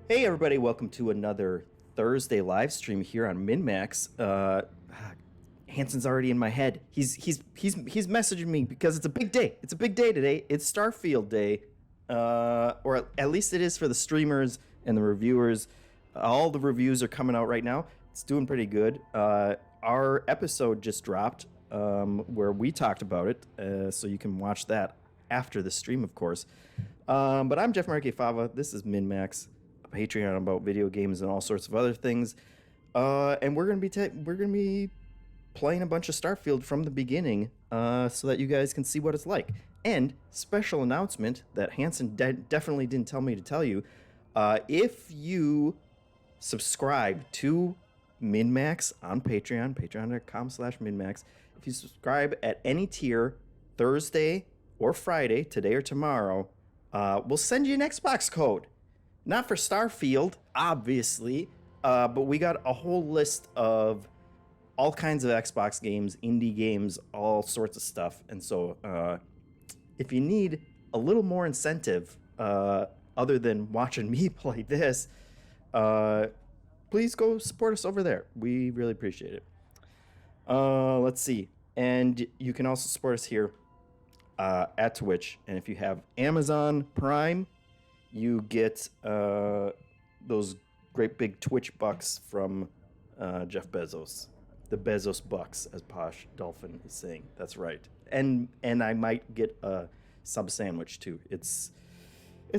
Hey everybody, welcome to another Thursday live stream here on MinnMax. Hanson's already in my head. He's messaging me because it's a big day. It's a big day today. It's Starfield Day, or at least it is for the streamers and the reviewers. All the reviews are coming out right now. It's doing pretty good. Our episode just dropped where we talked about it, so you can watch that after the stream, of course. But I'm Jeff Fava. This is MinnMax, a Patreon about video games and all sorts of other things. And we're gonna be playing a bunch of Starfield from the beginning, so that you guys can see what it's like. And special announcement that Hanson definitely didn't tell me to tell you: if you subscribe to MinnMax on Patreon, patreon.com/MinnMax, if you subscribe at any tier, Thursday or Friday, today or tomorrow, we'll send you an Xbox code. Not for Starfield, obviously, but we got a whole list of all kinds of Xbox games, indie games, all sorts of stuff. And so if you need a little more incentive, other than watching me play this, please go support us over there. We really appreciate it. Let's see. And you can also support us here at Twitch. And if you have Amazon Prime, you get those great big Twitch bucks from Jeff Bezos. The Bezos bucks, as Posh Dolphin is saying. That's right. And I might get a sub sandwich too. It's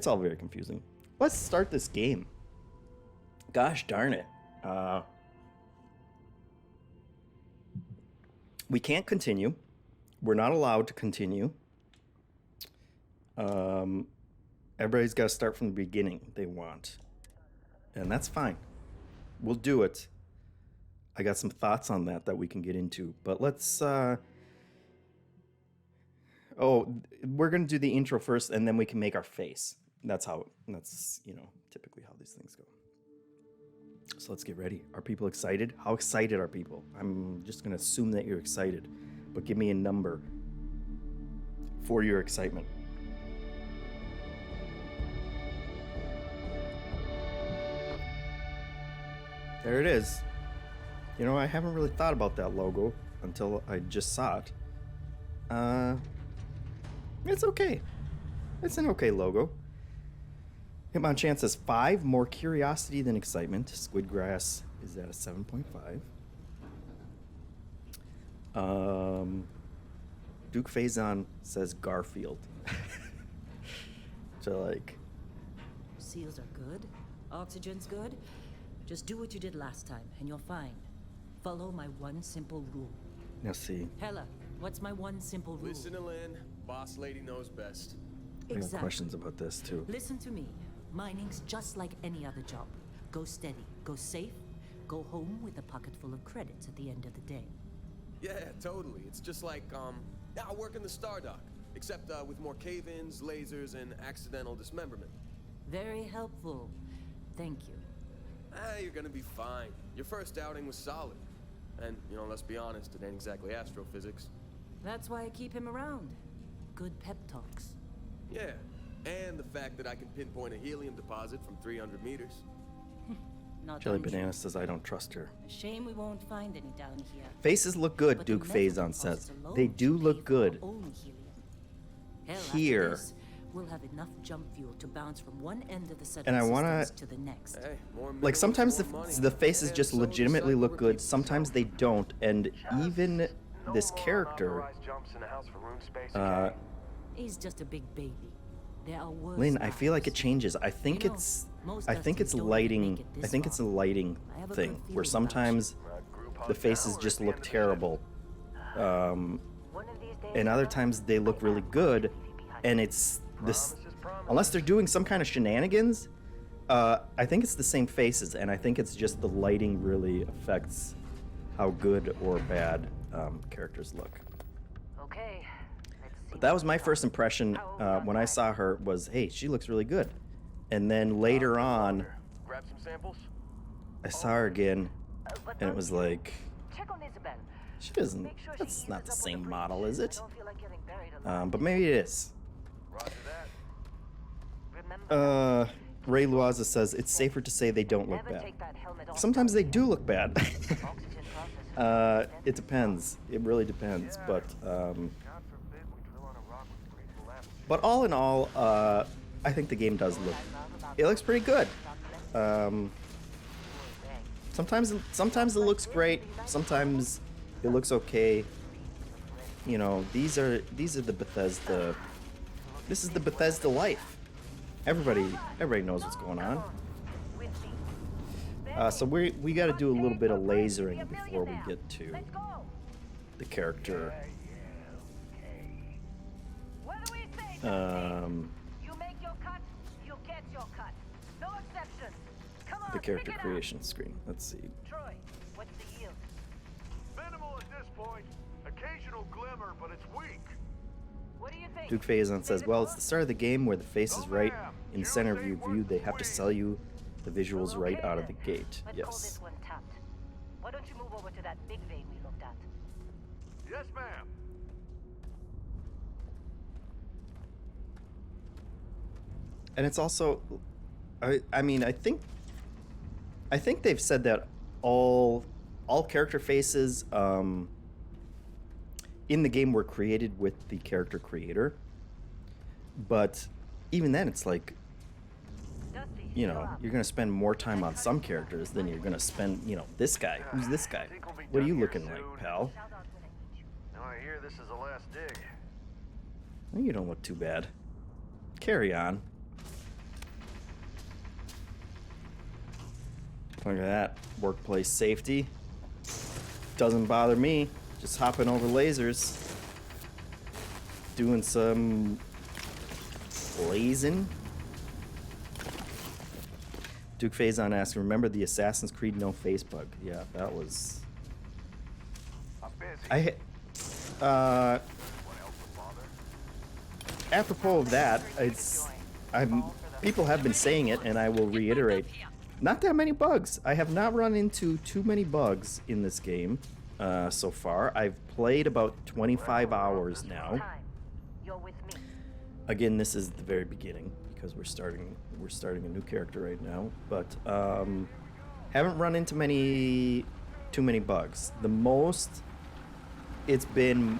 all very confusing. Let's start this game. Gosh darn it. We can't continue. We're not allowed to continue. Everybody's got to start from the beginning they want. And that's fine. We'll do it. I got some thoughts on that we can get into. But let's... we're going to do the intro first, and then we can make our face. That's typically how these things go. So let's get ready. Are people excited? How excited are people? I'm just going to assume that you're excited. But give me a number for your excitement. There it is. You know, I haven't really thought about that logo until I just saw it. It's okay. It's an okay logo. Hitmonchan says 5, more curiosity than excitement. Squidgrass is at a 7.5. Duke Faison says Garfield. So like... Seals are good. Oxygen's good. Just do what you did last time, and you're fine. Follow my one simple rule. Let's see. Hella, what's my one simple rule? Listen to Lynn. Boss lady knows best. I have questions about this, too. Listen to me. Mining's just like any other job. Go steady, go safe, go home with a pocket full of credits at the end of the day. Yeah, totally. It's just like, I work in the Stardock, except with more cave-ins, lasers, and accidental dismemberment. Very helpful. Thank you. You're gonna be fine. Your first outing was solid. And, let's be honest, it ain't exactly astrophysics. That's why I keep him around. Good pep talks. Yeah, and the fact that I can pinpoint a helium deposit from 300 meters. Not Jelly untrue. Banana says I don't trust her. A shame we won't find any down here. Faces look good, But Duke the metal Faison says. deposits alone They do should look pay for our good. own helium. Hell, Here. after this, we'll have enough jump fuel to bounce from one end of the And I settlement wanna- systems to the next. Hey, more Like, minerals, sometimes more money. the faces And just so legitimately decide look where good. people Sometimes they don't. And even this character... He's just a big baby. There are worse Lynn, I feel like it lives. changes. I think You know, it's... most I think dustys it's don't lighting... make it I this think it's a far. lighting I have a thing. good Where feeling about sometimes the faces just look terrible. And other times they look really good. And it's this... Unless they're doing some kind of shenanigans, I think it's the same faces. And I think it's just the lighting really affects how good or bad characters look. Okay. But that was my first impression when I saw her was, hey, she looks really good. And then later on, Grab some samples? I saw her again, and it was like, Check on Isabel. she doesn't, Make sure she that's eases not the up on same bridge. model, is it? Don't feel like getting buried alive. But maybe it is. Roger that. Remember, Ray Luaza says it's safer to say they don't look Never bad. take that helmet off. Sometimes they do look bad. Oxygen processor. It depends. It really depends. But all in all, I think the game does look. It looks pretty good. Sometimes it looks great. Sometimes it looks okay. You know, these are the Bethesda. This is the Bethesda life. Everybody knows what's going on. So we got to do a little bit of lasering before we get to the character. You make your cut, you get your cut. No exceptions. Come on, The character pick it up. creation screen. Let's see. Troy, what's the yield? Minimal at this point. Occasional glimmer, but it's weak. What do you think? Duke Faison says, well, it's the start of the game where the face is right in center of your view. They have to sell you the visuals right out of the gate. Let's call Yes. this one tapped. Why don't you move over to that big vein we looked at? Yes, ma'am. And it's also, I mean, I think they've said that all character faces in the game were created with the character creator. But even then, it's like, Dusty, you you're know, up. you're gonna spend more time on some characters than you're gonna spend, you know, this guy. Who's this guy? What are you looking like, pal? Shout out when I need you. Now I hear this is the last dig. Well, you don't look too bad. Carry on. Look at that. Workplace safety. Doesn't bother me. Just hopping over lasers. Doing some blazing. Duke Faison asks, remember the Assassin's Creed no face bug? Yeah, that was... I'm busy. What else will bother? apropos of that, people have been saying it, and I will reiterate. Not that many bugs. I have not run into too many bugs in this game so far. I've played about 25 hours now. Time. You're with me. Again, this is the very beginning because we're starting a new character right now. But haven't run into too many bugs. The most it's been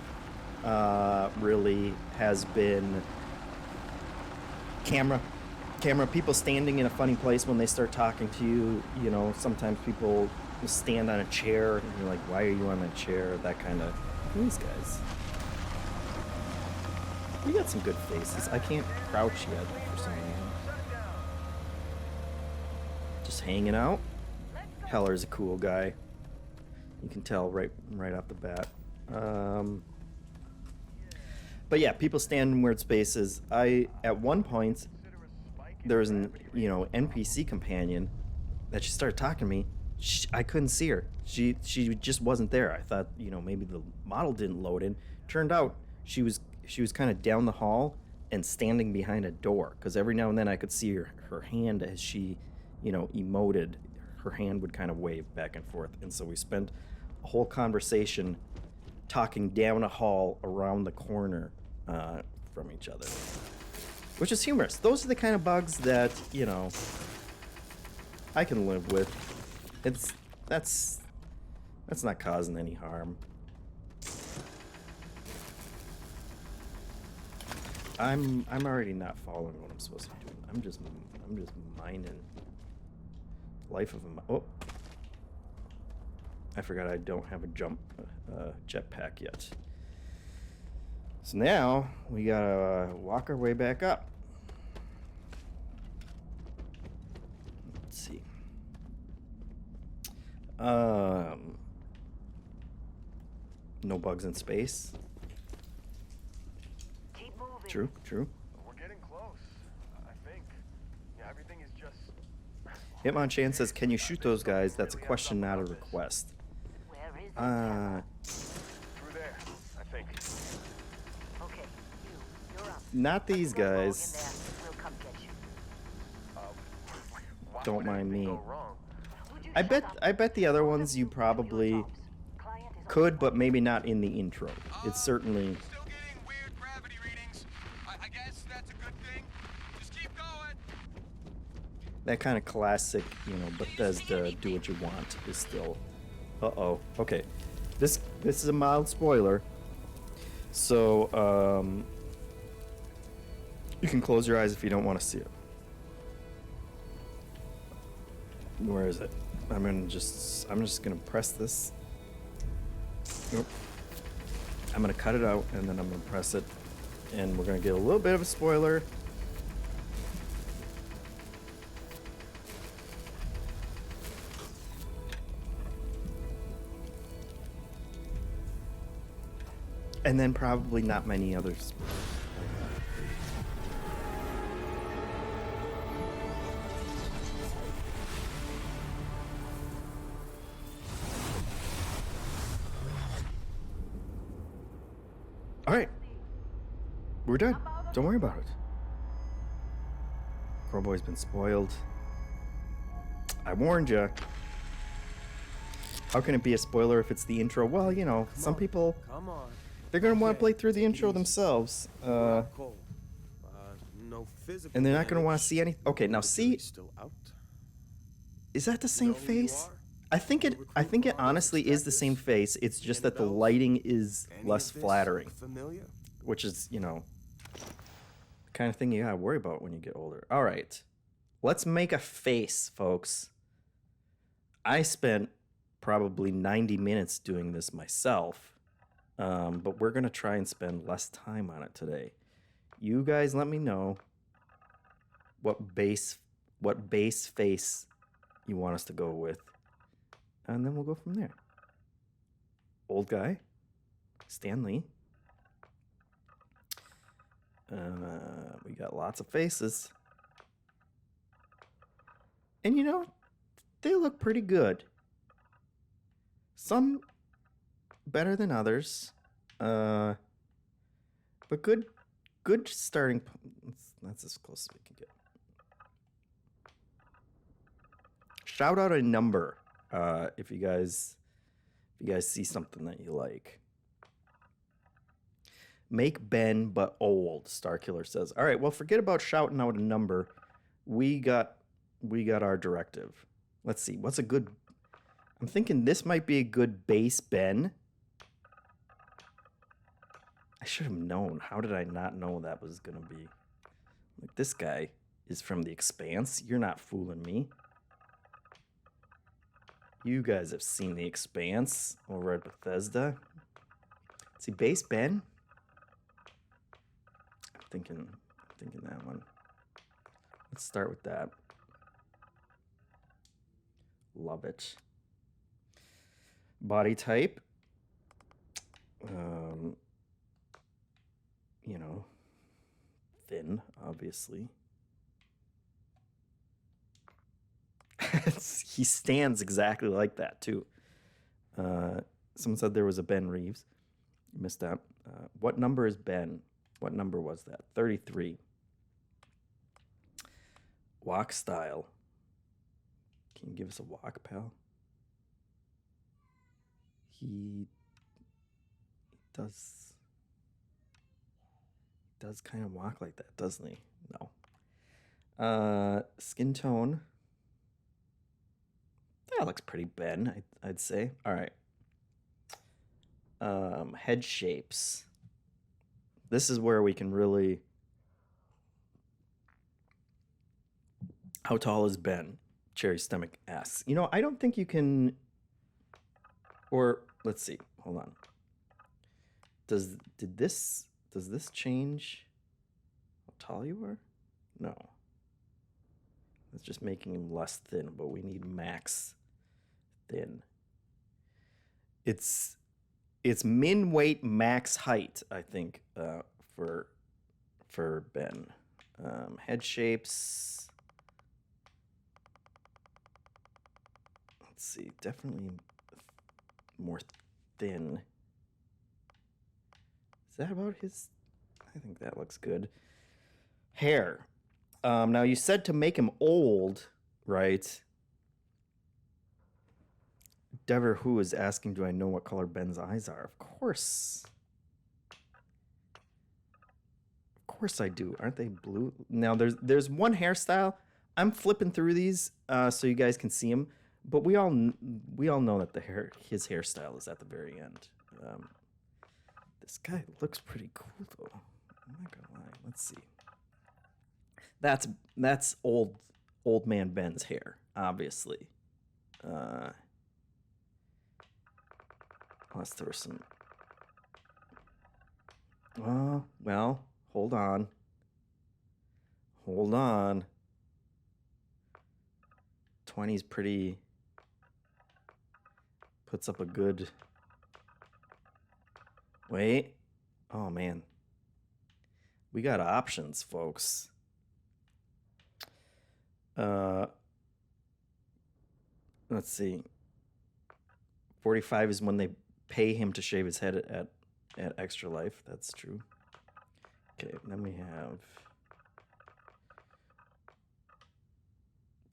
really has been camera people standing in a funny place when they start talking to you. You know, sometimes people will stand on a chair and you're like, why are you on a chair? That kind of... These guys. We got some good faces. I can't crouch yet for some reason. Just hanging out. Heller's a cool guy. You can tell right off the bat. But yeah, people stand in weird spaces. At one point, there was an NPC companion that she started talking to me. I couldn't see her. She just wasn't there. I thought maybe the model didn't load in. Turned out she was kind of down the hall and standing behind a door, because every now and then I could see her hand as she emoted. Her hand would kind of wave back and forth, and so we spent a whole conversation talking down a hall around the corner from each other. Which is humorous. Those are the kind of bugs that, I can live with. That's not causing any harm. I'm already not following what I'm supposed to be doing. I'm just mining. Life of a... Oh. I forgot I don't have a jetpack yet. So now we gotta walk our way back up. Let's see. No bugs in space. Keep moving. True. We're getting close, I think. Yeah, everything is just... Hitmonchan says, can you shoot those guys? That's a question, not a request. Where is it? Through there, I think. Okay, you're up. Not these Let's go rogue in guys. there. We'll come get you. Why Don't would mind anything me. go wrong? Would you I shut bet up? the other ones you probably Client is could, but maybe not in the intro. It's certainly... Still getting weird gravity readings. I guess that's a good thing. Just keep going. that kind of classic, you know, Bethesda do what you want is still. Uh-oh. Okay. This is a mild spoiler. So, you can close your eyes if you don't want to see it. Where is it? I'm just gonna press this. Nope. I'm gonna cut it out and then I'm gonna press it, and we're gonna get a little bit of a spoiler. And then probably not many others. All right, we're done. Don't worry about it. Crowboy's been spoiled. I warned you. How can it be a spoiler if it's the intro? Well, you know, some people, Come on. they're gonna want to Okay, play through the take it intro easy. themselves, Cool. No physical and they're not gonna want to damage. see any. Okay, now The see, jury's still out. is that the same know who you face? are? I think it honestly is the same face. It's just that the lighting is Any less of this flattering, Familiar? which is, you know, the kind of thing you gotta worry about when you get older. All right, let's make a face, folks. I spent probably 90 minutes doing this myself, but we're gonna try and spend less time on it today. You guys let me know what base face you want us to go with, and then we'll go from there. Old guy, Stanley. We got lots of faces, and you know, they look pretty good. Some better than others, but good starting. That's as close as we can get. Shout out a number if you guys see something that you like. Make Ben but old, Starkiller says. All right, well, forget about shouting out a number. We got our directive. Let's see, what's a good... I'm thinking this might be a good base Ben. I should have known. How did I not know that was going to be? Like, this guy is from The Expanse. You're not fooling me. You guys have seen The Expanse over at Bethesda. See, base Ben? I'm thinking that one. Let's start with that. Love it. Body type. You know, thin, obviously. He stands exactly like that, too. Someone said there was a Ben Reeves. Missed that. What number is Ben? What number was that? 33. Walk style. Can you give us a walk, pal? He does kind of walk like that, doesn't he? No. Skin tone. That looks pretty Ben, I'd say. All right. Head shapes. This is where we can really... How tall is Ben? Cherry Stomach asks. You know, I don't think you can... Or, let's see. Hold on. Does this change how tall you are? No. It's just making him less thin, but we need max thin. It's min weight max height, I think, for Ben. Head shapes. Let's see, definitely more thin. Is that about his? I think that looks good. Hair. Now you said to make him old, right? Dever Who is asking, do I know what color Ben's eyes are? Of course. Of course I do. Aren't they blue? Now there's one hairstyle I'm flipping through these so you guys can see him, but we all know that his hairstyle is at the very end. This guy looks pretty cool though. I'm not gonna lie. Let's see. That's old man Ben's hair, obviously. Unless there was some. Oh well, hold on. Hold on. 20's pretty. Puts up a good. Wait. Oh man. We got options, folks. Let's see. 45 is when they pay him to shave his head at Extra Life. That's true. Okay, then we have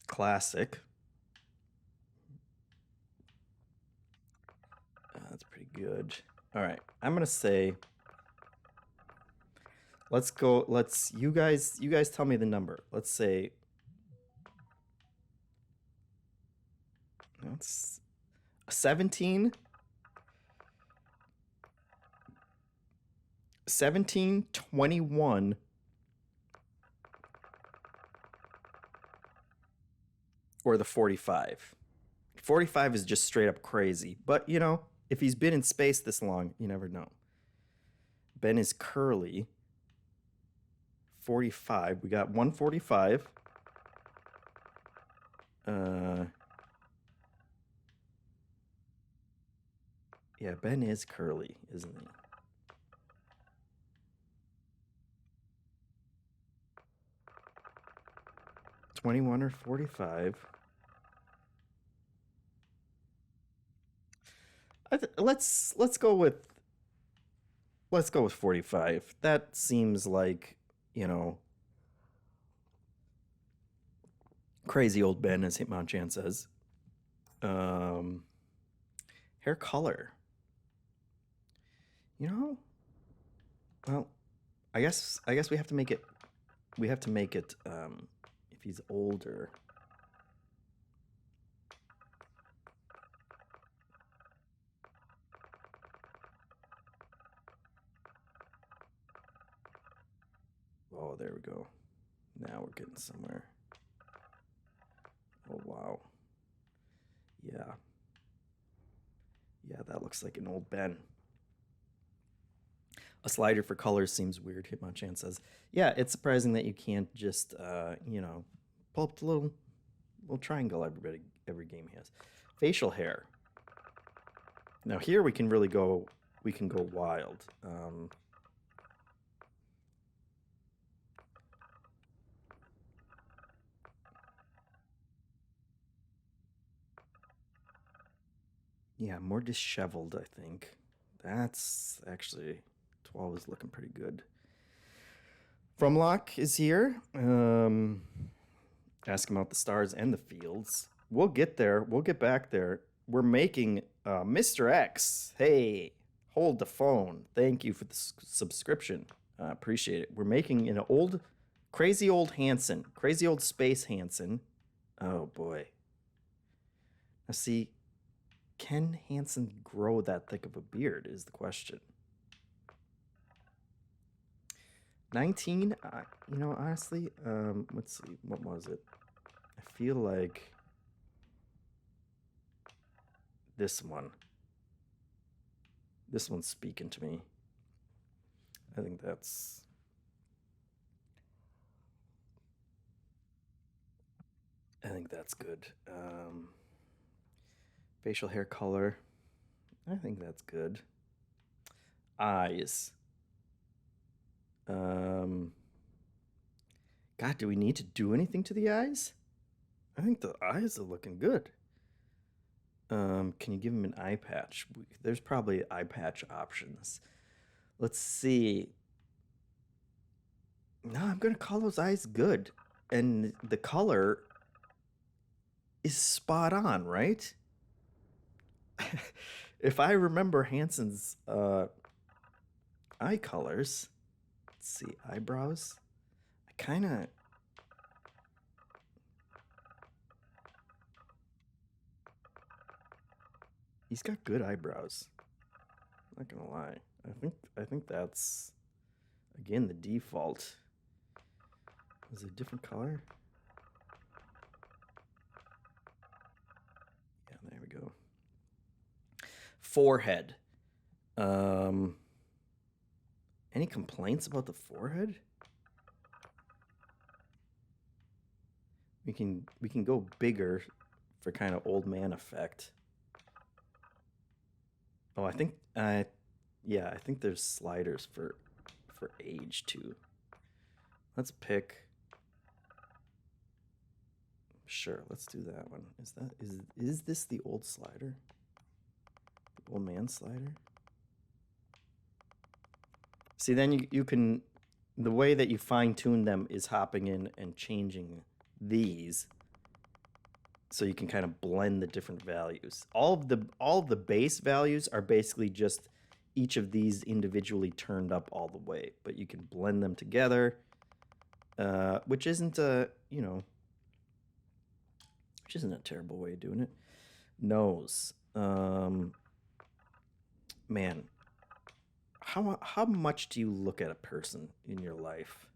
Classic. That's pretty good. All right, I'm gonna say. Let's go. You guys tell me the number. Let's say. That's 17. 17, 21, or the 45. 45 is just straight up crazy. But, you know, if he's been in space this long, you never know. Ben is curly. 45. We got 145. Yeah, Ben is curly, isn't he? $21 or $45. Let's go with 45. That seems like, you know, crazy old Ben, as Hitmonchan says. Hair color. You know, well, I guess we have to make it. We have to make it. If he's older. Oh, there we go. Now we're getting somewhere. Oh, wow. Yeah. Yeah, that looks like an old Ben. A slider for colors seems weird, Hitmonchan says. Yeah, it's surprising that you can't just, you know, pull up the little triangle every game he has. Facial hair. Now here we can really go, wild. Yeah, more disheveled, I think. That's actually 12 is looking pretty good. Fromlock is here. Ask him about the stars and the fields. We'll get there. We'll get back there. We're making Mr. X. Hey, hold the phone. Thank you for the subscription. Appreciate it. We're making an old, crazy old Hansen. Crazy old space Hansen. Oh, boy. Now, see, can Hansen grow that thick of a beard is the question. 19, you know, honestly, let's see, what was it? I feel like this one's speaking to me. I think that's good. Facial hair color, I think that's good. Eyes. God, do we need to do anything to the eyes? I think the eyes are looking good. Can you give him an eye patch? There's probably eye patch options. Let's see. No, I'm gonna call those eyes good. And the color is spot on, right? If I remember Hansen's eye colors, let's see, eyebrows. I kind of, He's got good eyebrows. Not gonna lie. I think that's again the default. Is it a different color? Yeah, there we go. Forehead. Any complaints about the forehead? We can go bigger for kind of old man effect. Oh, I think yeah, I think there's sliders for age too. Let's pick. Sure, let's do that one. Is this the old slider? The old man slider? See, then you can, the way that you fine tune them is hopping in and changing these, so you can kind of blend the different values. All of the base values are basically just each of these individually turned up all the way, but you can blend them together, which isn't a which isn't a terrible way of doing it. Nose, man. How much do you look at a person in your life?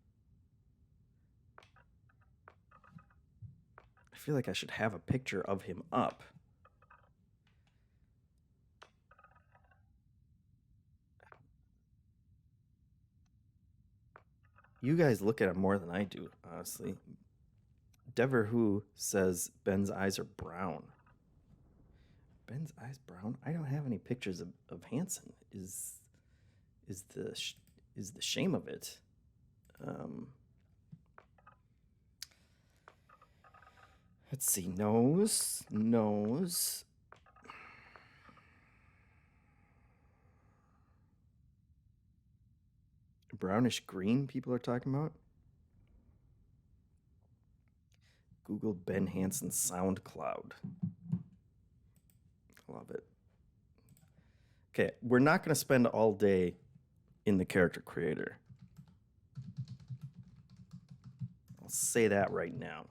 I feel like I should have a picture of him up. You guys look at him more than I do, honestly. Dever Who says Ben's eyes are brown. Ben's eyes brown? I don't have any pictures of Hansen. Is the shame of it. Let's see, nose. Brownish green, people are talking about. Google Ben Hansen SoundCloud. Love it. Okay, we're not going to spend all day in the character creator. I'll say that right now.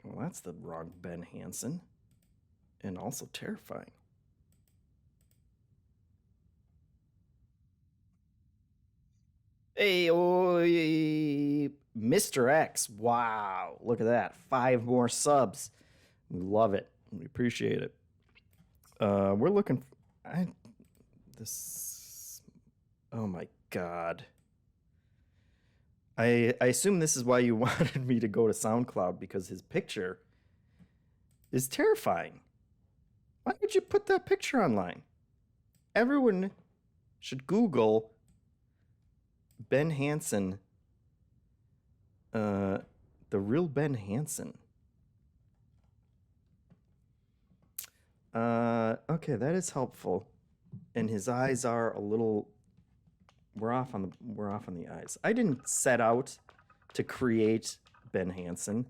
Well, that's the wrong Ben Hansen, and also terrifying. Hey, Mr. X. Wow, look at that. 5 more subs. We love it. We appreciate it. We're looking for this. Oh my God. I assume this is why you wanted me to go to SoundCloud, because his picture is terrifying. Why would you put that picture online? Everyone should Google Ben Hansen, the real Ben Hansen. Okay, that is helpful. And his eyes are a little. We're off on the eyes. I didn't set out to create Ben Hansen.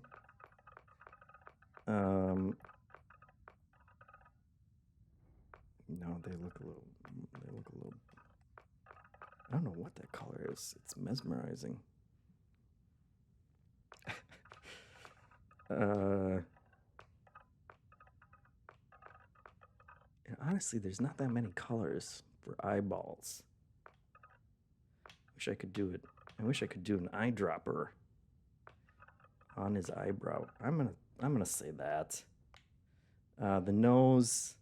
No, they look a little. I don't know what that color is. It's mesmerizing. Honestly, there's not that many colors for eyeballs. Wish I could do it. I wish I could do an eyedropper on his eyebrow. I'm gonna say that. The nose.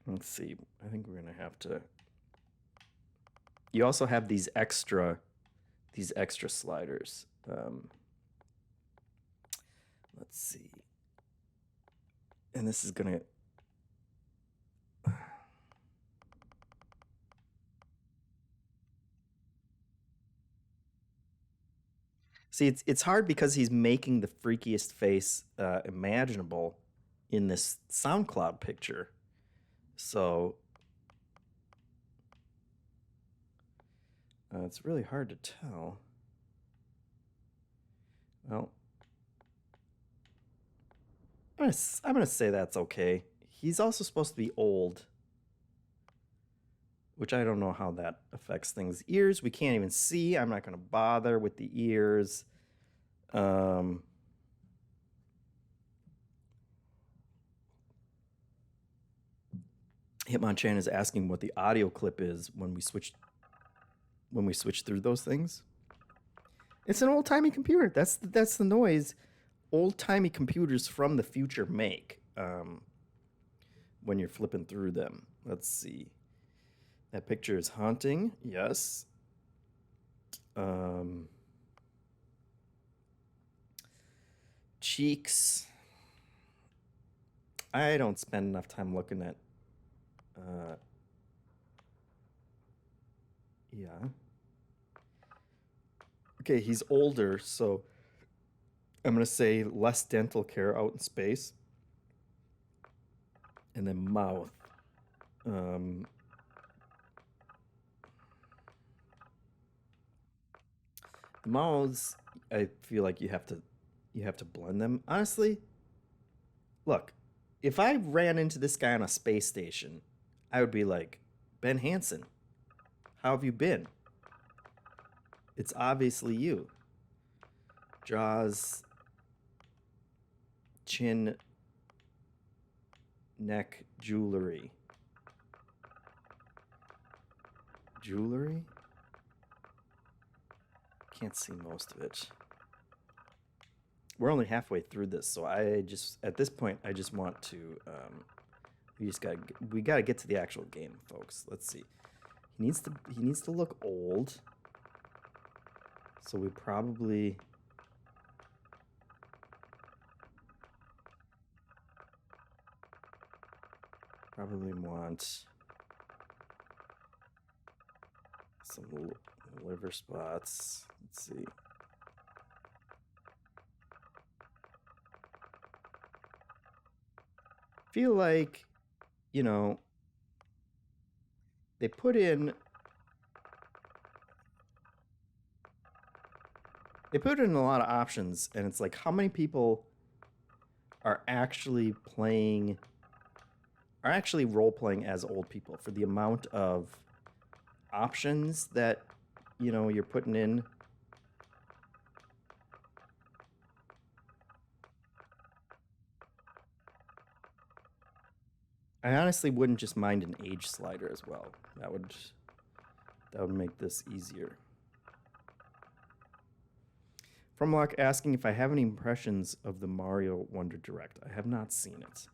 Let's see. I think we're gonna have to. You also have these extra sliders. Let's see. And this is gonna. See, it's hard because he's making the freakiest face imaginable in this SoundCloud picture. So it's really hard to tell. Well, I'm gonna say that's okay. He's also supposed to be old, which I don't know how that affects things. Ears, we can't even see. I'm not gonna bother with the ears. Hitmonchan is asking what the audio clip is when we switch through those things. It's an old-timey computer. That's the noise old-timey computers from the future make when you're flipping through them. Let's see. That picture is haunting. Yes. Cheeks. I don't spend enough time looking at yeah. Okay, he's older, so I'm going to say less dental care out in space. And then mouth. The mouths, I feel like you have to blend them. Honestly, look, if I ran into this guy on a space station, I would be like, Ben Hansen, how have you been? It's obviously you. Jaws, chin, neck, jewelry. Jewelry? Can't see most of it. We're only halfway through this, so at this point, I just want to, we gotta get to the actual game, folks. Let's see. He needs to look old. So we probably want some liver spots. Let's see. Feel like, you know, they put in a lot of options, and it's like, how many people are actually role playing as old people for the amount of options that, you know, you're putting in? I honestly wouldn't just mind an age slider as well. That would make this easier. From Locke asking if I have any impressions of the Mario Wonder Direct. I have not seen it.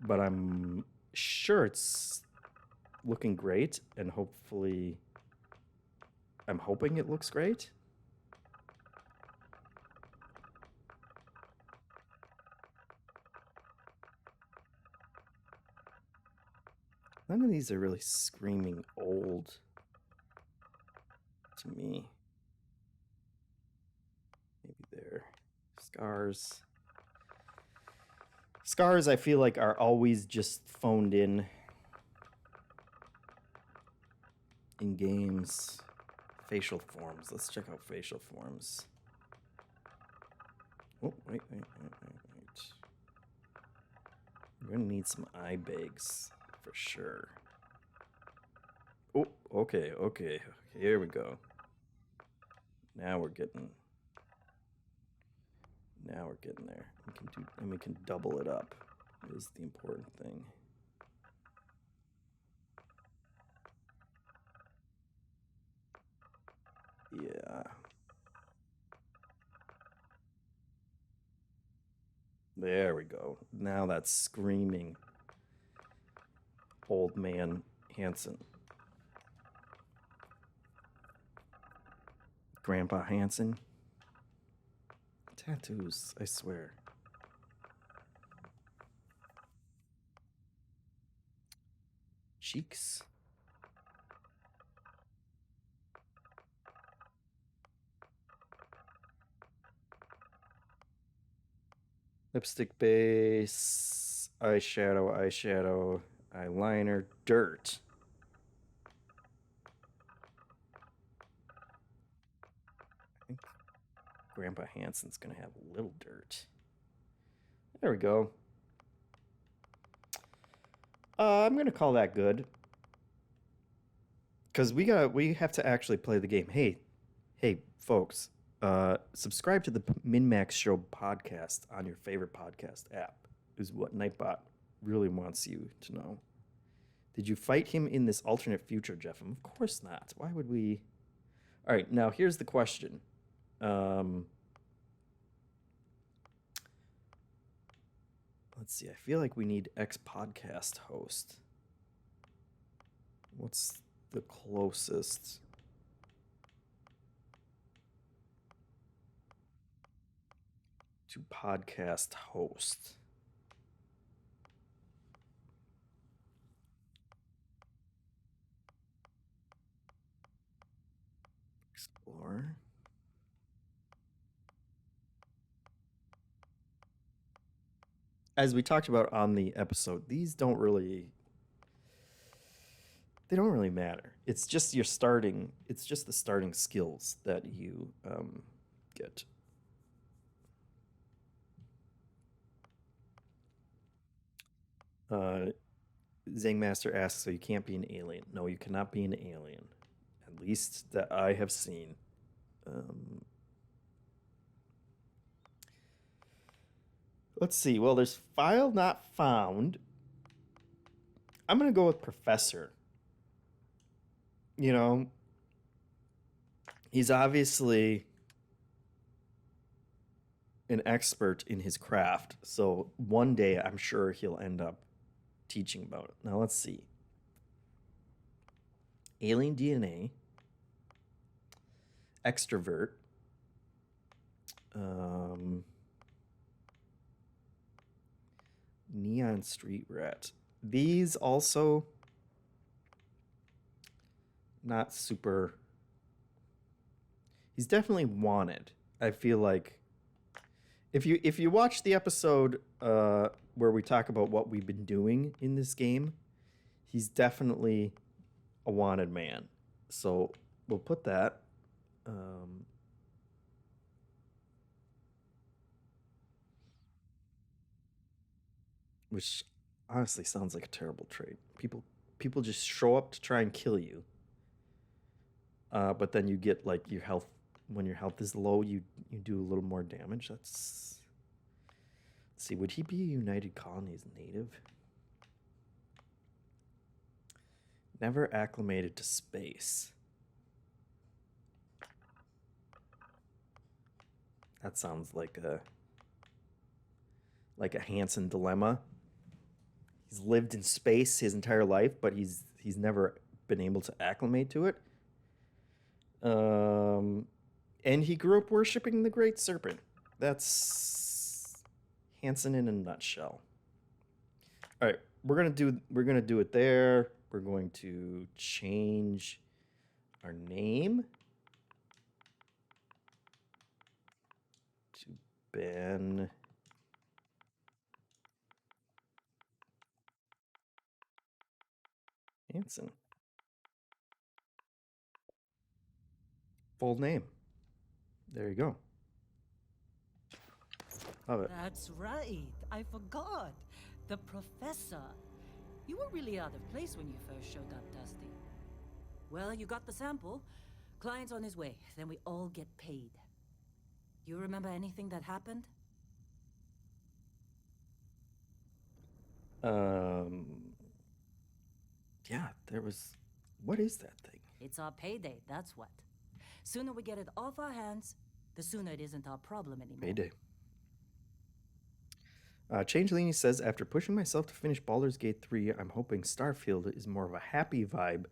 But I'm sure it's looking great, and hopefully I'm hoping it looks great. None of these are really screaming old to me. Maybe they're scars. Scars, I feel like, are always just phoned in games. Facial forms. Let's check out facial forms. Oh, wait. We're gonna need some eye bags for sure. Oh, okay. Here we go. Now we're getting there. We can double it up. Is the important thing. Yeah. There we go. Now that's screaming old man Hansen. Grandpa Hansen. Tattoos, I swear. Cheeks. Lipstick base, eyeshadow, eyeliner, dirt. I think Grandpa Hansen's gonna have a little dirt. There we go. I'm gonna call that good. Because we have to actually play the game. Hey, Hey, folks, subscribe to the MinnMax Show podcast on your favorite podcast app, is what Nightbot really wants you to know. Did you fight him in this alternate future, JeffM? Of course not. Why would we? All right, now here's the question. Let's see. I feel like we need ex-podcast host. What's the closest? To podcast host. Explore. As we talked about on the episode, these don't really matter. It's just your starting, it's just the starting skills that you get. Zangmaster asks, so you can't be an alien. No, you cannot be an alien. At least that I have seen. Let's see. Well, there's file not found. I'm going to go with professor. You know, he's obviously an expert in his craft. So one day I'm sure he'll end up teaching about it. Now let's see. Alien DNA. Extrovert. Neon Street Rat. These also not super. He's definitely wanted. I feel like if you watch the episode where we talk about what we've been doing in this game, he's definitely a wanted man. So we'll put that. Which honestly sounds like a terrible trait. People just show up to try and kill you. But then you get like your health, when your health is low, you do a little more damage. Let's see, would he be a United Colonies native? Never acclimated to space. That sounds like a Hansen dilemma. He's lived in space his entire life, but he's never been able to acclimate to it. And he grew up worshiping the Great Serpent. That's Hansen in a nutshell. All right, we're gonna do it there. We're going to change our name to Ben Hansen. Full name. There you go. Love it. That's right. I forgot. The professor. You were really out of place when you first showed up, Dusty. Well, you got the sample. Client's on his way. Then we all get paid. You remember anything that happened? Yeah, there was. What is that thing? It's our payday, that's what. Sooner we get it off our hands, the sooner it isn't our problem anymore. Payday. Changelini says, after pushing myself to finish Baldur's Gate 3, I'm hoping Starfield is more of a happy vibe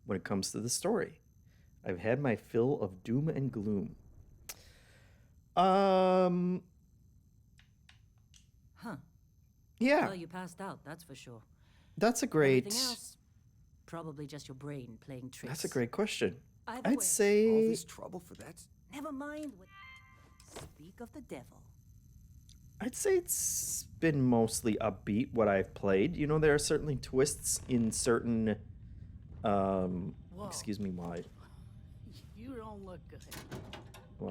when it comes to the story. I've had my fill of doom and gloom. Huh. Yeah. Well, you passed out, that's for sure. That's a great. Anything else? Probably just your brain playing tricks. That's a great question. Either I'd way. say. All this trouble for that? Never mind what... Speak of the devil. I'd say it's been mostly upbeat what I've played. You know, there are certainly twists in certain. Excuse me, while You don't look good.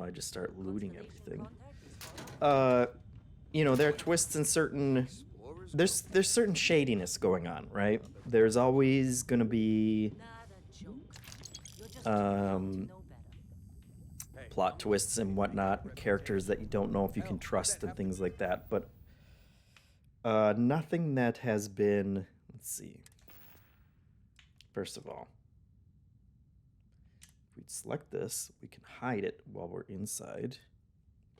I just start looting everything. You know, there are twists in certain. There's certain shadiness going on, right? There's always gonna be. Not a joke. You're just too young to know better. plot twists and whatnot, and characters that you don't know if you can trust and things like that. But nothing that has been. Let's see. First of all, if we select this, we can hide it while we're inside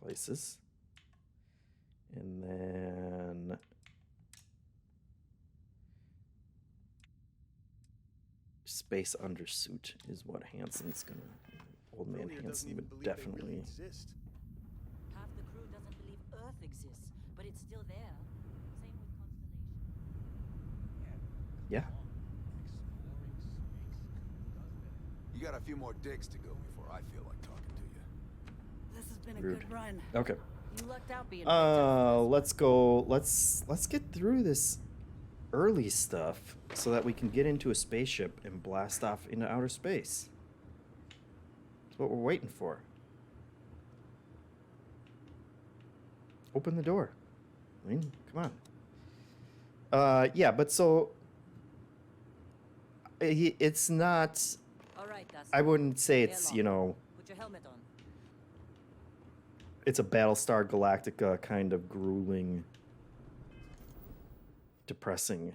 places, and then. Space undersuit is what Hansen's gonna. Old man Hansen would definitely. Half the crew doesn't believe Earth exists, but it's still there. Same with Constellation. Yeah. You got a few more digs to go before I feel like talking to you. This has been a Rude. good run. Okay. You lucked out being. Let's go. Let's get through this early stuff so that we can get into a spaceship and blast off into outer space. That's what we're waiting for. Open the door. I mean, come on. Yeah, but so it's not. All right, Dusty. I wouldn't say it's, you know, Put your helmet on. it's a Battlestar Galactica kind of grueling, depressing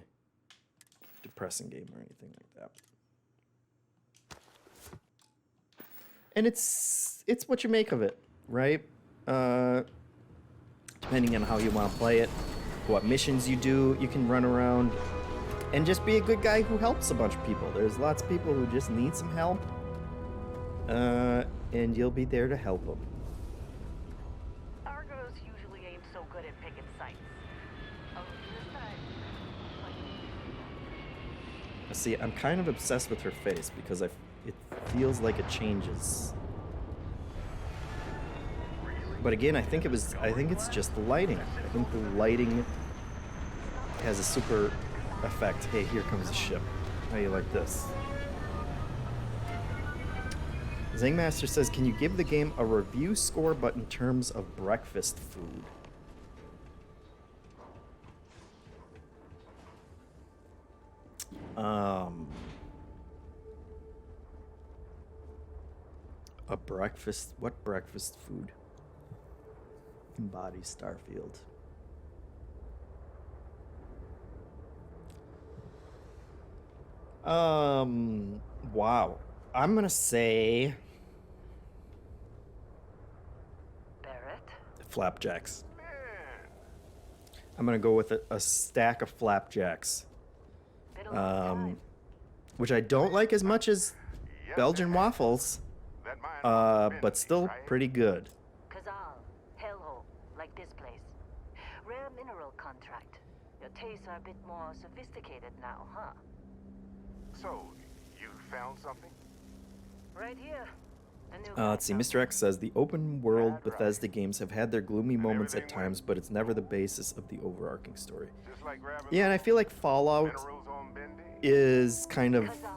game or anything like that. And it's what you make of it, right? Depending on how you want to play it, what missions you do, you can run around and just be a good guy who helps a bunch of people. There's lots of people who just need some help, and you'll be there to help them. Argos usually ain't so good at picking sites. Oh, this time. See, I'm kind of obsessed with her face because it feels like it changes. But again, I think it's just the lighting. I think the lighting has a super effect. Hey, here comes the ship. How you like this? Zangmaster says, can you give the game a review score but in terms of breakfast food? A breakfast, what breakfast food embodies Starfield? Wow. I'm gonna say Barrett? flapjacks. I'm gonna go with a stack of flapjacks. Been a long time. Which I don't like as much as Belgian waffles, but still pretty good. Kazal, hellhole, like this place. Rare mineral contract. Your tastes are a bit more sophisticated now, huh? So, you found something? Right here. A new Let's see, Mr. X says, the open world Bethesda games have had their gloomy moments at times, but it's never the basis of the overarching story. Just like grabbing Yeah, and I feel like Fallout minerals on Bendy? is kind of, Kazal.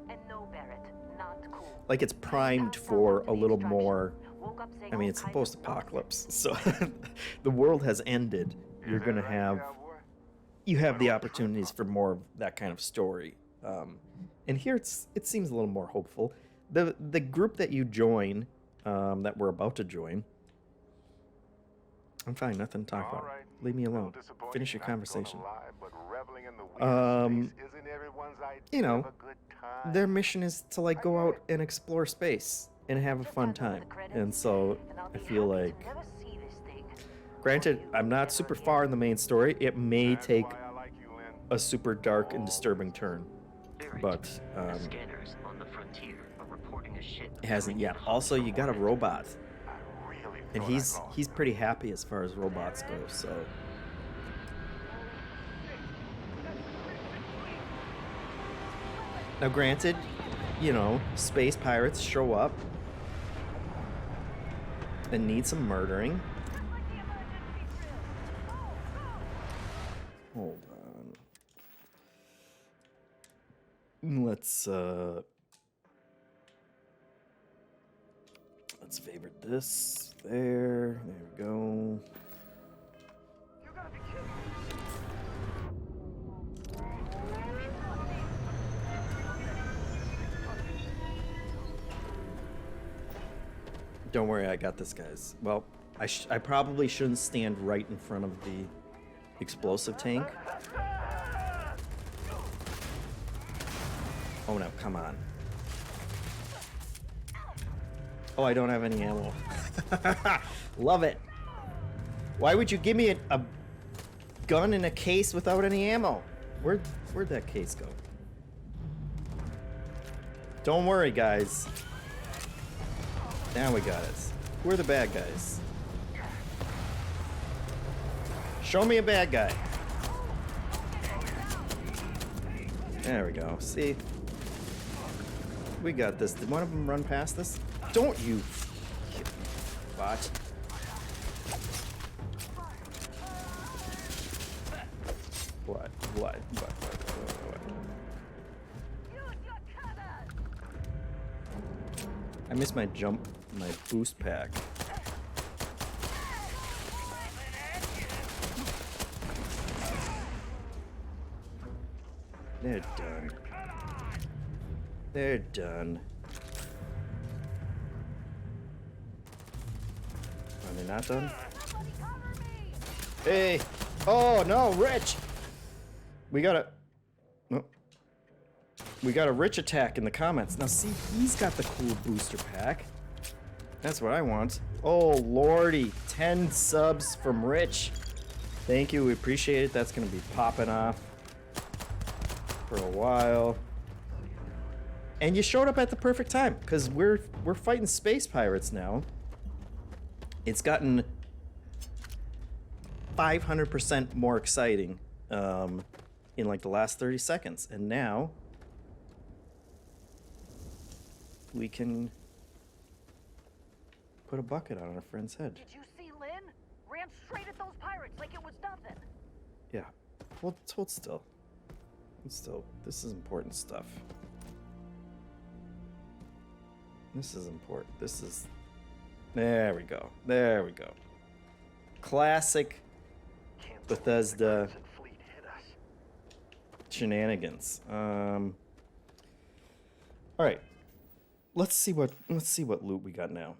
And no, Barrett, not cool. like it's primed for a little more, Woke up saying I mean, all it's kinds of post-apocalypse, so the world has ended. You're gonna have, you have the opportunities for more of that kind of story. And here it seems a little more hopeful. The group that you join, that we're about to join, I'm fine, nothing to talk about. Alright. Leave me alone. Disappointing Finish your not gonna conversation. lie, but reveling in the weird space isn't everyone's idea You know, of a good time. their mission is to like go out and explore space and have a fun time. And so I feel like, Never see this thing. granted, I'm not super far in the main story. It may That's take why I like you, Lynn. a super dark and disturbing turn, but The scanners on the frontier are reporting a ship. it hasn't yet. Also, you got a robot, I really and thought I lost he's pretty happy as far as robots go. So now, granted, you know, space pirates show up and need some murdering. Hold on. Let's favorite this. There we go. You gotta be kidding me. Don't worry, I got this, guys. Well, I probably shouldn't stand right in front of the explosive tank. Oh no, come on. Oh, I don't have any ammo. Love it. Why would you give me a gun in a case without any ammo? Where'd that case go? Don't worry, guys. Now we got it. Who are the bad guys? Show me a bad guy. There we go. See? We got this. Did one of them run past us? Don't you... Bot. What? I missed my boost pack. They're done. They're done. Are they not done? Hey! Oh no, Rich! We got a Rich attack in the comments. Now see, he's got the cool booster pack. That's what I want. Oh lordy, 10 subs from Rich. Thank you, we appreciate it. That's gonna be popping off for a while. And you showed up at the perfect time, because we're fighting space pirates now. It's gotten 500% more exciting in like the last 30 seconds. And now we can put a bucket on our friend's head. Did you see Lynn? Ran straight at those pirates like it was nothing. Yeah. Hold still. Hold still. This is important stuff. This is important. This is... There we go. There we go. Classic Bethesda shenanigans. All right. Let's see what loot we got now.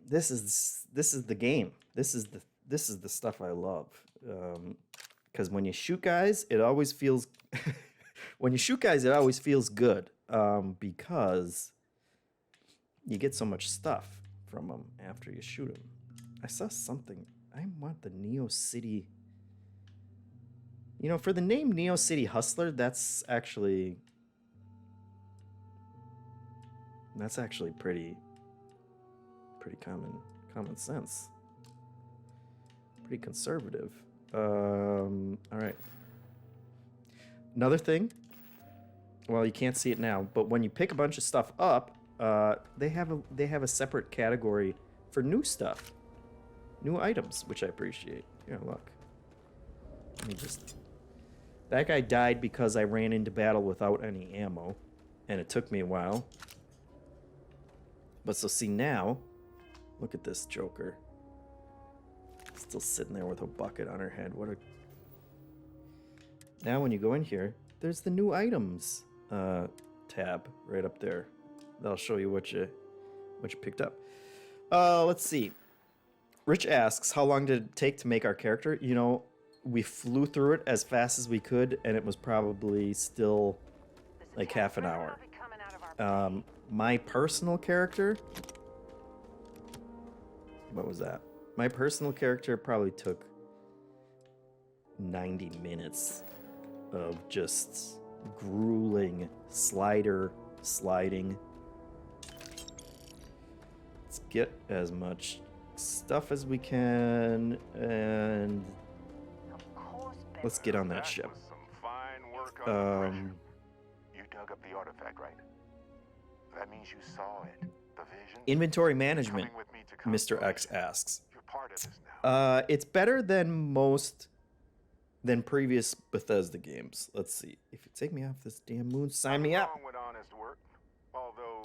This is the game. This is the stuff I love. Because when you shoot guys, it always feels good. Because you get so much stuff from them after you shoot them. I saw something. I want the Neo City. You know, for the name Neo City Hustler, that's actually pretty common sense. Pretty conservative. All right. Another thing. Well, you can't see it now, but when you pick a bunch of stuff up, they have a separate category for new stuff, new items, which I appreciate. Here, look. Let me just. That guy died because I ran into battle without any ammo, and it took me a while. But so see now, look at this Joker. Still sitting there with a bucket on her head. What a. Now when you go in here, there's the new items tab right up there. That'll show you what you picked up. Let's see. Rich asks, how long did it take to make our character? You know, we flew through it as fast as we could, and it was probably still like half an hour. My personal character, what was that? My personal character probably took 90 minutes of just grueling sliding. Let's get as much stuff as we can, and let's get on that ship. You dug up the artifact, right? That means you saw it. The vision. Inventory management, Mr. X asks. You're part of this now. It's better than previous Bethesda games. Let's see. If you take me off this damn moon, sign me up. With honest work, although.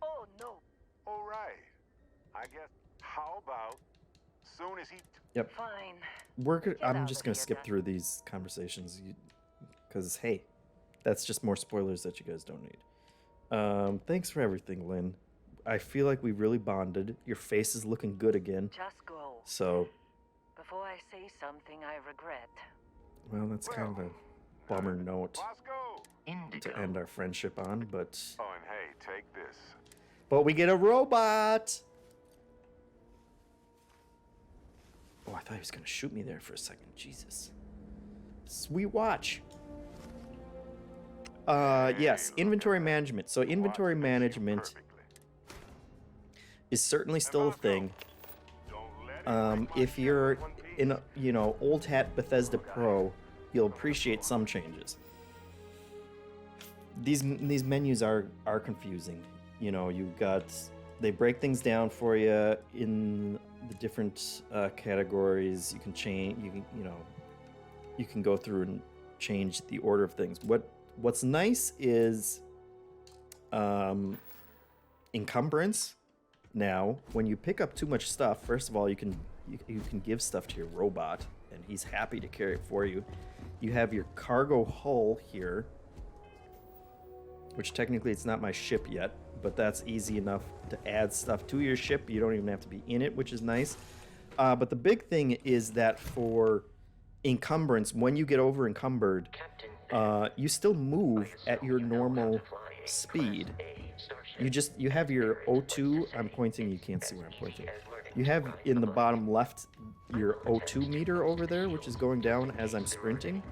Oh no. All right. I guess. How about soon as he? Yep. Fine. I'm just gonna skip through these conversations, because hey, that's just more spoilers that you guys don't need. Thanks for everything, Lynn. I feel like we really bonded. Your face is looking good again. Just go. So, Before I say something I regret. well, that's kind of a bummer note Bosco! Indigo. to end our friendship on, but Oh, and hey, take this. we get a robot. Oh, I thought he was gonna shoot me there for a second. Jesus. Sweet watch. Yes, inventory management. So inventory management Perfectly. is certainly still a thing. If you're in a, old hat Bethesda Pro, you'll appreciate some changes. These menus are confusing. They break things down for you in the different categories. You can change. You can go through and change the order of things. What's nice is encumbrance. Now, when you pick up too much stuff, first of all, you can give stuff to your robot, and he's happy to carry it for you. You have your cargo hull here, which technically it's not my ship yet, but that's easy enough to add stuff to your ship. You don't even have to be in it, which is nice. But the big thing is that for encumbrance, when you get over encumbered, you still move at your normal speed. You have your O2. I'm pointing. You can't see where I'm pointing. You have in the bottom left your O2 meter over there, which is going down as I'm sprinting.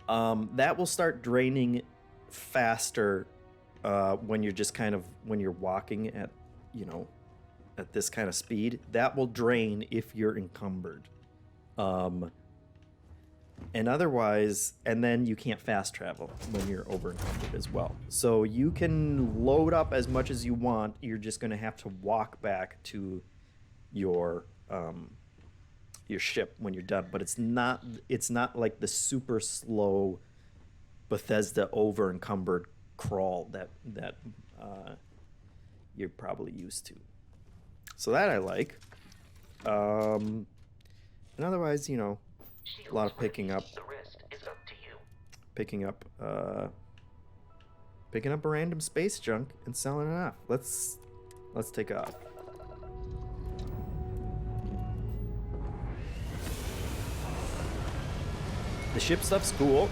That will start draining faster when you're walking at at this kind of speed. That will drain if you're encumbered. And otherwise, and then you can't fast travel when you're over encumbered as well. So you can load up as much as you want. You're just going to have to walk back to your ship when you're done. But it's not like the super slow Bethesda over encumbered crawl that you're probably used to. So that I like. And otherwise, a lot of picking up random space junk and selling it off. Let's take off. The ship stuff's cool.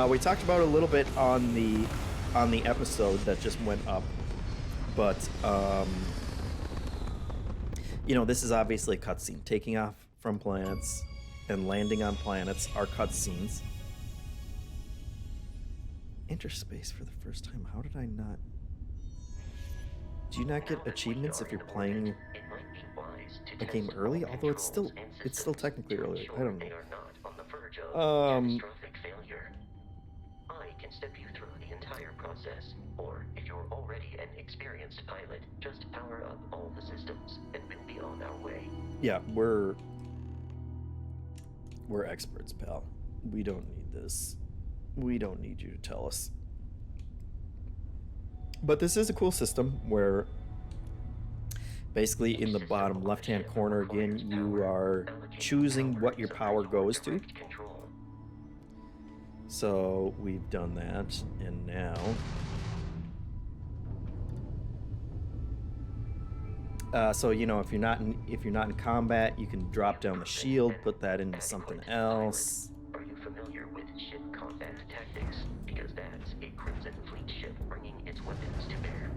We talked about it a little bit on the episode that just went up, but this is obviously a cutscene. Taking off from planets and landing on planets are cutscenes. Enter space for the first time. How did I not? Do you not get achievements if you're playing a game early? Although it's still technically early. I don't know. I can step you through the entire process, or if you're already an experienced pilot, just power up all the systems and we'll be on our way. Yeah, we're experts, pal. We don't need this. We don't need you to tell us. But this is a cool system where basically in the bottom left-hand corner again, you are choosing what your power goes to. So we've done that, and now so if you're not in combat, you can drop down the shield, put that into something else. Are you familiar with ship combat tactics? Because that's a Crimson Fleet ship bringing its weapons to bear.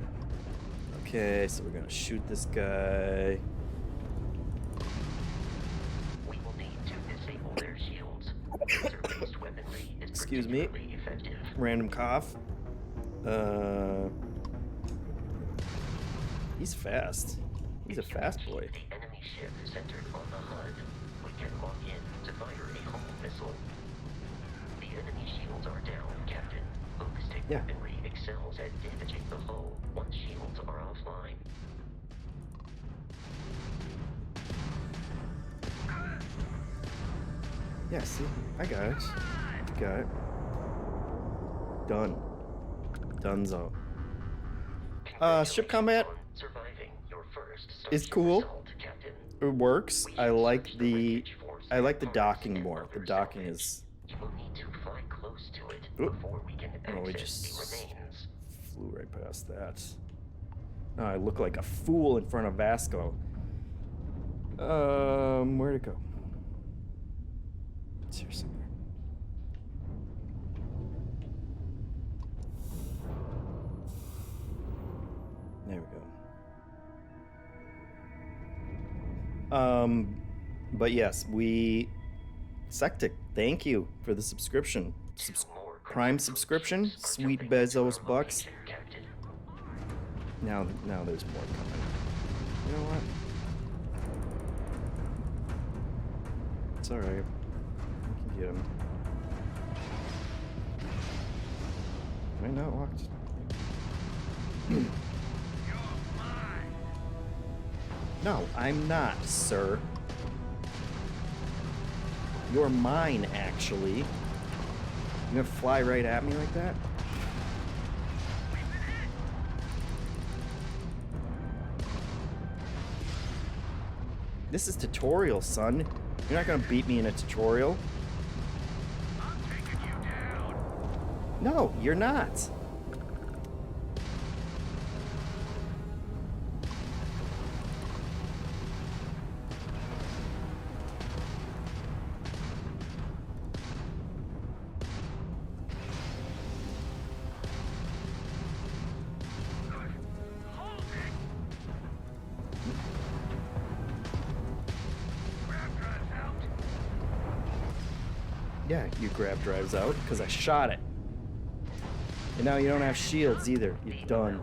Okay, so we're gonna shoot this guy. We will need to disable their shields. Laser-based weaponry is Excuse me. particularly effective. Random cough. He's fast. He's a fast boy. The enemy ship centered on the HUD. We can lock in to fire a hull missile. The enemy shields are down, Captain. Ballistic weaponry excels at damaging the hull once shields are offline. Yeah, see? I got it. Got it. Done. Donezo. Ship combat is cool. It works. I like the docking more. The docking is. You will need to fly close to it Oop. before we can Oh, we access just the remains. flew right past that. Oh, I look like a fool in front of Vasco. Where'd it go? It's here somewhere. There we go. But yes, Sectic, thank you for the subscription. Prime subscription, sweet Bezos bucks. Now there's more coming. You know what? It's alright. We can get him. Am I not locked? No, I'm not, sir. You're mine, actually. You gonna fly right at me like that? This is tutorial, son. You're not gonna beat me in a tutorial. I'm taking you down. No, you're not. Yeah, you grab drives out because I shot it. And now you don't have shields either. You're done.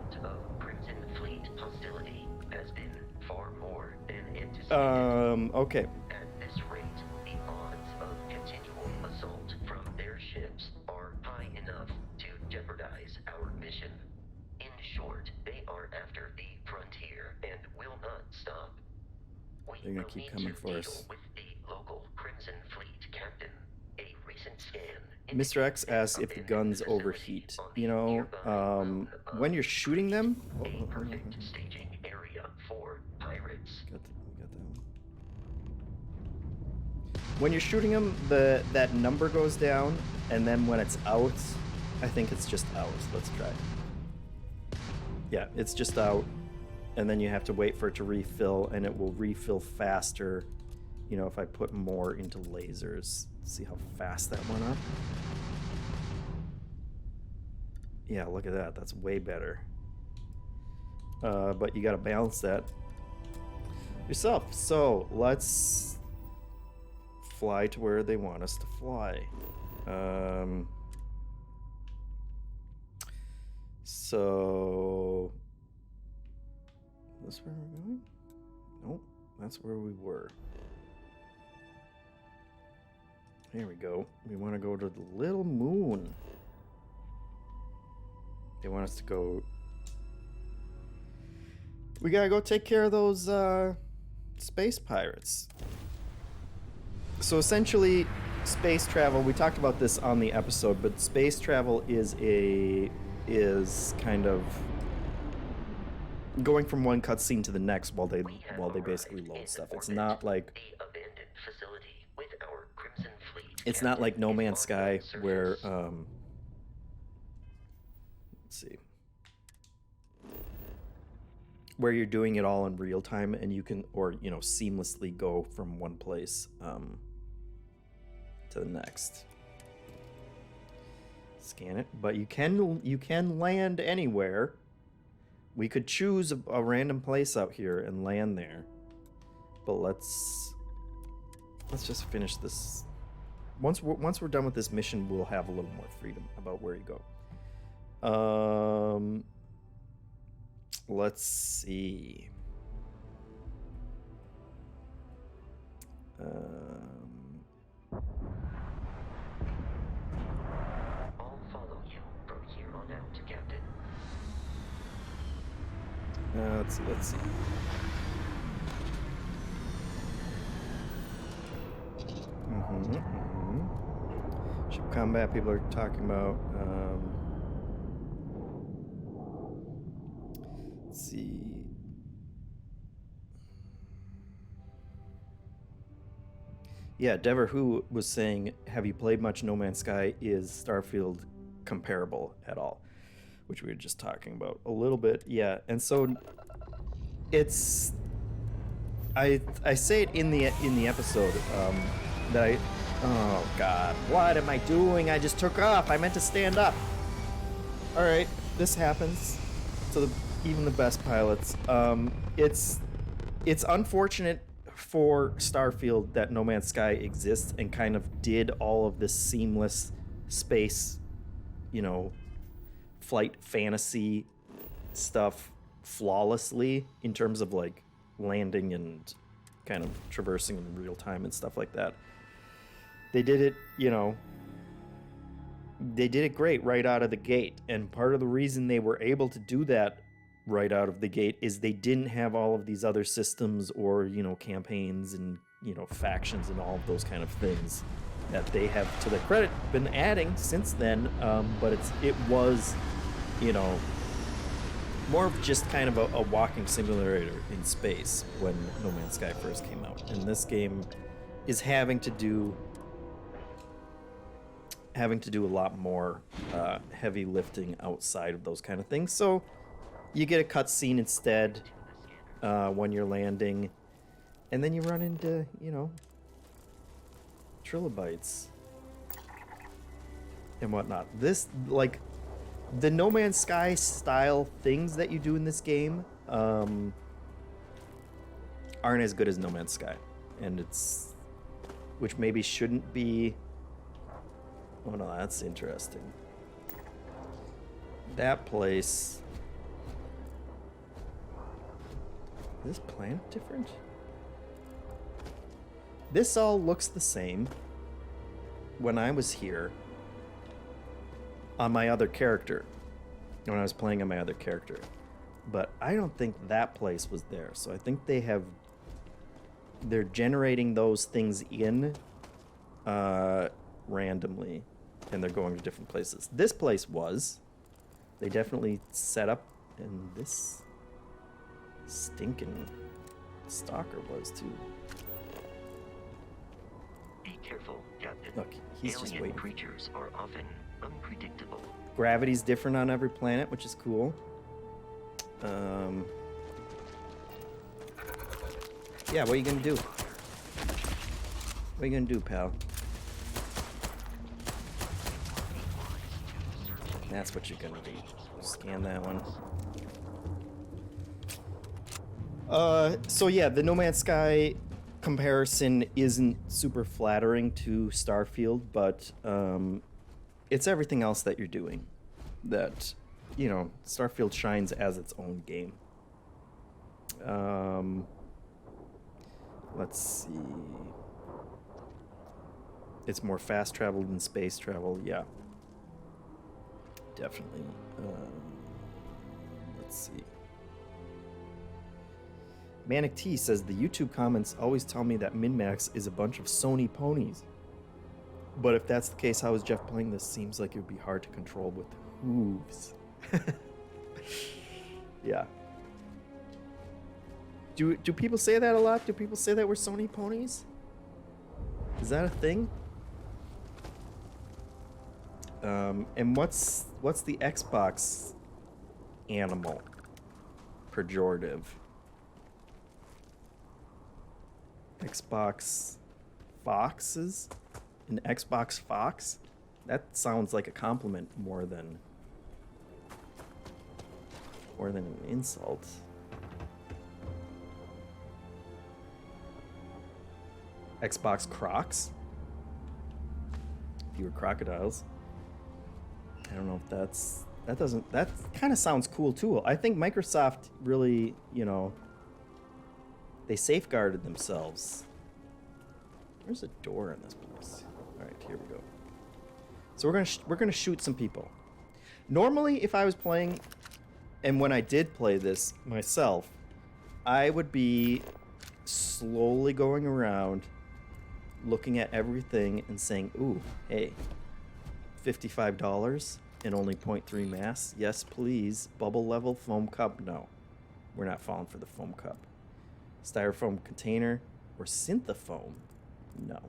Okay. At this rate, the odds of continual assault from their ships are high enough to jeopardize our mission. In short, they are after the frontier and will not stop. They're gonna keep coming for us. With the local Crimson Fleet captain. A recent scan. Mr. X asks if the guns overheat. You know, when you're shooting them. A perfect staging area for pirates. We got that one. When you're shooting them, that number goes down, and then when it's out, I think it's just out. Let's try. Yeah, it's just out, and then you have to wait for it to refill, and it will refill faster. You know, if I put more into lasers. See how fast that went up? Yeah, look at that. That's way better. But you gotta balance that yourself. So let's fly to where they want us to fly. So this where we're going? Nope, that's where we were. There we go. We want to go to the little moon. They want us to go. We gotta go take care of those space pirates. So essentially, space travel. We talked about this on the episode, but space travel is kind of going from one cutscene to the next while they basically load stuff. It's not like. It's not like No Man's Sky where, let's see, where you're doing it all in real time and you can, or, you know, seamlessly go from one place to the next. Scan it, but you can land anywhere. We could choose a random place out here and land there, but let's just finish this. Once we're done with this mission, we'll have a little more freedom about where you go. Let's see. I'll follow you from here on out, Captain. Let's see. Ship combat, people are talking about. Let's see. Yeah, Dever Who was saying, have you played much No Man's Sky? Is Starfield comparable at all? which we were just talking about a little bit. Yeah, and so it's I say it in the episode that I oh god, what am I doing? I just took off. I meant to stand up. All right, this happens to even the best pilots. It's unfortunate for Starfield that No Man's Sky exists and kind of did all of this seamless space, flight fantasy stuff flawlessly in terms of like landing and kind of traversing in real time and stuff like that. They did it, they did it great right out of the gate. And part of the reason they were able to do that right out of the gate is they didn't have all of these other systems or, campaigns and, factions and all of those kind of things that they have, to their credit, been adding since then. But it was, more of just kind of a walking simulator in space when No Man's Sky first came out. And this game is having to do a lot more heavy lifting outside of those kind of things. So you get a cutscene instead when you're landing, and then you run into, trilobites and whatnot. This, like, the No Man's Sky style things that you do in this game aren't as good as No Man's Sky, and which maybe shouldn't be. Oh no, that's interesting. That place. Is this planet different? This all looks the same when I was here on my other character, when I was playing on my other character. But I don't think that place was there. So I think they're generating those things in randomly, and they're going to different places. This place was. They definitely set up, and this stinking stalker was too. Be careful, Captain. Look, he's just Alien waiting. Creatures are often unpredictable. Gravity's different on every planet, which is cool. Yeah, what are you gonna do? What are you gonna do, pal? That's what you're gonna do. Scan that one. So yeah, the No Man's Sky comparison isn't super flattering to Starfield, but it's everything else that you're doing that, Starfield shines as its own game. Let's see. It's more fast travel than space travel, yeah. Definitely. Let's see. Manic T says the YouTube comments always tell me that MinnMax is a bunch of Sony ponies. But if that's the case, how is Jeff playing this? Seems like it would be hard to control with hooves. Yeah. Do people say that a lot? Do people say that we're Sony ponies? Is that a thing? And what's the Xbox animal pejorative? Xbox foxes? An Xbox fox? That sounds like a compliment more than an insult. Xbox Crocs? If you were crocodiles. I don't know if that kind of sounds cool too. I think Microsoft really, they safeguarded themselves. There's a door in this place. All right, here we go. So we're gonna shoot some people. Normally, if I was playing, and when I did play this myself, I would be slowly going around, looking at everything and saying, "Ooh, hey, $55 and only 0.3 mass. Yes, please. Bubble level foam cup. No, we're not falling for the foam cup. Styrofoam container or synthofoam. No.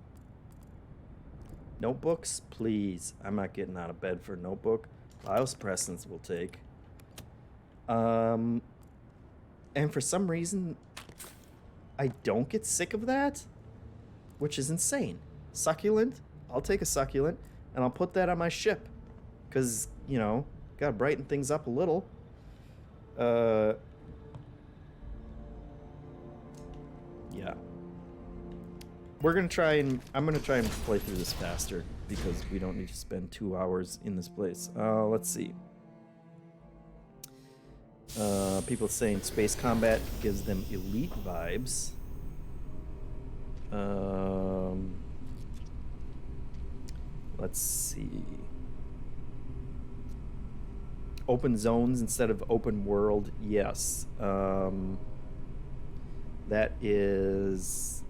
Notebooks, please. I'm not getting out of bed for a notebook. Biosuppressants will take. And for some reason, I don't get sick of that, which is insane. Succulent, I'll take a succulent, and I'll put that on my ship. Because, you know, gotta brighten things up a little. Yeah. I'm gonna try and play through this faster because we don't need to spend 2 hours in this place. Let's see. People saying space combat gives them elite vibes. Let's see. Open zones instead of open world, yes. That is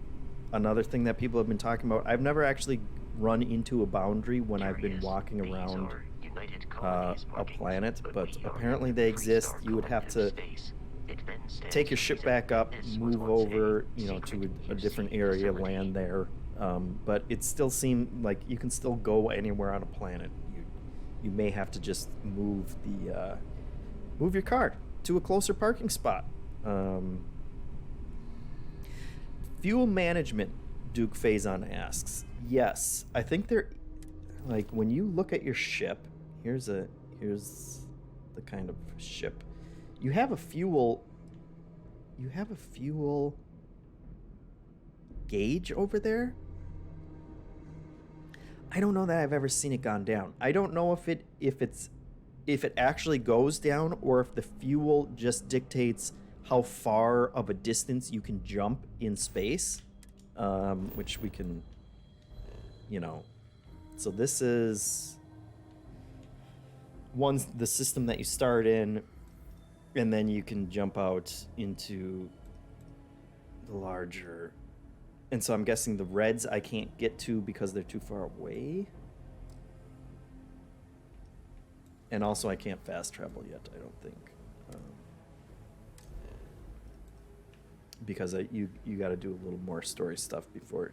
another thing that people have been talking about. I've never actually run into a boundary when I've been walking around a planet, but apparently they exist. You would have to take your ship back up, move over, you know, to a different area, land there. But it still seemed like you can still go anywhere on a planet. You may have to just move your car to a closer parking spot. Fuel management, Duke Faison asks. Yes, I think they're like when you look at your ship. Here's the kind of ship. You have a fuel gauge over there. I don't know that I've ever seen it gone down. I don't know if it actually goes down or if the fuel just dictates how far of a distance you can jump in space, which we can, you know. So this is the system that you start in, and then you can jump out into the larger. And so I'm guessing the reds I can't get to because they're too far away. And also I can't fast travel yet, I don't think. Because you got to do a little more story stuff before.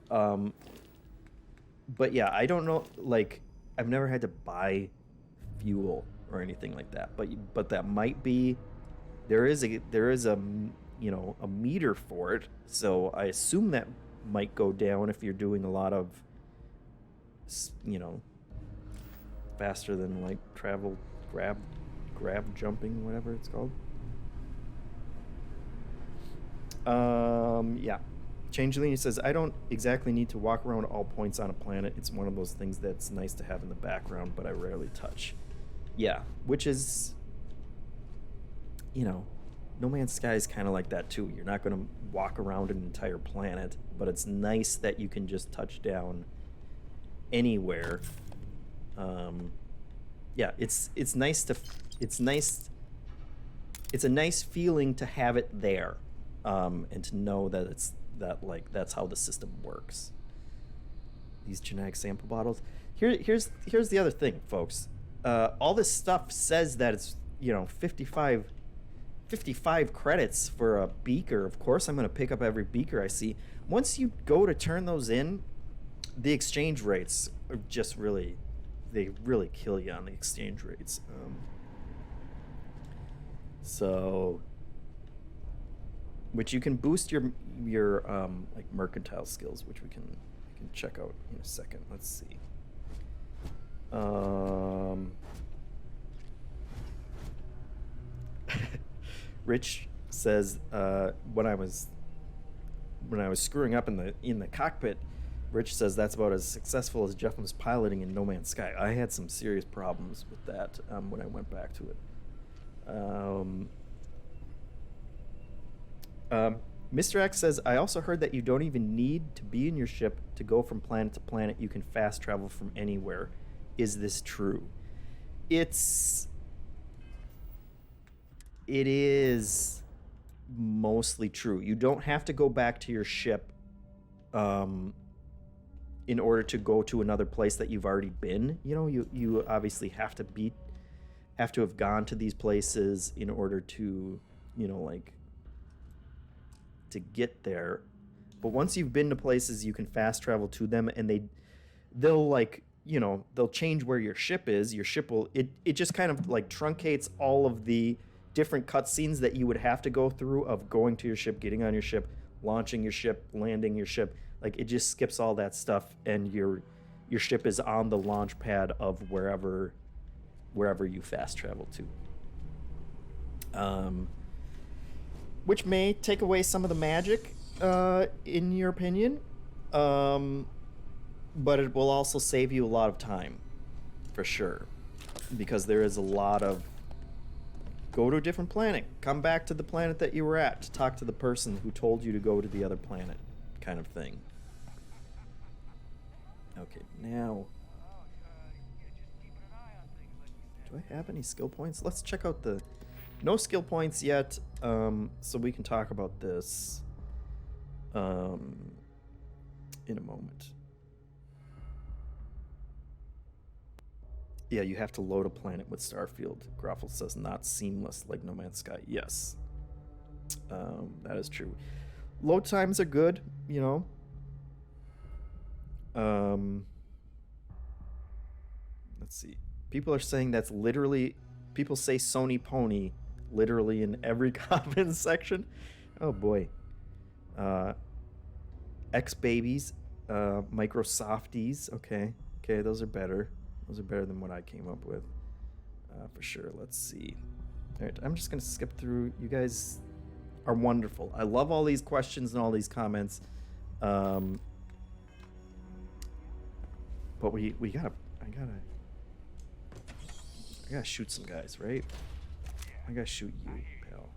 But yeah, I don't know. Like, I've never had to buy fuel or anything like that. But that might be. There is a you know, a meter for it. So I assume that might go down if you're doing a lot of, you know, faster than like travel, grab jumping, whatever it's called. Yeah. Changeling says, I don't exactly need to walk around all points on a planet. It's one of those things that's nice to have in the background, but I rarely touch. Yeah, which is, you know, No Man's Sky is kind of like that too. You're not going to walk around an entire planet, but it's nice that you can just touch down anywhere. Yeah, it's nice to, it's a nice feeling to have it there. And to know that that's how the system works. These genetic sample bottles. Here's the other thing, folks. All this stuff says that it's, you know, 55 credits for a beaker. Of course, I'm going to pick up every beaker I see. Once you go to turn those in, the exchange rates are just really kill you on the exchange rates. So. Which you can boost your like mercantile skills, which we can check out in a second. Let's see. Rich says when I was screwing up in the cockpit, Rich says that's about as successful as JeffM's piloting in No Man's Sky. I had some serious problems with that when I went back to it. Mr. X says, I also heard that you don't even need to be in your ship to go from planet to planet. You can fast travel from anywhere. Is this true? It is mostly true. You don't have to go back to your ship in order to go to another place that you've already been. You know, you obviously have to have gone to these places in order to, you know, like, to get there. But once you've been to places, you can fast travel to them, and they'll like you know, they'll change where your ship is. Your ship will, it just kind of like truncates all of the different cutscenes that you would have to go through of going to your ship, getting on your ship, launching your ship, landing your ship. Like, it just skips all that stuff, and your ship is on the launch pad of wherever you fast travel to. Which may take away some of the magic, in your opinion. But it will also save you a lot of time, for sure. Because there is a lot of go to a different planet, come back to the planet that you were at to talk to the person who told you to go to the other planet, kind of thing. Okay, now... do I have any skill points? Let's check out the... no skill points yet, so we can talk about this in a moment. Yeah, you have to load a planet with Starfield. Groffle says not seamless like No Man's Sky. Yes. That is true. Load times are good, you know. Let's see. People are saying that's literally... people say Sony Pony literally in every comment section. Oh boy. X-Babies. Microsofties. Okay. Okay, those are better. Those are better than what I came up with. For sure. Let's see. Alright, I'm just going to skip through. You guys are wonderful. I love all these questions and all these comments. But we gotta... I gotta shoot some guys, right? I gotta shoot you, pal.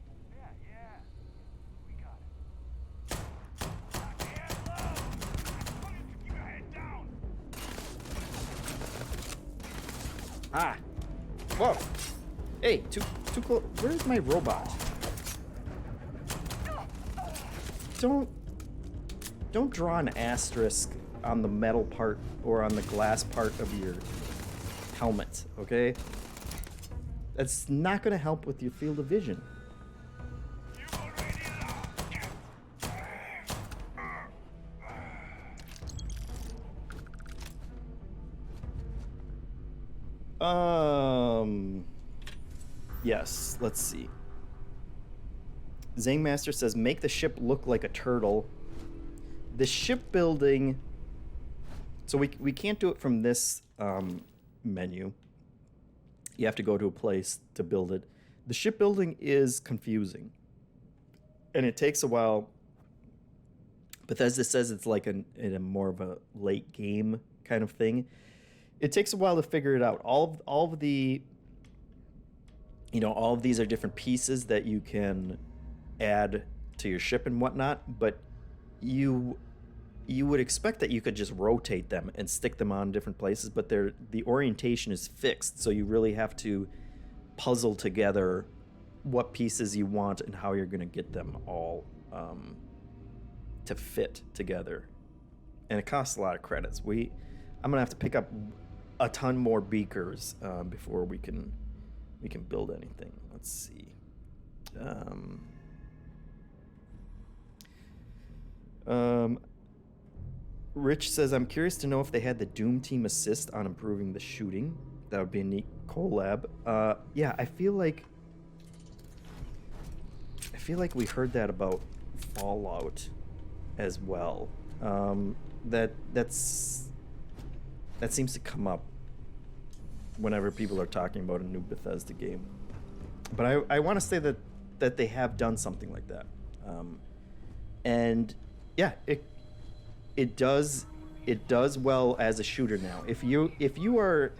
Ah! Whoa! Hey, too close. Where's my robot? Don't draw an asterisk on the metal part or on the glass part of your helmet, okay? That's not going to help with your field of vision. Yes, let's see. Zangmaster says, make the ship look like a turtle. The shipbuilding... so we can't do it from this menu. You have to go to a place to build it. The shipbuilding is confusing. And it takes a while. Bethesda says it's like in a more of a late game kind of thing. It takes a while to figure it out. All of the... you know, all of these are different pieces that you can add to your ship and whatnot, but you would expect that you could just rotate them and stick them on different places, but the orientation is fixed, so you really have to puzzle together what pieces you want and how you're going to get them all to fit together. And it costs a lot of credits. I'm going to have to pick up a ton more beakers before we can build anything. Let's see. Rich says, I'm curious to know if they had the Doom team assist on improving the shooting. That would be a neat collab. Yeah, I feel like we heard that about Fallout as well. That seems to come up whenever people are talking about a new Bethesda game. But I want to say that they have done something like that. And yeah, it does well as a shooter now. If you are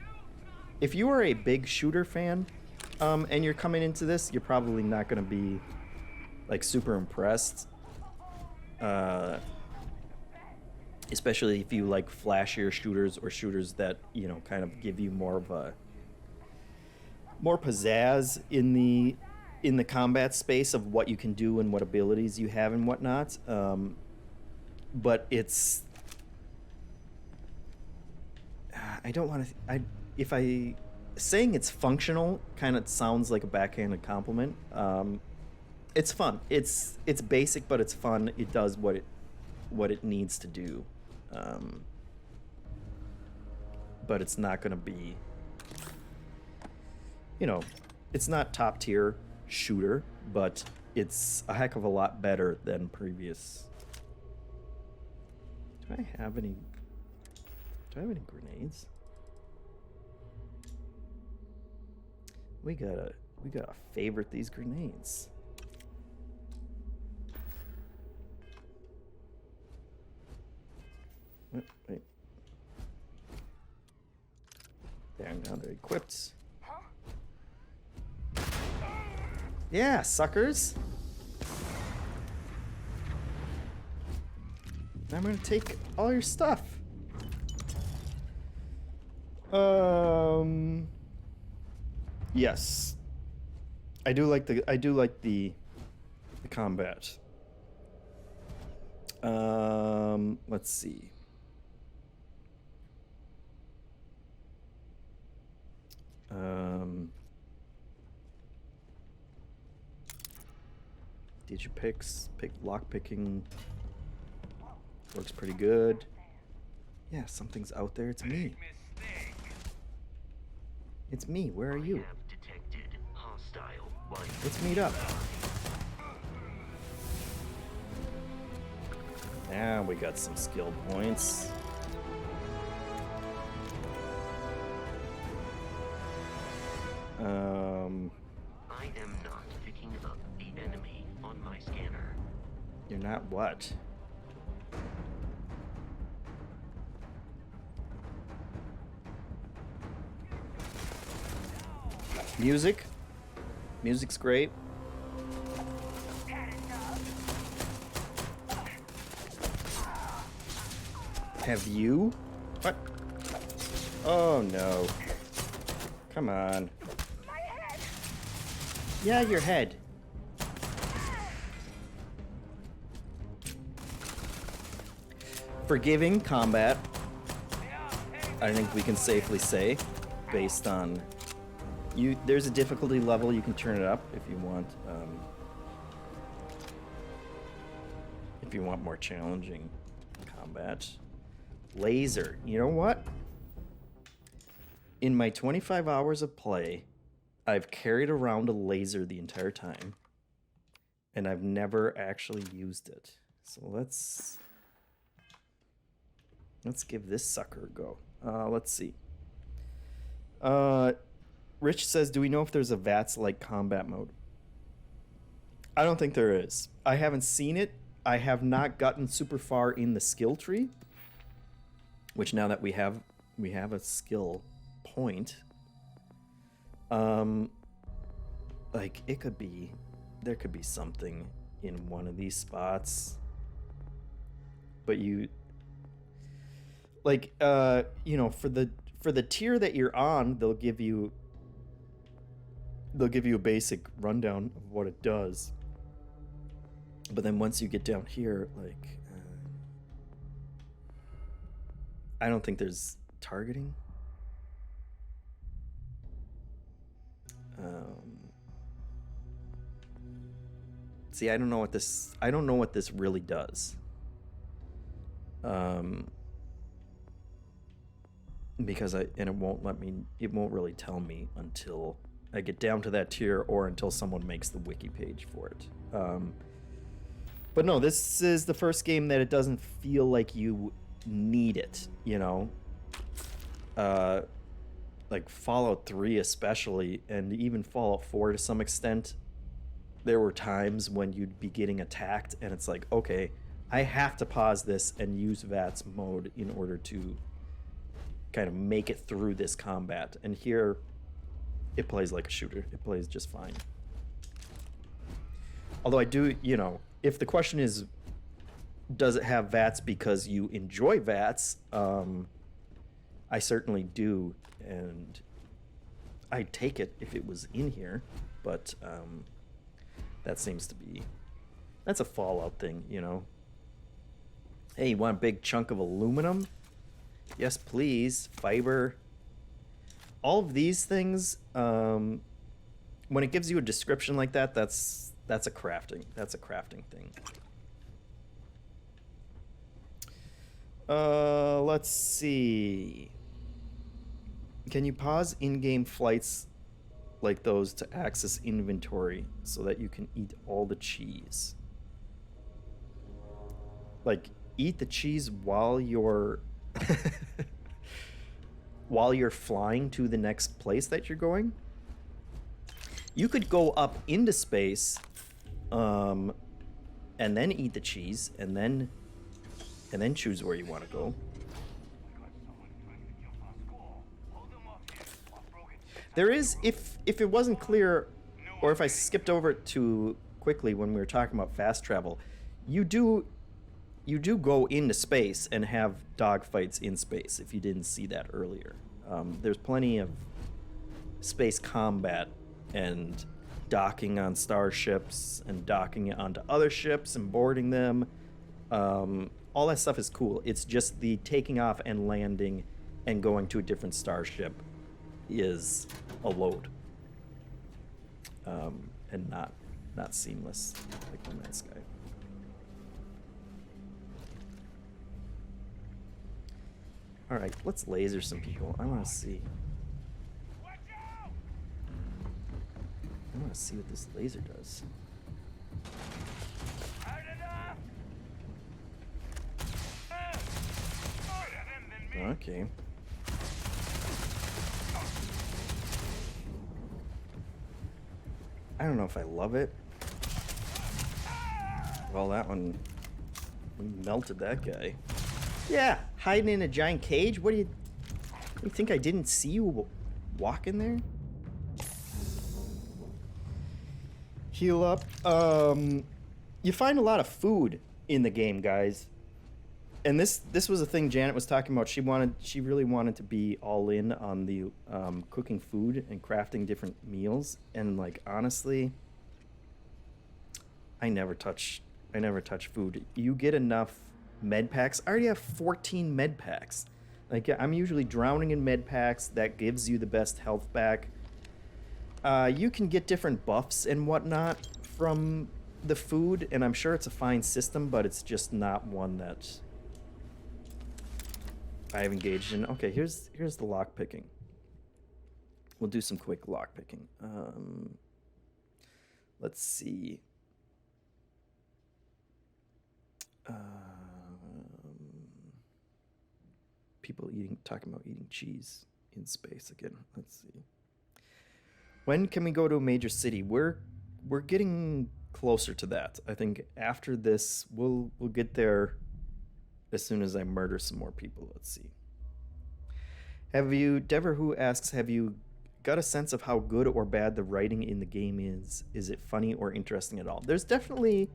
a big shooter fan, and you're coming into this, you're probably not going to be like super impressed. Especially if you like flashier shooters or shooters that, you know, kind of give you more pizzazz in the combat space of what you can do and what abilities you have and whatnot. But it's... I don't want to... saying it's functional kind of sounds like a backhanded compliment. It's fun. It's basic, but it's fun. It does what it needs to do. but it's not gonna be, you know, it's not top tier shooter, but it's a heck of a lot better than previous. Do I have any grenades? We gotta favorite these grenades. Wait. There, now they're equipped. Yeah, suckers. I'm gonna take all your stuff. Yes. I do like the combat. Let's see. Pick lock picking works pretty good. Yeah, something's out there. It's me. It's me. Where are you? Let's meet up. Now we got some skill points. I am not picking up the enemy on my scanner. You're not what? Music. Music's great. Have you? What? Oh no. Come on. Yeah, your head. Forgiving combat, I think we can safely say, based on you. There's a difficulty level, you can turn it up if you want. If you want more challenging combat. Laser. You know what? In my 25 hours of play, I've carried around a laser the entire time, and I've never actually used it. So let's give this sucker a go. Let's see. Rich says, do we know if there's a VATS-like combat mode? I don't think there is. I haven't seen it. I have not gotten super far in the skill tree, which now that we have a skill point, like there could be something in one of these spots, but you like you know, for the tier that you're on, they'll give you a basic rundown of what it does, but then once you get down here, like I don't think there's targeting. See, I don't know what this really does. Because it won't really tell me until I get down to that tier or until someone makes the wiki page for it. But no, this is the first game that it doesn't feel like you need it, you know? Like Fallout 3 especially, and even Fallout 4 to some extent, there were times when you'd be getting attacked and it's like, okay, I have to pause this and use VATS mode in order to kind of make it through this combat. And here, it plays like a shooter. It plays just fine. Although I do, you know, if the question is, does it have VATS because you enjoy VATS? I certainly do, and I'd take it if it was in here, but that seems to be, that's a Fallout thing, you know? Hey, you want a big chunk of aluminum? Yes, please. Fiber. All of these things, when it gives you a description like that, that's a crafting thing. Let's see. Can you pause in-game flights like those to access inventory so that you can eat all the cheese? Like, eat the cheese while you're while you're flying to the next place that you're going? You could go up into space, and then eat the cheese, and then choose where you want to go. There is, if it wasn't clear, or if I skipped over it too quickly when we were talking about fast travel, you do go into space and have dogfights in space, if you didn't see that earlier. There's plenty of space combat and docking on starships and docking onto other ships and boarding them. All that stuff is cool. It's just the taking off and landing and going to a different starship is a load, and not seamless like the Man's Sky. All right, let's laser some people. I want to see. I want to see what this laser does. Okay. I don't know if I love it. Well, that one, we melted that guy. Yeah, hiding in a giant cage? What do you think I didn't see you walk in there? Heal up. You find a lot of food in the game, guys. And this was a thing Janet was talking about. She really wanted to be all in on the cooking food and crafting different meals. And like honestly, I never touch food. You get enough med packs. I already have 14 med packs. Like I'm usually drowning in med packs. That gives you the best health back. You can get different buffs and whatnot from the food, and I'm sure it's a fine system, but it's just not one that I've engaged in. Okay, here's the lock picking. We'll do some quick lock picking. Let's see. People talking about eating cheese in space again. Let's see. When can we go to a major city? We're getting closer to that. I think after this, we'll get there as soon as I murder some more people. Let's see. Dever Who asks, have you got a sense of how good or bad the writing in the game is? Is it funny or interesting at all? There's definitely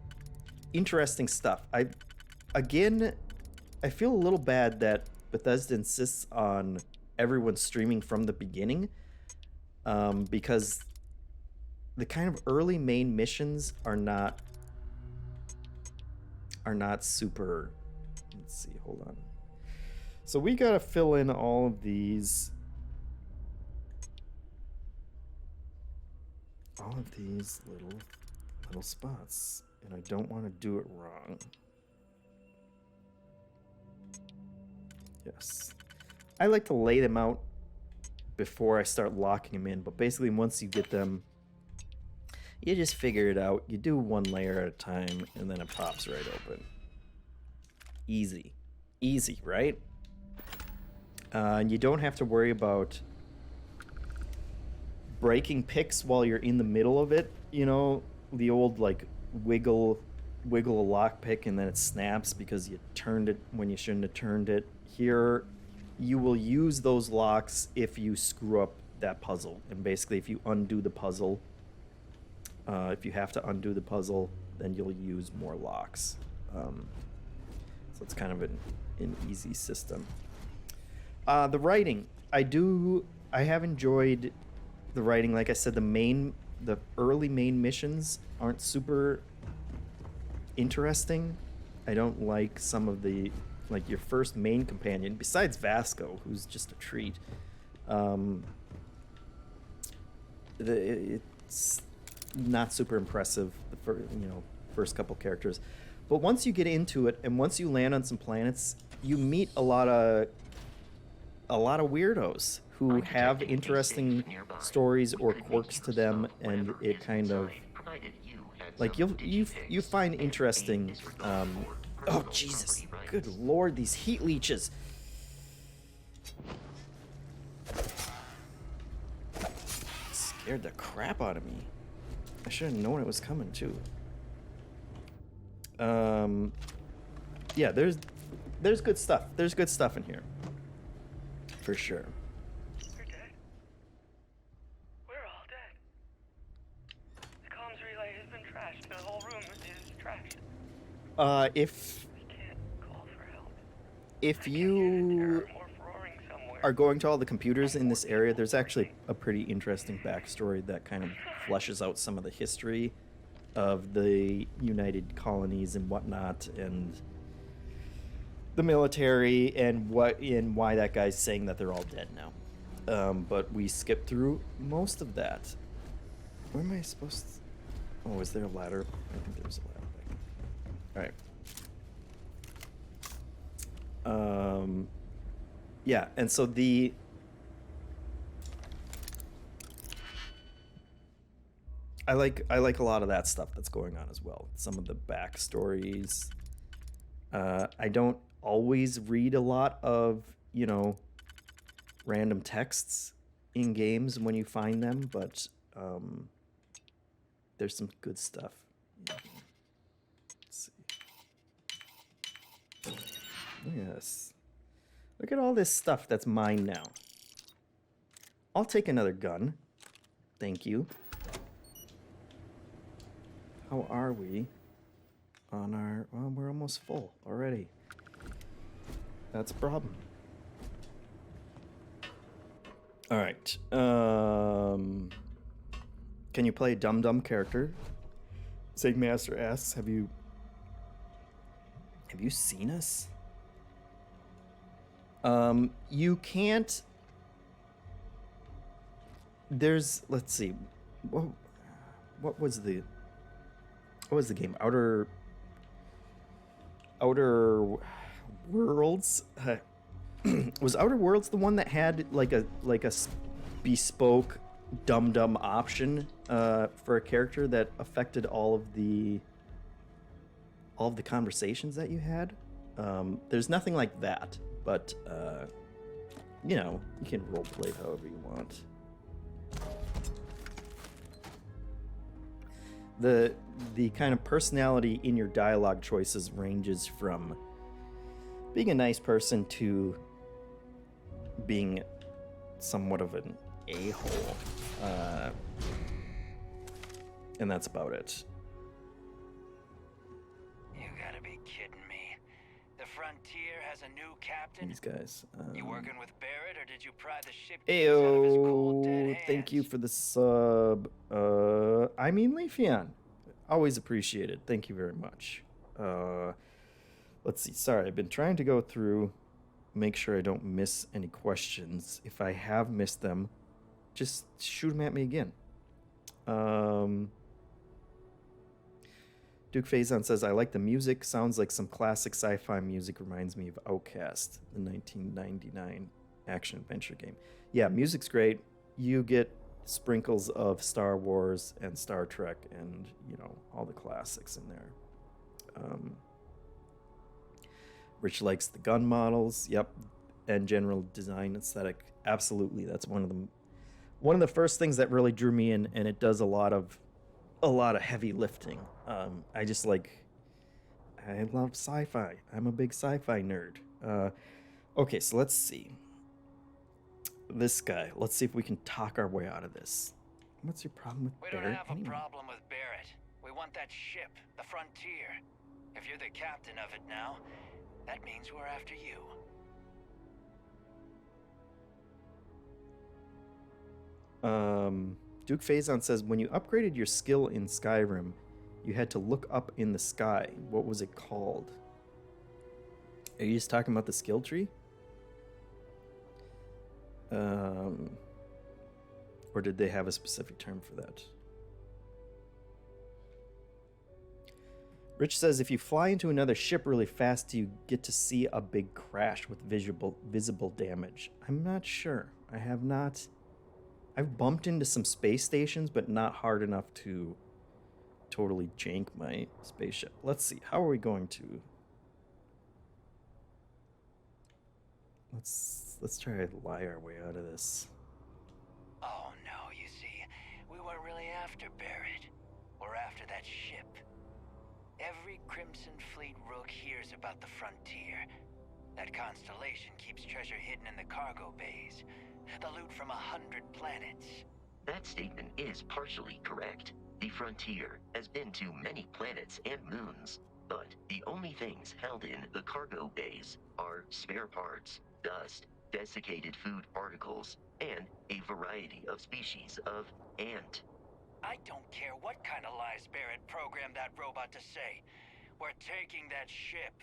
interesting stuff. I feel a little bad that Bethesda insists on everyone streaming from the beginning, because the kind of early main missions are not super. Let's see, hold on. So we gotta fill in all of these little spots, and I don't want to do it wrong. Yes, I like to lay them out before I start locking them in, but basically once you get them, you just figure it out. You do one layer at a time, and then it pops right open. Easy, right? And you don't have to worry about breaking picks while you're in the middle of it. You know, the old like wiggle a lock pick and then it snaps because you turned it when you shouldn't have turned it. Here, you will use those locks if you screw up that puzzle. And basically, if you undo the puzzle, if you have to undo the puzzle, then you'll use more locks. So it's kind of an easy system. The writing, I have enjoyed the writing. Like I said, the early main missions aren't super interesting. I don't like some of the, like your first main companion, besides Vasco, who's just a treat. It's not super impressive, the first couple characters. But once you get into it, and once you land on some planets, you meet a lot of a lot of weirdos who have interesting stories or quirks to them, and it kind of like you find interesting. Oh Jesus! Good Lord, these heat leeches! Scared the crap out of me. I should have known it was coming too. Yeah, there's good stuff. There's good stuff in here. For sure. You're dead. We're all dead. The comms relay has been trashed. The whole room is trashed. If We can't call for help. if Or you roaring somewhere. are going to all the computers in this area, there's actually a pretty interesting backstory that kind of fleshes out some of the history of the United Colonies and whatnot, and the military, and why that guy's saying that they're all dead now. But we skipped through most of that. Where am I supposed to... Oh, is there a ladder? I think there's a ladder back. Alright. Yeah, and so I like a lot of that stuff that's going on as well. Some of the backstories. I don't always read a lot of, random texts in games when you find them, but there's some good stuff. Let's see. Yes. Look at all this stuff that's mine now. I'll take another gun. Thank you. How are we on our... Well, we're almost full already. That's a problem. All right. Can you play a dumb character? Sigmaster asks, have you seen us? You can't... There's... Let's see. What was the game? Outer Worlds? Was Outer Worlds the one that had like a bespoke dumb option for a character that affected all of the conversations that you had? There's nothing like that, but you can roleplay however you want. The kind of personality in your dialogue choices ranges from being a nice person to being somewhat of an a-hole. And that's about it. You gotta be kidding me. The Frontier has a new captain? These guys. You working with Barrett, or did you pry the ship keys out of his cold, dead Ayo, hands? thank you for the sub. I mean Leafeon. Always appreciated. Thank you very much. Let's see. Sorry, I've been trying to go through, make sure I don't miss any questions. If I have missed them, just shoot them at me again. Duke Faison says, I like the music. Sounds like some classic sci-fi music. Reminds me of Outcast, the 1999 action-adventure game. Yeah, music's great. You get sprinkles of Star Wars and Star Trek and, all the classics in there. Rich likes the gun models. Yep. And general design aesthetic. Absolutely. That's one of the first things that really drew me in, and it does a lot of heavy lifting. I love sci-fi. I'm a big sci-fi nerd. Okay, so let's see. This guy. Let's see if we can talk our way out of this. What's your problem with Barrett? We don't have anyway? a problem with Barrett. We want that ship, the Frontier. If you're the captain of it now, that means we're after you. Duke Faison says, when you upgraded your skill in Skyrim, you had to look up in the sky. What was it called? Are you just talking about the skill tree? Or did they have a specific term for that? Rich says, if you fly into another ship really fast, do you get to see a big crash with visible damage? I'm not sure. I have not. I've bumped into some space stations, but not hard enough to totally jank my spaceship. Let's see. How are we going to... Let's try to lie our way out of this. Oh no, you see, we weren't really after Barrett. We're after that ship. Every Crimson Fleet rook hears about the frontier. That constellation keeps treasure hidden in the cargo bays. The loot from 100 planets. That statement is partially correct. The frontier has been to many planets and moons, but the only things held in the cargo bays are spare parts, dust, desiccated food particles, and a variety of species of ant. I don't care what kind of lies Barrett programmed that robot to say. We're taking that ship.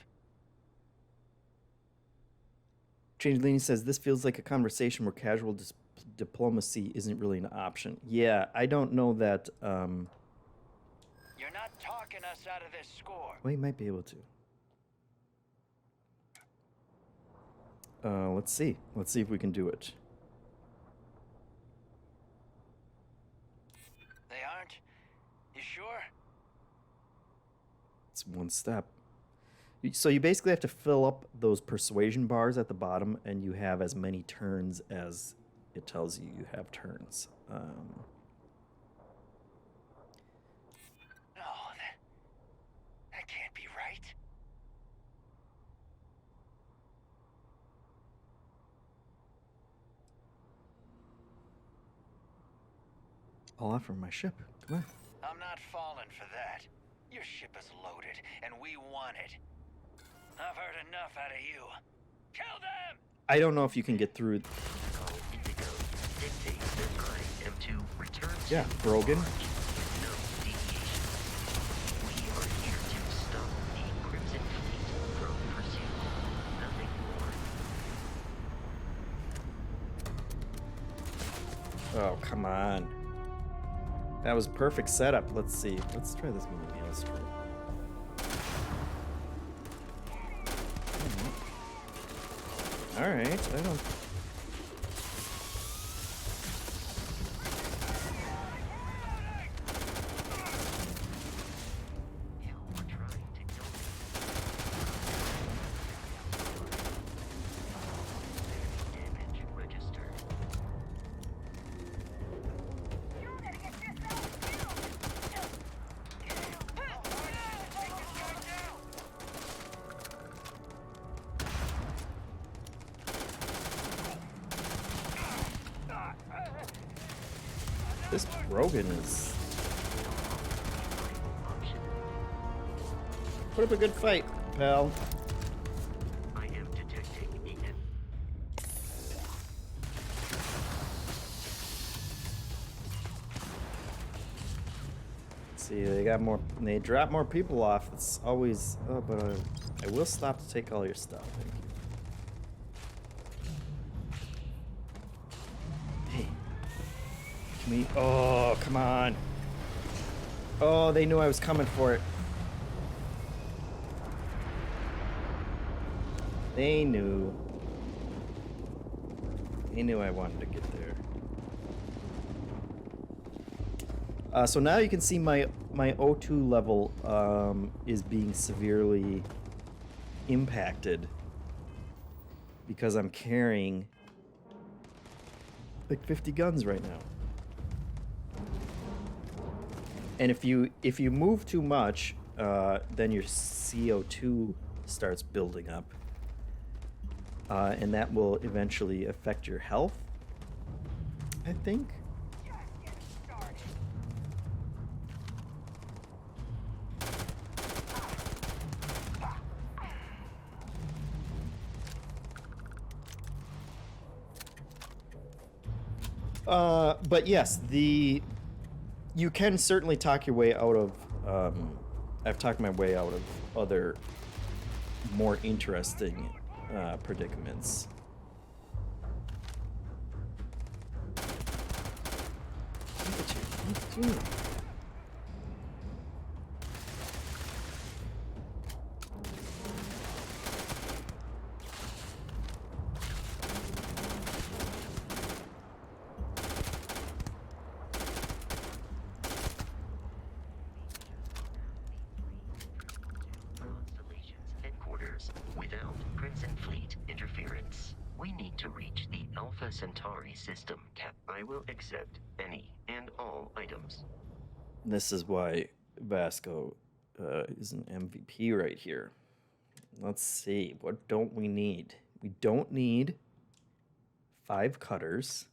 Changeling says, this feels like a conversation where casual diplomacy isn't really an option. Yeah, I don't know that... You're not talking us out of this score. Well, you might be able to. Let's see. Let's see if we can do it. They aren't? You sure? It's one step. So you basically have to fill up those persuasion bars at the bottom, and you have as many turns as it tells you have turns. No, that can't be right. I'll offer my ship. Come on. I'm not falling for that. Your ship is loaded, and we want it. I've heard enough out of you. Kill them! I don't know if you can get through. Yeah, Brogan. No deviation. We are here to stop the Crimson Fleet from pursuit. Nothing more. Oh, come on. That was a perfect setup. Let's see. Let's try this movie. All right. I don't. This Brogan is... Put up a good fight, pal. I am detecting Ethan. See, they got more... They drop more people off. It's always... Oh, but I will stop to take all your stuff. Thank you. Me. Oh, come on. Oh, they knew I was coming for it. They knew. They knew I wanted to get there. So now you can see my O2 level is being severely impacted because I'm carrying like 50 guns right now. And if you move too much, then your CO2 starts building up, and that will eventually affect your health, I think. But yes, you can certainly talk your way out of, I've talked my way out of other more interesting predicaments. Look at you. Without Crimson Fleet interference, we need to reach the Alpha Centauri system. I will accept any and all items. This is why Vasco is an MVP right here. Let's see. What don't we need? We don't need 5 cutters.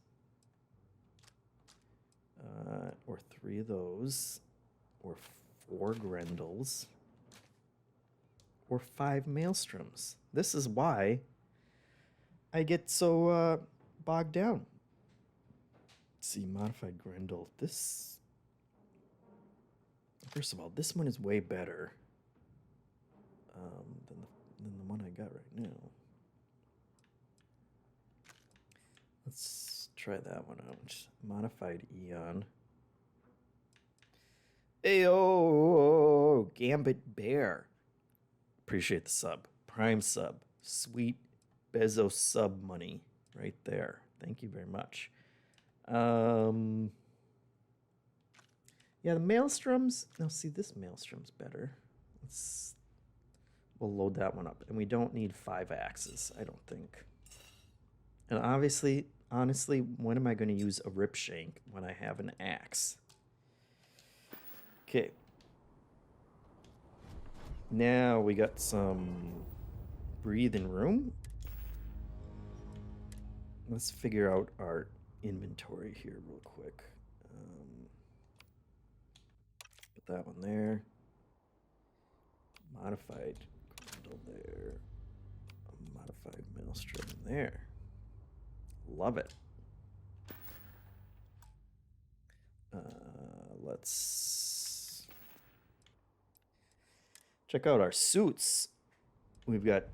Or 3 of those. Or 4 Grendels. Or 5 Maelstroms. This is why I get so bogged down. Let's see, modified Grendel. This... First of all, this one is way better than the one I got right now. Let's try that one out. Modified Eon. Ayo, Gambit Bear. Appreciate the sub. Prime sub. Sweet Bezos sub money right there. Thank you very much. Yeah, the Maelstroms. No, see, this Maelstrom's better. We'll load that one up. And we don't need 5 axes, I don't think. And obviously, honestly, when am I going to use a rip shank when I have an axe? Okay. Now we got some breathing room. Let's figure out our inventory here real quick. Put that one there. Modified Grendel there. A modified Maelstrom there. Love it. Let's check out our suits. We've got,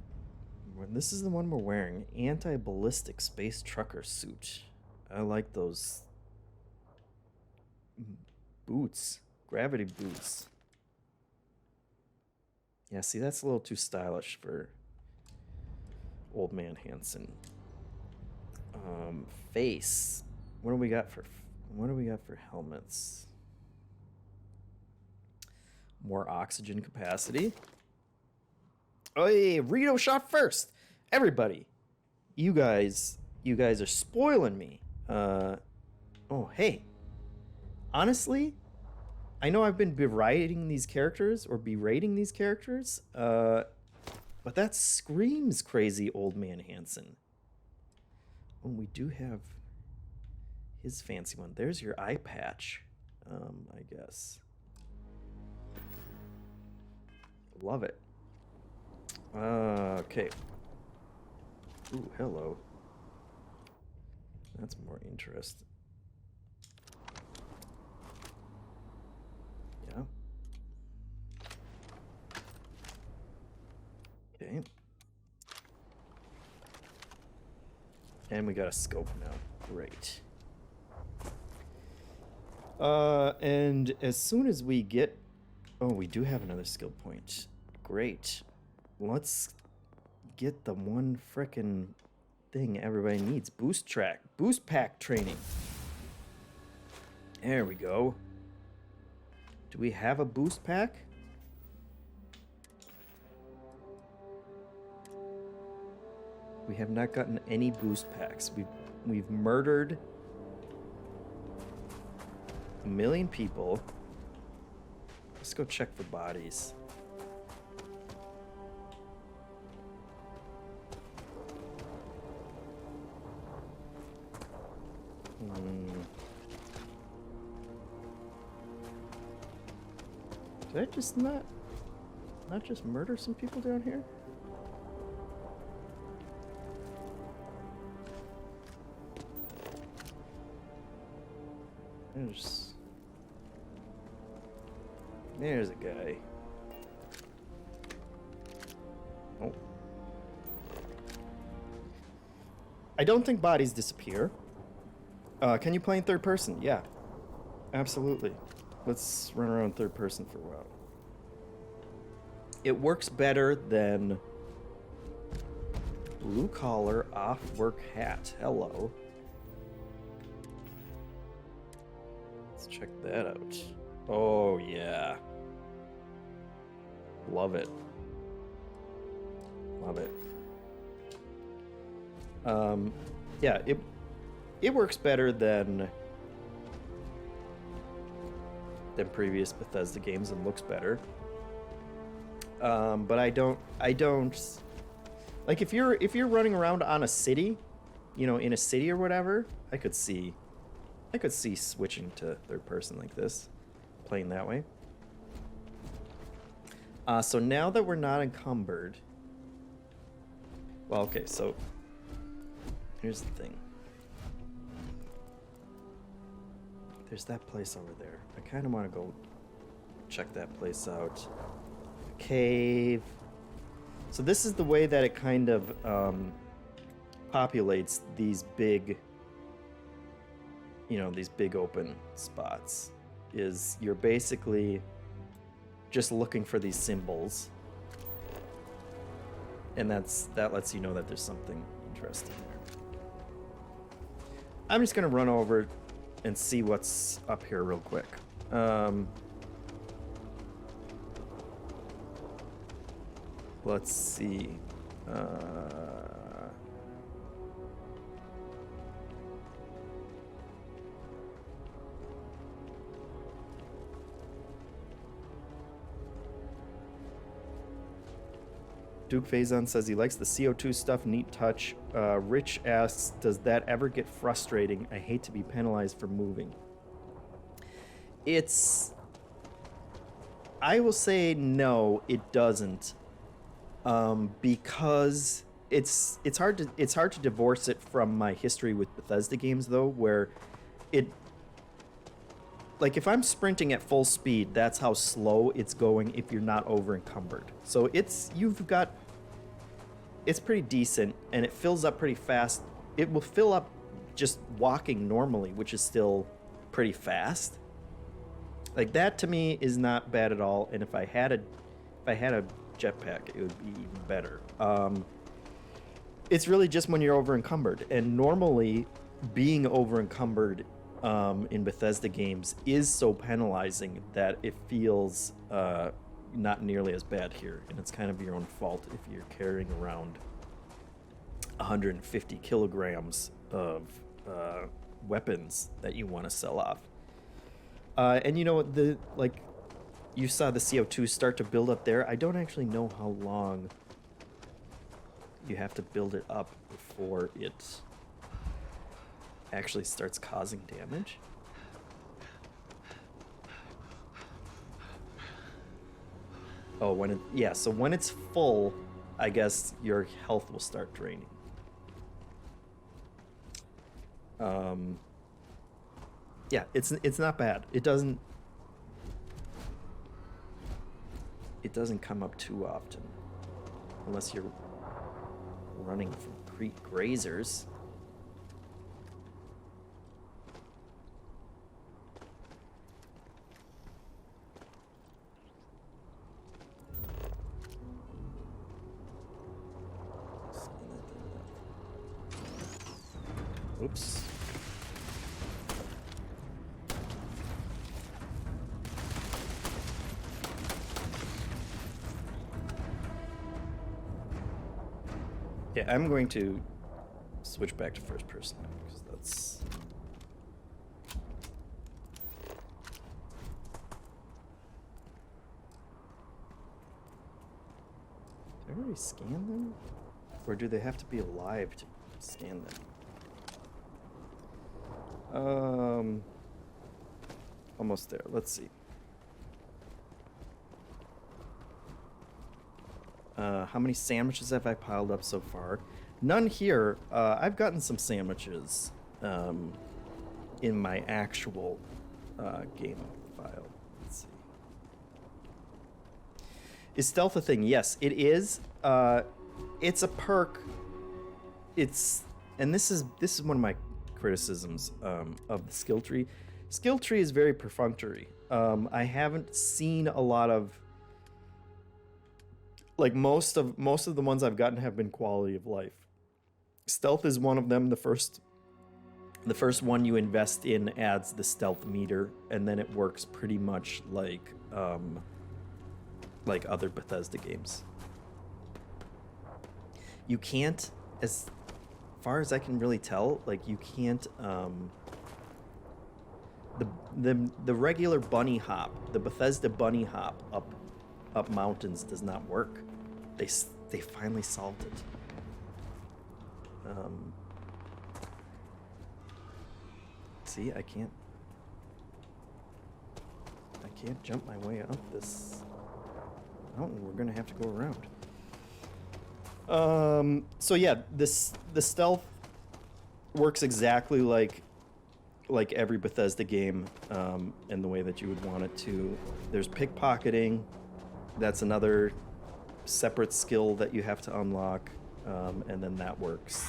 this is the one we're wearing, anti-ballistic space trucker suit. I like those boots, gravity boots. Yeah, see, that's a little too stylish for Old Man Hansen. Face. What do we got for helmets? More oxygen capacity. Oh, yeah, Rito shot first. Everybody, you guys are spoiling me. Oh, hey. Honestly, I know I've been berating these characters, but that screams crazy Old Man Hansen. Oh, we do have his fancy one. There's your eye patch, I guess. Love it. Okay. Ooh, hello. That's more interesting. Yeah. Okay. And we got a scope now. Great. And as soon as we get... Oh, we do have another skill point. Great. Let's get the one frickin' thing everybody needs. Boost pack training. There we go. Do we have a boost pack? We have not gotten any boost packs. We've murdered 1 million people. Let's go check for bodies. Did I just not just murder some people down here? There's a guy. Oh. I don't think bodies disappear. Can you play in third person? Yeah. Absolutely. Let's run around third person for a while. It works better than blue collar off work hat. Hello. Let's check that out. Oh yeah. Love it. Love it. Yeah, it works better than previous Bethesda games and looks better. But I don't like if you're running around on a city, you know, in a city or whatever, I could see switching to third person like this, playing that way. So now that we're not encumbered, well, okay, so here's the thing. There's that place over there. I kind of want to go check that place out. Cave. So this is the way that it kind of populates these big, you know, these big open spots. Is you're basically just looking for these symbols, and that lets you know that there's something interesting there. I'm just gonna run over and see what's up here real quick. Let's see. Duke Faison says he likes the CO2 stuff, neat touch. Rich asks, does that ever get frustrating? I hate to be penalized for moving. I will say no, it doesn't. Because it's hard to divorce it from my history with Bethesda games though, where like if I'm sprinting at full speed, that's how slow it's going if you're not over encumbered. So it's pretty decent and it fills up pretty fast. It will fill up just walking normally, which is still pretty fast. Like that to me is not bad at all. And if I had a jetpack, it would be even better. It's really just when you're over encumbered, and normally being over encumbered in Bethesda games is so penalizing that it feels not nearly as bad here, and it's kind of your own fault if you're carrying around 150 kilograms of weapons that you want to sell off. And you know, you saw the CO2 start to build up there. I don't actually know how long you have to build it up before it actually starts causing damage. Oh, so when it's full, I guess your health will start draining. Yeah, it's not bad. It doesn't come up too often, unless you're running from creek grazers. Oops. Yeah, I'm going to switch back to first person because that's... Did I already scan them? Or do they have to be alive to scan them? Almost there. Let's see. How many sandwiches have I piled up so far? None here. I've gotten some sandwiches in my actual game file. Let's see. Is stealth a thing? Yes, it is. It's a perk. And this is one of my criticisms of the skill tree. Skill tree is very perfunctory. I haven't seen a lot of, like, most of the ones I've gotten have been quality of life. Stealth is one of them. The first one you invest in adds the stealth meter, and then it works pretty much like other Bethesda games. You can't, as far as I can really tell, like you can't the regular bunny hop, the Bethesda bunny hop up mountains does not work. They finally solved it. See, I can't jump my way up this mountain. We're gonna have to go around. So yeah, the stealth works exactly like every Bethesda game, in the way that you would want it to. There's pickpocketing. That's another separate skill that you have to unlock, and then that works.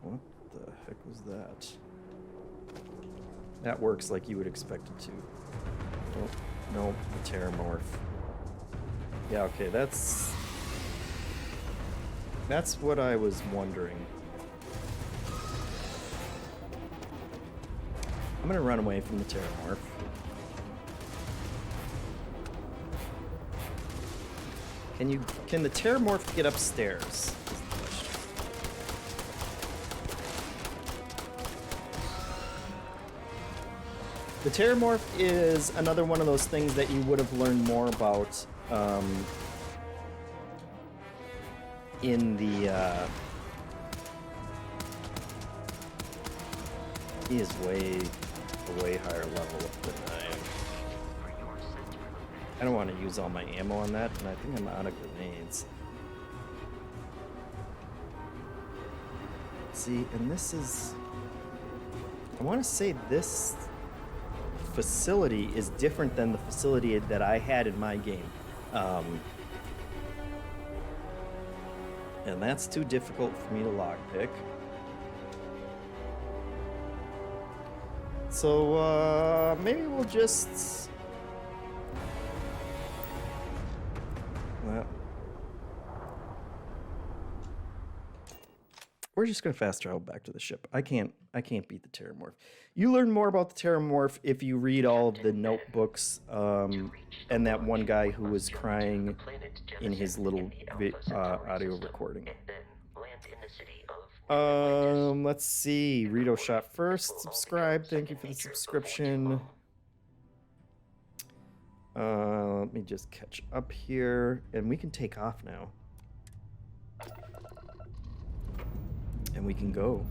What the heck was that? That works like you would expect it to. Oh, no, the Terramorph. Yeah, okay, that's what I was wondering. I'm gonna run away from the Terramorph. Can the Terramorph get upstairs? Is the question. The Terramorph is another one of those things that you would have learned more about in the he is way higher level than I am. I don't want to use all my ammo on that, and I think I'm out of grenades. See, and this is... I want to say this facility is different than the facility that I had in my game. And that's too difficult for me to lockpick. So, maybe we'll just... Well... We're just gonna fast travel back to the ship. I can't beat the Terramorph. You learn more about the Terramorph if you read all of the notebooks, and that one guy who was crying in his little audio recording. Let's see. Rito shot first. Subscribe. Thank you for the subscription. Let me just catch up here, and we can take off now. And we can go.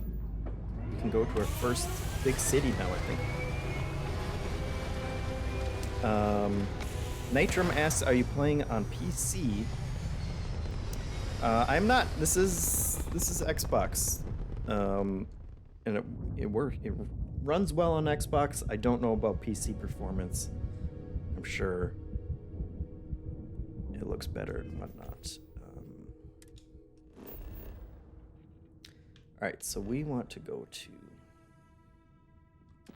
We can go to our first big city now, I think. Nitrum asks, "Are you playing on PC?" I'm not. This is Xbox, and it works. It runs well on Xbox. I don't know about PC performance. I'm sure it looks better and whatnot. All right, so we want to go to...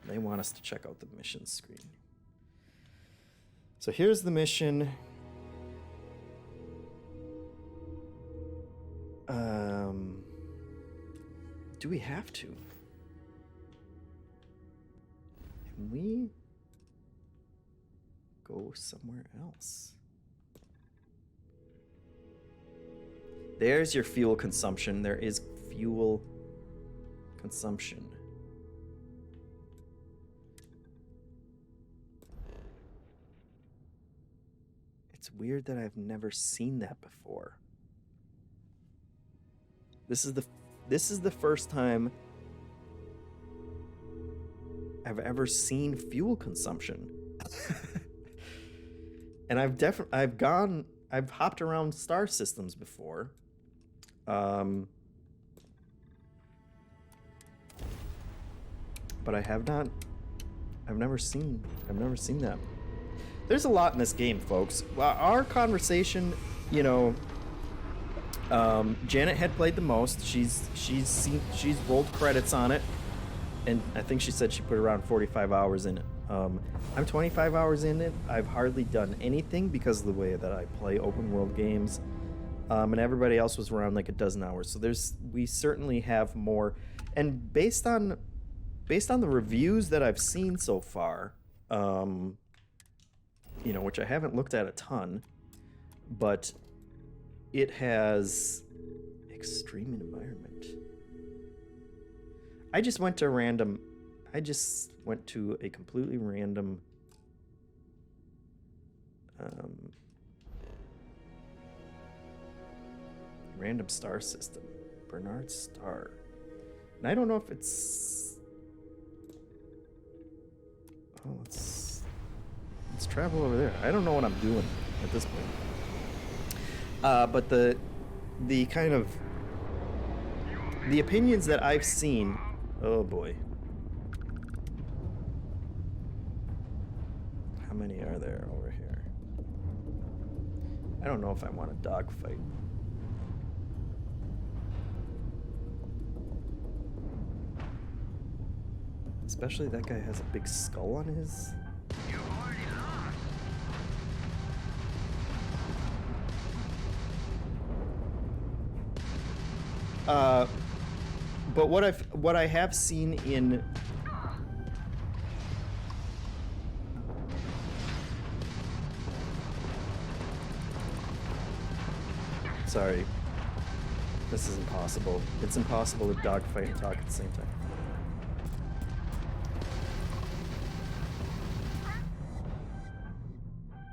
They want us to check out the mission screen. So here's the mission. Do we have to? Can we go somewhere else? There's your fuel consumption. There is fuel consumption. It's weird that I've never seen that before. This is the first time I've ever seen fuel consumption. And I've hopped around star systems before. But I've never seen that. There's a lot in this game, folks. Our conversation, Janet had played the most. She's rolled credits on it, and I think she said she put around 45 hours in it. I'm 25 hours in it. I've hardly done anything because of the way that I play open world games, and everybody else was around like a dozen hours. So we certainly have more, and based on the reviews that I've seen so far, which I haven't looked at a ton, but it has extreme environment. I just went to a completely random random star system. Bernard Star. And I don't know if it's... Oh, let's travel over there. I don't know what I'm doing at this point. But the kind of... The opinions that I've seen... Oh boy. How many are there over here? I don't know if I want a dogfight. Especially that guy has a big skull on his... But what I have seen in... Sorry. This is impossible. It's impossible to dogfight and talk at the same time.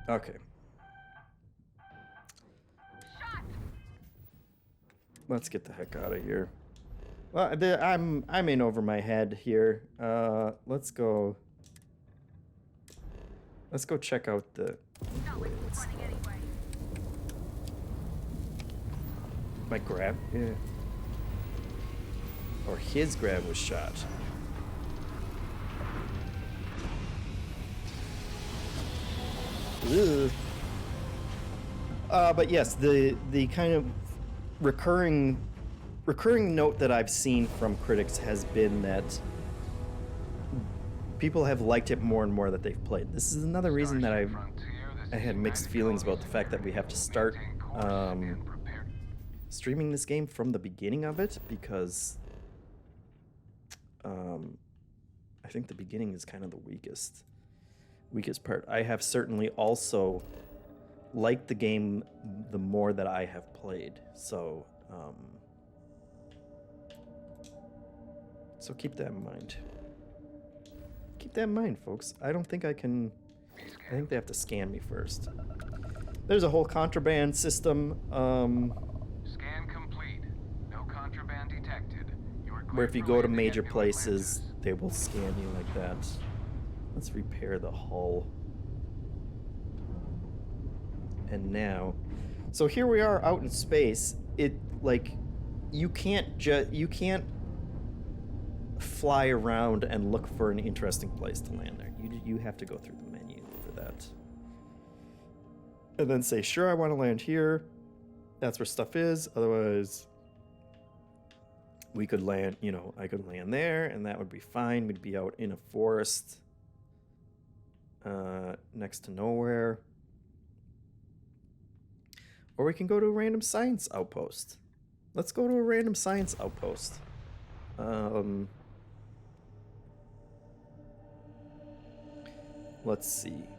Okay. Let's get the heck out of here. Well, I'm in over my head here. Let's go check out the... My grab? Yeah. Or his grab was shot. Ugh. But yes, the kind of recurring note that I've seen from critics has been that people have liked it more and more that they've played. This is another reason that I had mixed feelings about the fact that we have to start streaming this game from the beginning of it, because I think the beginning is kind of the weakest part. I have certainly also liked the game the more that I have played, so keep that in mind. Keep that in mind, folks. I don't think I can... I think they have to scan me first. There's a whole contraband system. Scan complete. No contraband detected. Where if you go to major places, they will scan you like that. Let's repair the hull. And now... So here we are out in space. It, like... You can't fly around and look for an interesting place to land there. You have to go through the menu for that. And then say, sure, I want to land here. That's where stuff is. Otherwise, we could land, I could land there, and that would be fine. We'd be out in a forest next to nowhere. Or we can go to a random science outpost. Let's go to a random science outpost. Let's see.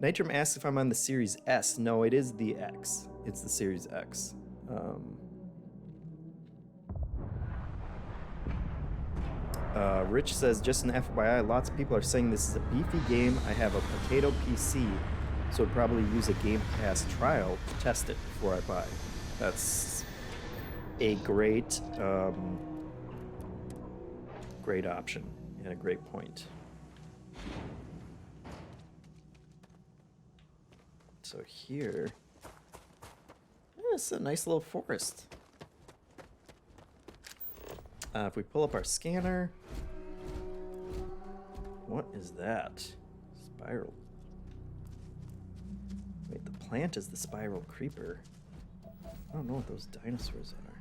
Nitrum asks if I'm on the Series S. No, it is the X. It's the Series X. Rich says, just an FYI, lots of people are saying this is a beefy game. I have a potato PC, so I'd probably use a Game Pass trial to test it before I buy. That's a great option and a great point. So here, it's a nice little forest. If we pull up our scanner, what is that? Spiral. Wait, the plant is the spiral creeper. I don't know what those dinosaurs are.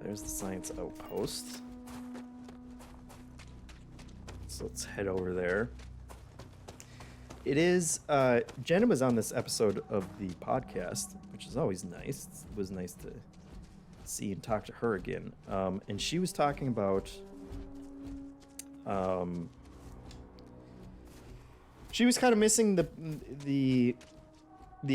There's the science outpost. So let's head over there. It is, Jenna was on this episode of the podcast, which is always nice. It was nice to see and talk to her again. And she was talking about she was kind of missing the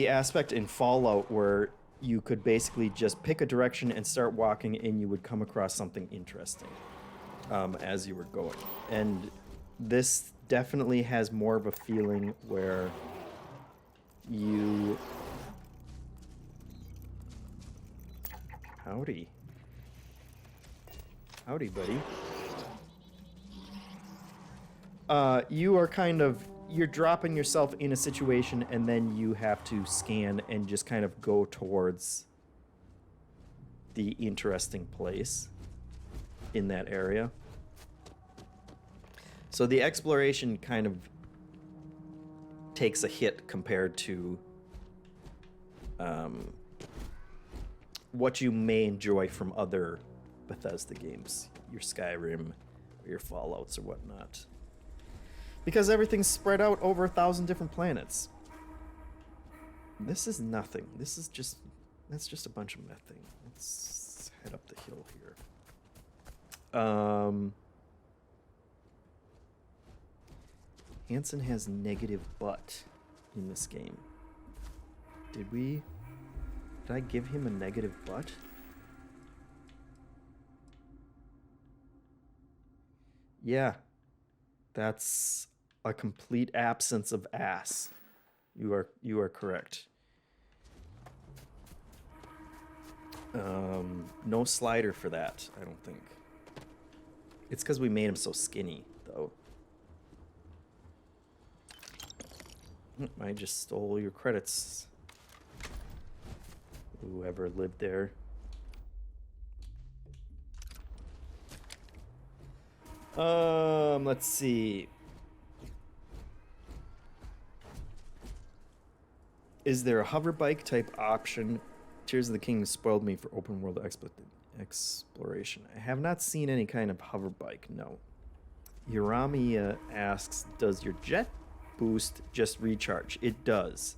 aspect in Fallout where you could basically just pick a direction and start walking and you would come across something interesting as you were going. And this definitely has more of a feeling where you... Howdy. Howdy, buddy. You are kind of... You're dropping yourself in a situation and then you have to scan and just kind of go towards the interesting place in that area. So the exploration kind of takes a hit compared to what you may enjoy from other Bethesda games, your Skyrim or your Fallouts or whatnot. Because everything's spread out over 1,000 different planets. This is nothing. This is just... That's just a bunch of methane. Let's head up the hill here. Hansen has negative butt in this game. Did I give him a negative butt? Yeah. That's a complete absence of ass. You are correct. No slider for that, I don't think. It's because we made him so skinny, though. I just stole your credits. Whoever lived there. Let's see. Is there a hover bike type option? Tears of the Kingdom spoiled me for open world exploration. I have not seen any kind of hover bike, no. Urami asks, does your jet boost just recharge? It does.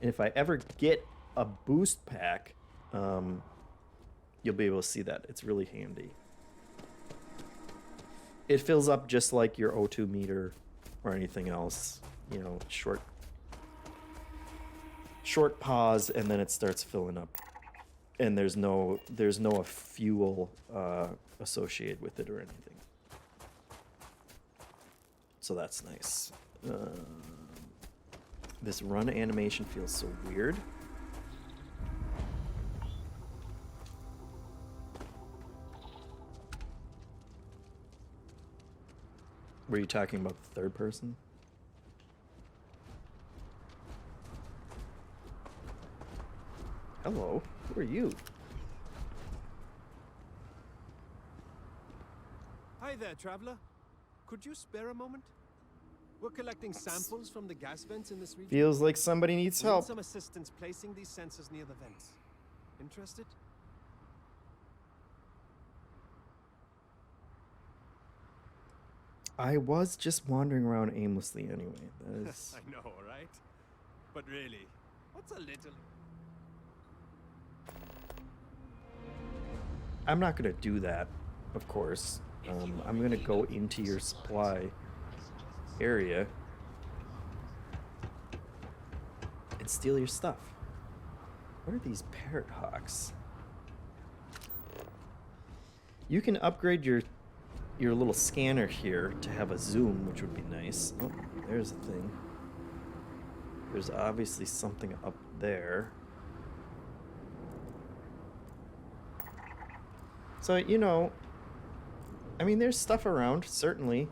And if I ever get a boost pack, you'll be able to see that. It's really handy. It fills up just like your O2 meter or anything else. You know, short pause and then it starts filling up. And there's no fuel associated with it or anything. So that's nice. This run animation feels so weird. Were you talking about the third person? Hello, who are you? Hi there, traveler. Could you spare a moment? We're collecting samples from the gas vents in this region. Feels like somebody needs We need help. some assistance placing these sensors near the vents. Interested? I was just wandering around aimlessly anyway. That is... I know, right? But really, what's a little... I'm not going to do that, of course. I'm going to go into your supply area and steal your stuff. What are these parrot hawks? You can upgrade your little scanner here to have a zoom, which would be nice. Oh, there's a thing. There's obviously something up there. So, you know, I mean, there's stuff around, certainly.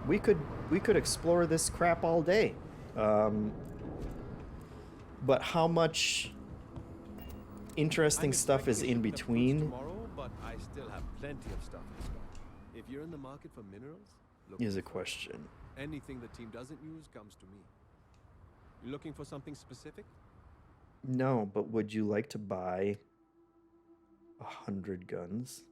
We could explore this crap all day. But how much interesting stuff is in between? Tomorrow, but I still have plenty of stuff in stock. If you're in the market for minerals, look Is a question. Anything the team doesn't use comes to me. You looking for something specific? No, but would you like to buy 100 guns?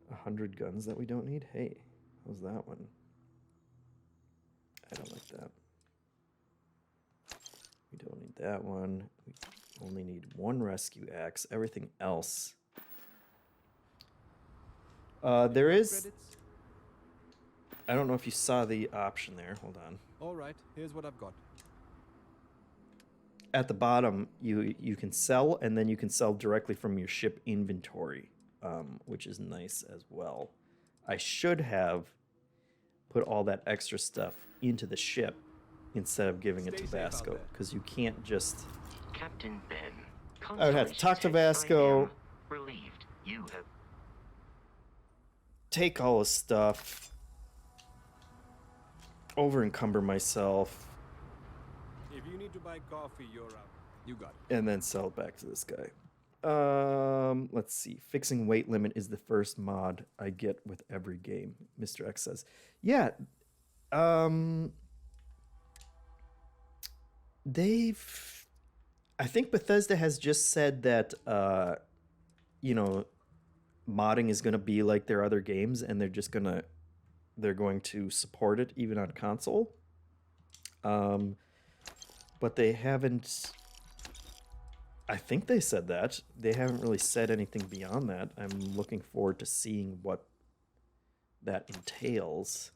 100 guns that we don't need? Hey, how's that one? I don't like that. We Don't need that one. We only need one rescue axe. Everything else. There is... Credits? I don't know if you saw the option there. Hold on. All right, here's what I've got. At the bottom, you can sell, and then you can sell directly from your ship inventory, which is nice as well. I should have put all that extra stuff into the ship instead of giving it to Vasco, because you can't just... Captain Ben. I would have to talk to Vasco, Relieved you have... take all his stuff, over encumber myself, If you need to buy coffee, you're out. You got it. and then sell it back to this guy. Let's see. Fixing weight limit is the first mod I get with every game, Mr. X says. Yeah. I think Bethesda has just said that, modding is going to be like their other games, and they're going to support it even on console. But they haven't... I think they said that. They haven't really said anything beyond that. I'm looking forward to seeing what that entails.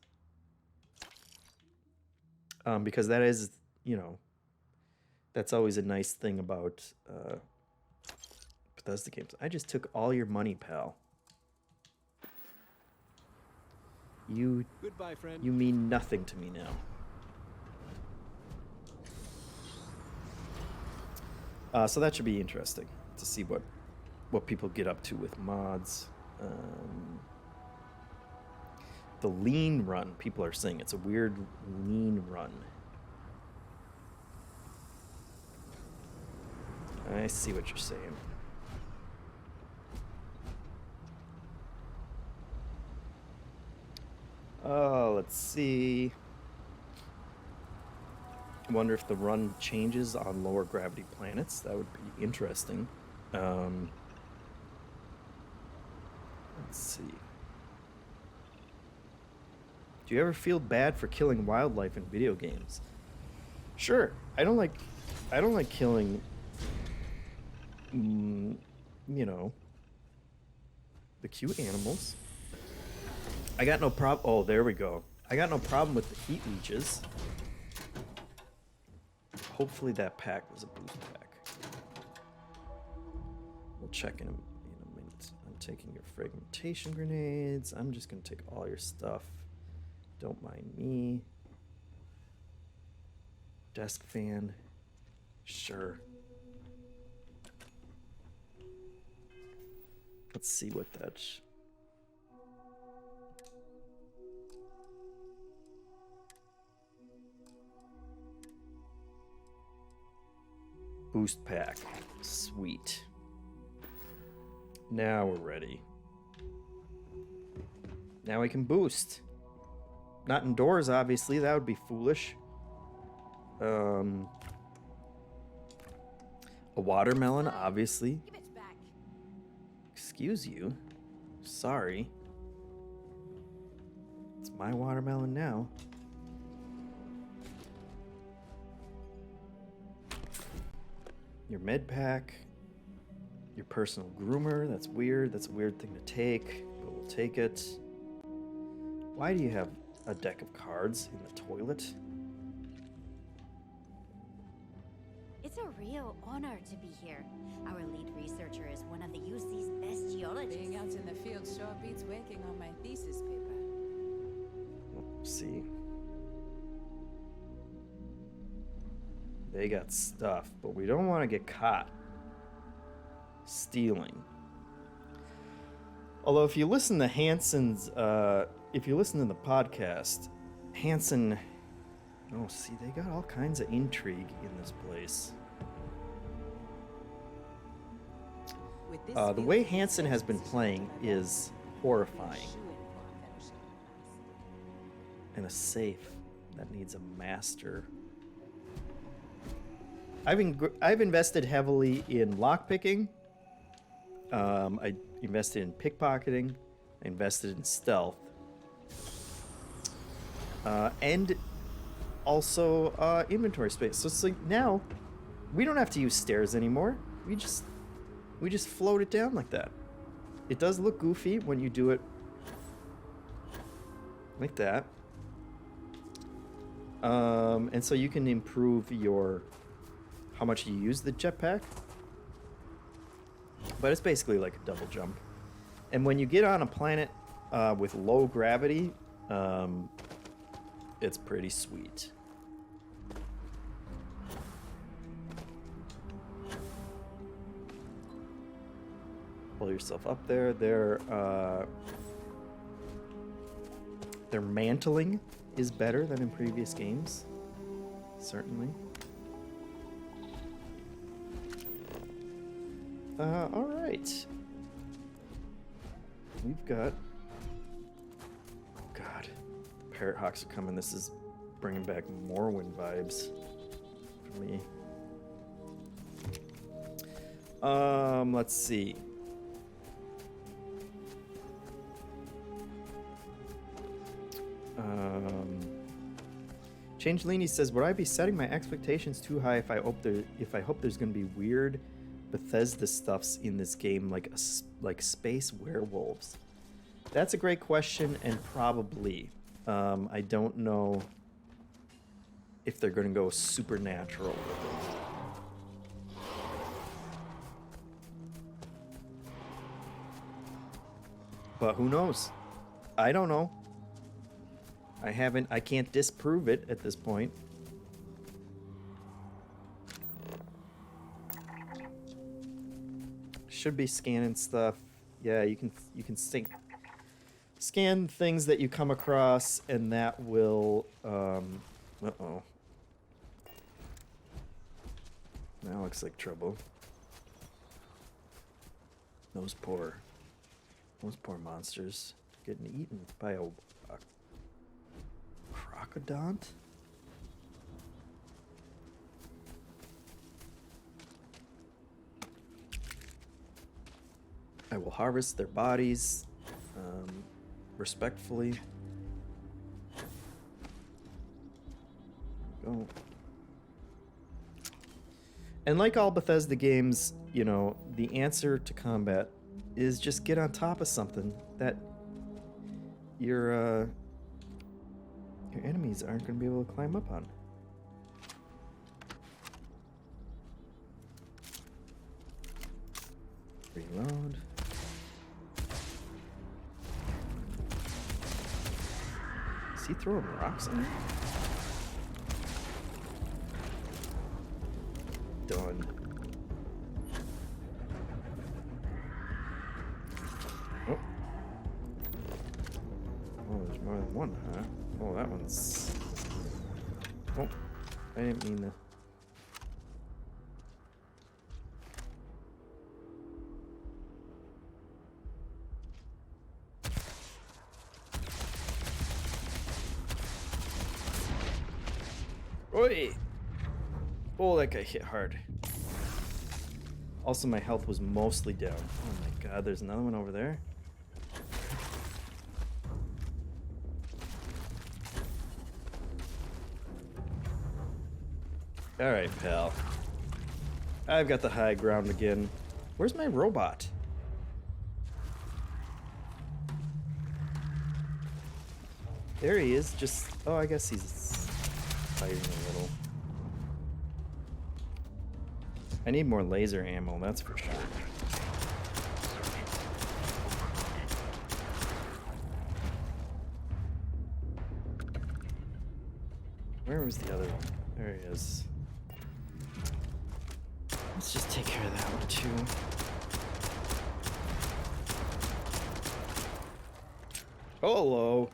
Because that is, that's always a nice thing about Bethesda games. I just took all your money, pal. Goodbye, friend. You mean nothing to me now. So that should be interesting to see what people get up to with mods. The lean run, people are saying it's a weird lean run. I see what you're saying. Oh, let's see. I wonder if the run changes on lower gravity planets. That would be interesting. Let's see. Do you ever feel bad for killing wildlife in video games? Sure. I don't like killing, the cute animals. I got no problem. Oh, there we go. I got no problem with the heat leeches. Hopefully that pack was a boost pack. We'll check in a minute. I'm taking your fragmentation grenades. I'm just going to take all your stuff. Don't mind me. Desk fan. Sure. Let's see what that's... Boost pack. Sweet. Now we're ready. Now we can boost. Not indoors, obviously. That would be foolish. A watermelon, obviously. Give it back. Excuse you. Sorry. It's my watermelon now. Your med pack, your personal groomer. That's weird. That's a weird thing to take, but we'll take it. Why do you have a deck of cards in the toilet? It's a real honor to be here. Our lead researcher is one of the UC's best geologists. Being out in the field sure beats working on my thesis paper. Let's see. They got stuff, but we don't want to get caught stealing. Although if you listen to Hansen's, if you listen to the podcast, Hansen, oh, see, they got all kinds of intrigue in this place. The way Hansen has been playing is horrifying. And a safe that needs a master. I've invested heavily in lockpicking. I invested in pickpocketing. I invested in stealth. And also inventory space. So it's like now We don't have to use stairs anymore. We just float it down like that. It does look goofy when you do it like that. And so you can improve your how much you use the jetpack. But it's basically like a double jump. And when you get on a planet with low gravity, it's pretty sweet. Pull yourself up there. Their mantling is better than in previous games, certainly. All right. We've got. God, Parrot Hawks are coming. This is bringing back Morrowind vibes for me. Let's see. Changelini says, "Would I be setting my expectations too high if I hope there's going to be weird Bethesda stuffs in this game, like space werewolves?" That's a great question, and probably. I don't know if they're going to go supernatural with it. But who knows? I don't know. I can't disprove it at this point. Should be scanning stuff. Yeah, you can scan things that you come across, and that will uh-oh. That looks like trouble. Those poor monsters getting eaten by a crocodont? I will harvest their bodies respectfully. Go. And like all Bethesda games, you know, the answer to combat is just get on top of something that your enemies aren't going to be able to climb up on. Reload. Is he throwing rocks in there? Done. Oh. Oh, there's more than one, huh? Oh, that one's... Oh, I didn't mean to... Oi! Oh, that guy hit hard. Also, my health was mostly down. Oh my god, there's another one over there. Alright, pal. I've got the high ground again. Where's my robot? There he is, just... Oh, I guess he's fighting a little. I need more laser ammo, that's for sure. Where was the other one? There he is. Let's just take care of that one too. Oh, hello.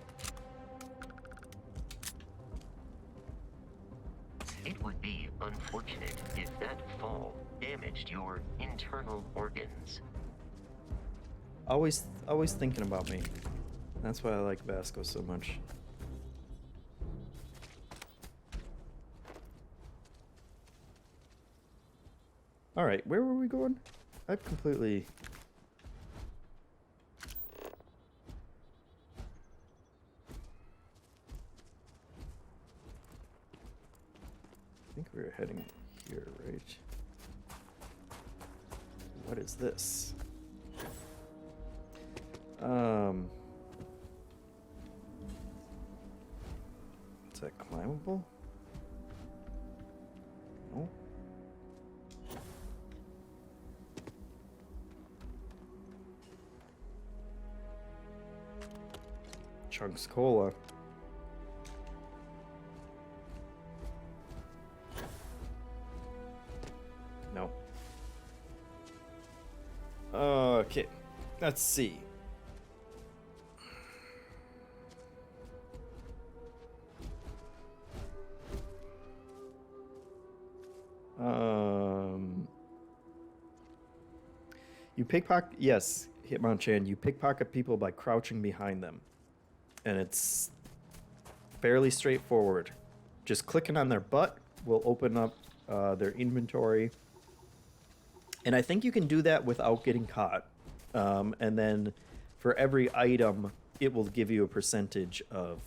It would be unfortunate if that fall damaged your internal organs. Always thinking about me. That's why I like Vasco so much. Alright, where were we going? I've completely... I think we were heading here, right? What is this? Is that climbable? No. Chunks Cola. No. Okay. Let's see. You pickpocket. Yes, Hitmonchan. You pickpocket people by crouching behind them, and it's fairly straightforward. Just clicking on their butt will open up their inventory, and I think you can do that without getting caught. And then for every item, it will give you a percentage of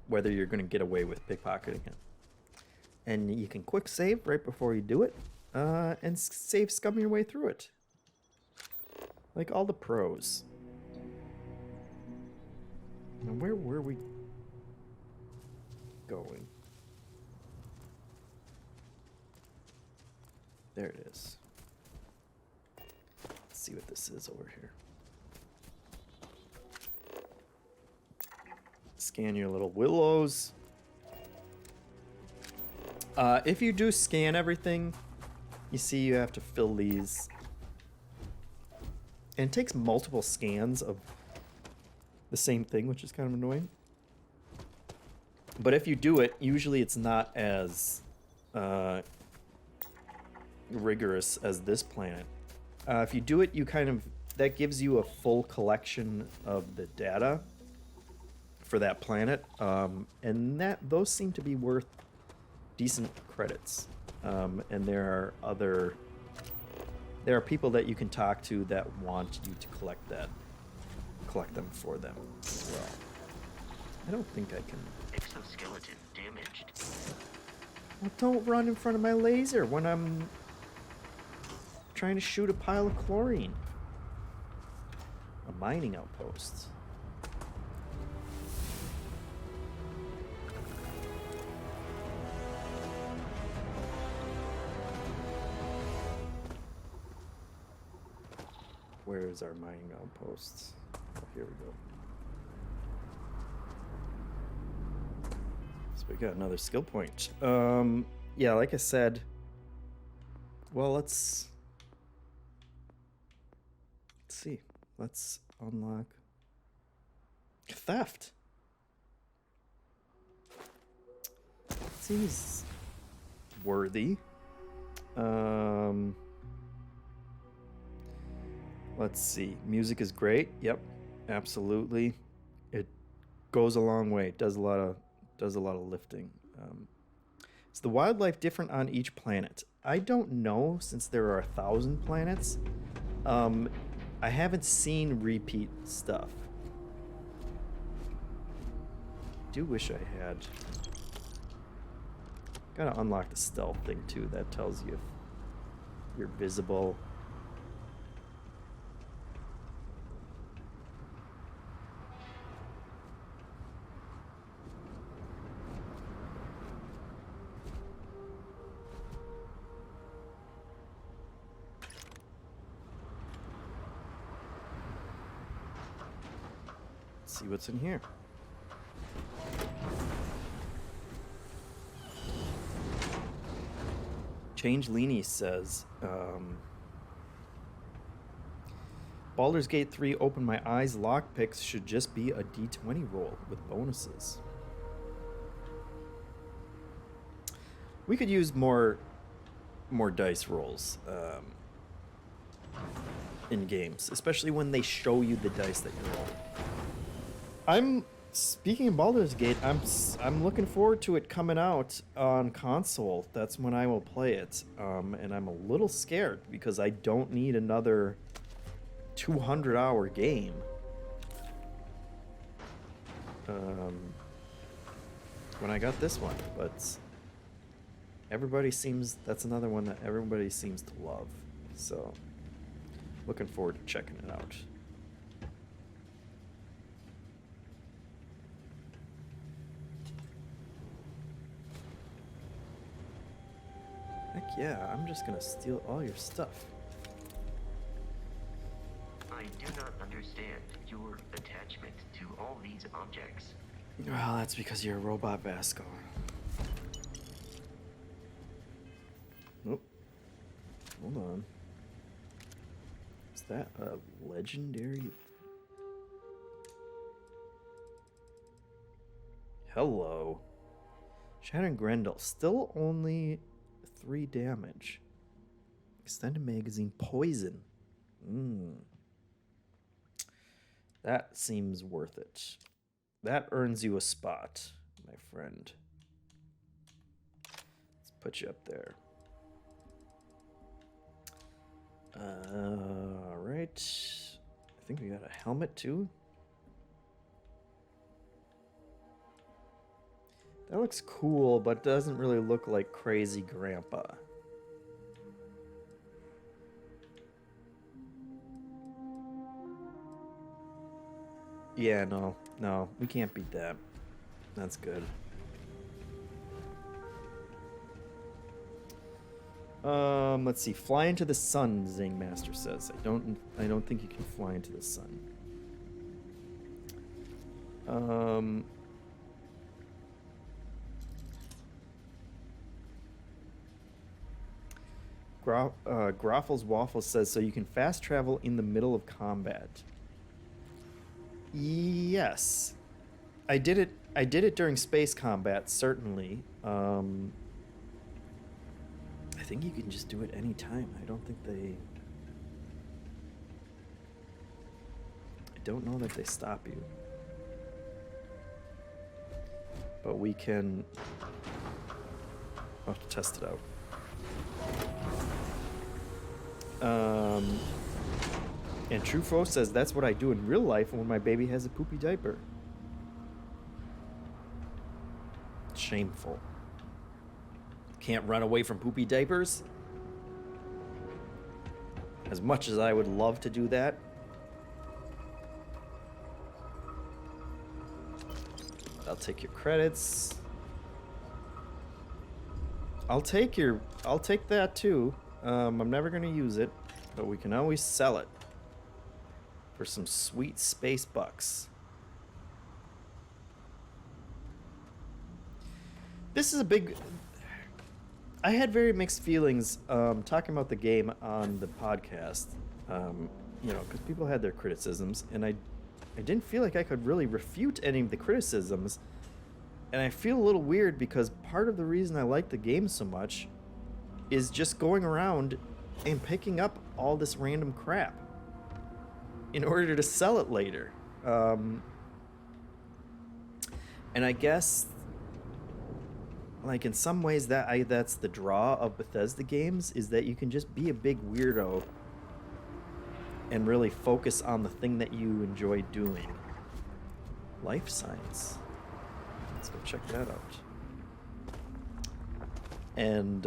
whether you're going to get away with pickpocketing it. And you can quick save right before you do it, and save scum your way through it. Like all the pros. Now where were we going? There it is. Let's see what this is over here. Scan your little willows. If you do scan everything, you see you have to fill these. And it takes multiple scans of the same thing, which is kind of annoying. But if you do it, usually it's not as rigorous as this planet. If you do it, that gives you a full collection of the data for that planet, and those seem to be worth decent credits. And there are people that you can talk to that want you to collect them for them as well. I don't think I can. Exoskeleton damaged. Well, don't run in front of my laser when I'm trying to shoot a pile of chlorine. A mining outpost. Where's our mining outposts? Oh, here we go. So we got another skill point. Yeah, like I said, well, let's see. Let's unlock theft. Seems worthy. Let's see. Music is great. Yep, absolutely. It goes a long way. It does a lot of lifting. Is the wildlife different on each planet? I don't know, since there are 1,000 planets. I haven't seen repeat stuff. I do wish I had. Gotta unlock the stealth thing too. That tells you if you're visible. See what's in here. Change Leanie says, Baldur's Gate 3 opened my eyes. Lockpicks should just be a D20 roll with bonuses. We could use more dice rolls in games, especially when they show you the dice that you're rolling. Speaking of Baldur's Gate, I'm looking forward to it coming out on console. That's when I will play it. And I'm a little scared because I don't need another 200-hour game. When I got this one, but That's another one that everybody seems to love. So, looking forward to checking it out. Heck yeah, I'm just gonna steal all your stuff. I do not understand your attachment to all these objects. Well, that's because you're a robot, Vasco. Nope. Hold on. Is that a legendary? Hello. Shannon Grendel. Still only 3 damage. Extended magazine poison. That seems worth it. That earns you a spot, my friend. Let's put you up there. Alright. I think we got a helmet too. That looks cool, but doesn't really look like Crazy Grandpa. Yeah, no, we can't beat that. That's good. Let's see. Fly into the sun, Zingmaster says. I don't think you can fly into the sun. Groffles Waffles says, so you can fast travel in the middle of combat. Yes. I did it during space combat, certainly. I think you can just do it anytime. I don't know that they stop you. But we can... I'll have to test it out. And Trufo says, that's what I do in real life when my baby has a poopy diaper. Shameful. Can't run away from poopy diapers? As much as I would love to do that. I'll take your credits. I'll take that too. I'm never gonna use it, but we can always sell it for some sweet space bucks. This is a big... I had very mixed feelings talking about the game on the podcast, you know, because people had their criticisms, and I didn't feel like I could really refute any of the criticisms, and I feel a little weird because part of the reason I like the game so much is just going around and picking up all this random crap in order to sell it later. And I guess, like, in some ways that's the draw of Bethesda games, is that you can just be a big weirdo and really focus on the thing that you enjoy doing. Life science. Let's go check that out. And,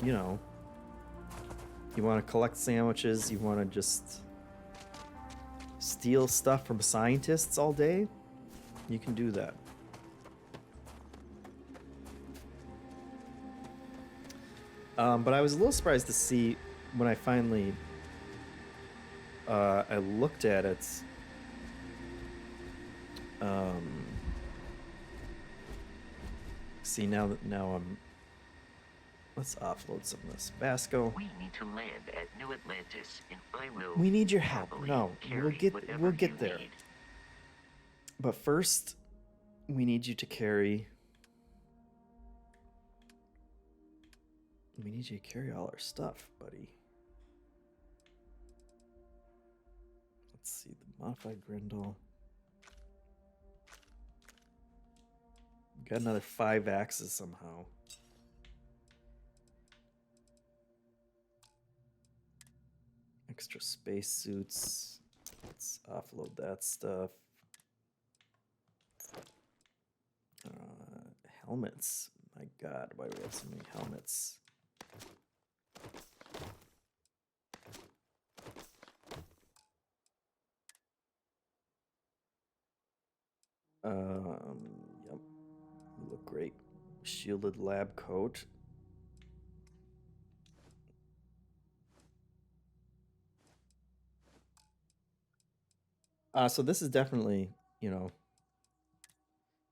you know, you want to collect sandwiches, you want to just steal stuff from scientists all day, you can do that. But I was a little surprised to see when I finally I looked at it. See, now I'm... Let's offload some of this. Vasco. We need to land at New Atlantis, and I will... We need your help. No, we'll get there. Need. But first, we need you to carry... We need you to carry all our stuff, buddy. Let's see, the modified Grendel. Got another 5 axes somehow. Extra spacesuits. Let's offload that stuff. Helmets. My God, why do we have so many helmets? Yep. You look great. Shielded lab coat. So this is definitely, you know,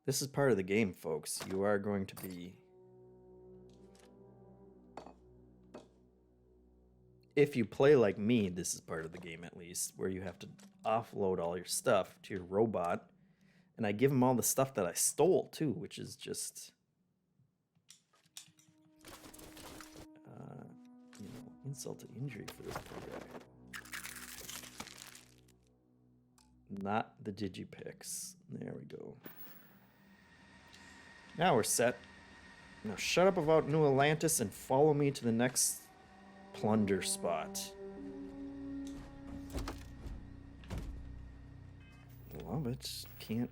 this is part of the game, folks. You are going to be, if you play like me, this is part of the game at least, where you have to offload all your stuff to your robot. And I give him all the stuff that I stole too, which is just, you know, insult to injury for this poor guy. Not the digipicks. There we go. Now we're set. Now shut up about New Atlantis and follow me to the next plunder spot. Love it. Can't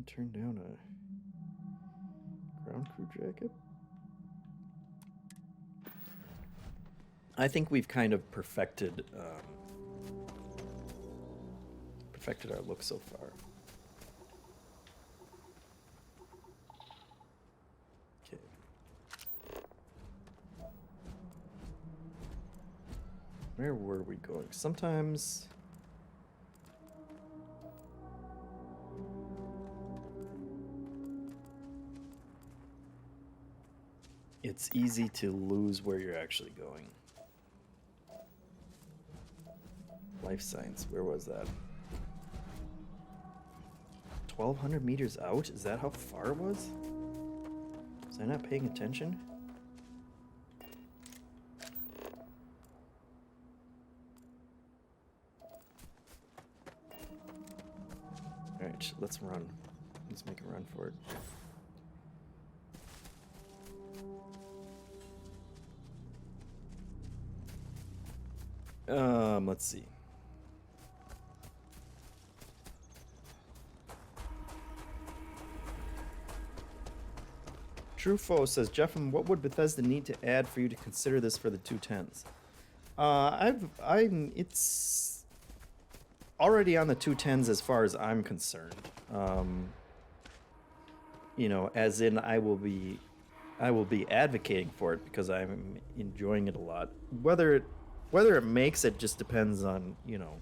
turn down a ground crew jacket. I think we've kind of perfected our look so far. Okay. Where were we going? Sometimes it's easy to lose where you're actually going. Life science, where was that? 1,200 meters out? Is that how far it was? Was I not paying attention? Alright, let's run. Let's make a run for it. Let's see. Trufo says, JeffM, what would Bethesda need to add for you to consider this for the 210s? It's already on the 210s as far as I'm concerned. You know, as in I will be advocating for it because I'm enjoying it a lot. Whether it makes it just depends on, you know,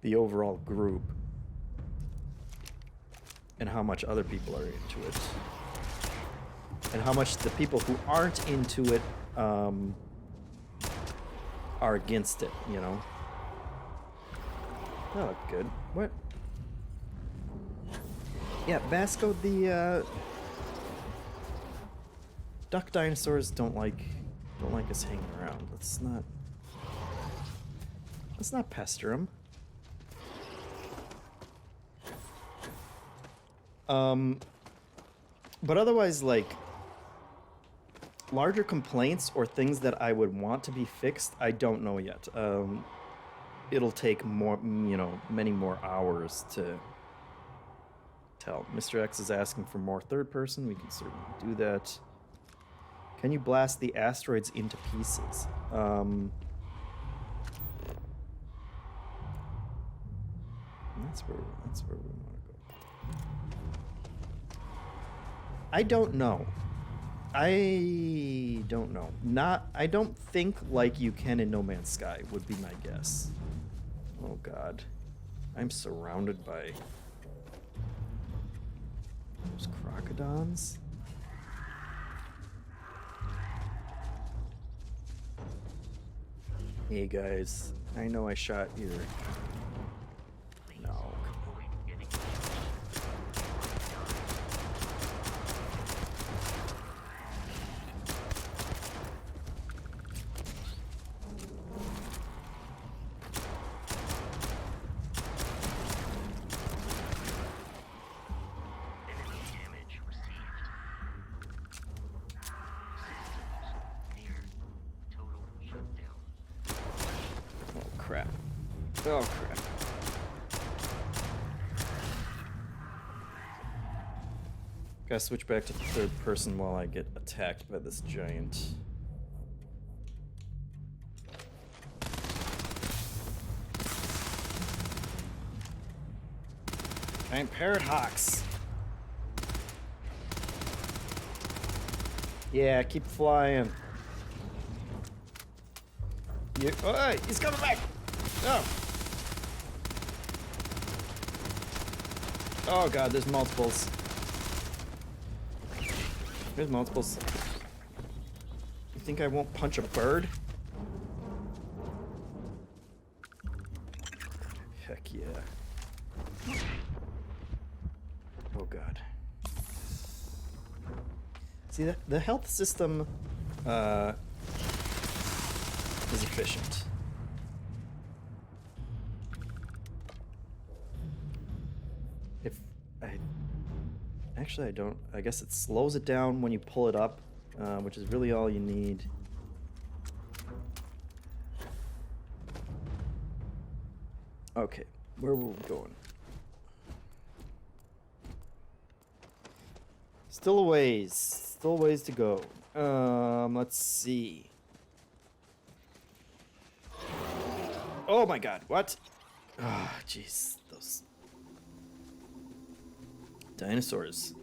the overall group and how much other people are into it. And how much the people who aren't into it are against it, you know? That looked good. What? Yeah, Vasco, the duck dinosaurs don't like us hanging around. Let's not pester them. But otherwise, like, larger complaints or things that I would want to be fixed, I don't know yet. It'll take more, you know, many more hours to tell. Mr. X is asking for more third person. We can certainly do that. Can you blast the asteroids into pieces? That's where we want to go. I don't know. I don't think like you can in No Man's Sky would be my guess. Oh God. I'm surrounded by those crocodons. Hey guys, I know I shot your... No. Oh, crap. Gotta switch back to third person while I get attacked by this giant. Giant parrot hawks. Yeah, keep flying. You, oh, he's coming back! No! Oh god, there's multiples. There's multiples. You think I won't punch a bird? Heck yeah. Oh god. See, the health system is efficient. Actually, I don't. I guess it slows it down when you pull it up, which is really all you need. Okay, where were we going? Still a ways to go. Let's see. Oh my god, what? Ah, oh, jeez, those dinosaurs.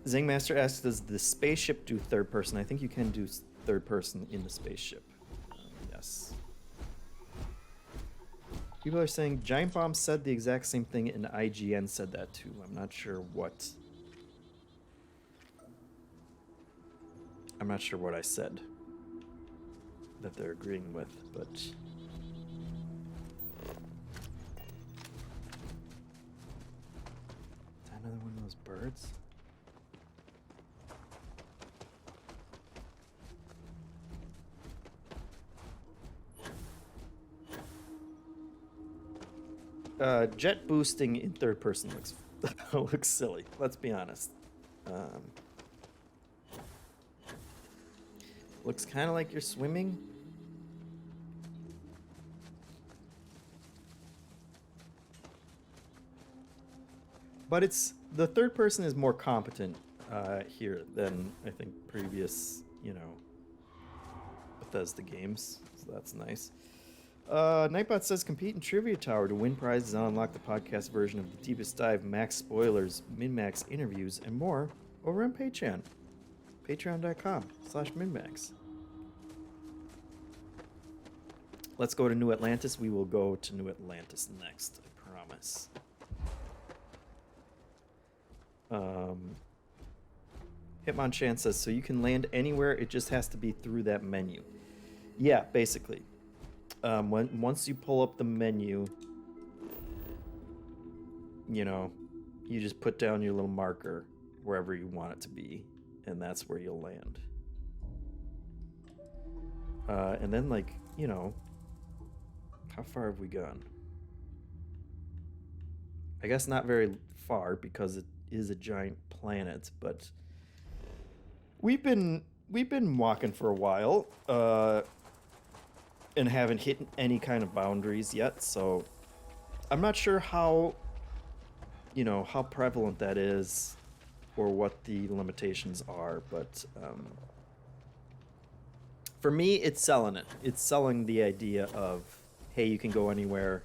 Zingmaster asks, does the spaceship do third person? I think you can do third person in the spaceship. Yes. People are saying Giant Bomb said the exact same thing and IGN said that too. I'm not sure what. I'm not sure what I said that they're agreeing with, but. Another one of those birds? Jet boosting in third person looks silly. Let's be honest. Looks kind of like you're swimming. But it's the third person is more competent here than I think previous, Bethesda games. So that's nice. Nightbot says compete in Trivia Tower to win prizes and unlock the podcast version of the Deepest Dive, max spoilers, MinnMax interviews, and more over on Patreon. Patreon.com/MinnMax. Let's go to New Atlantis. We will go to New Atlantis next, I promise. Hitmonchan says, so you can land anywhere, it just has to be through that menu. Yeah, basically. Once you pull up the menu, you just put down your little marker wherever you want it to be, and that's where you'll land. And then, how far have we gone? I guess not very far because it is a giant planet, but we've been walking for a while. And haven't hit any kind of boundaries yet, so I'm not sure how prevalent that is or what the limitations are, but for me, it's selling it. It's selling the idea of, hey, you can go anywhere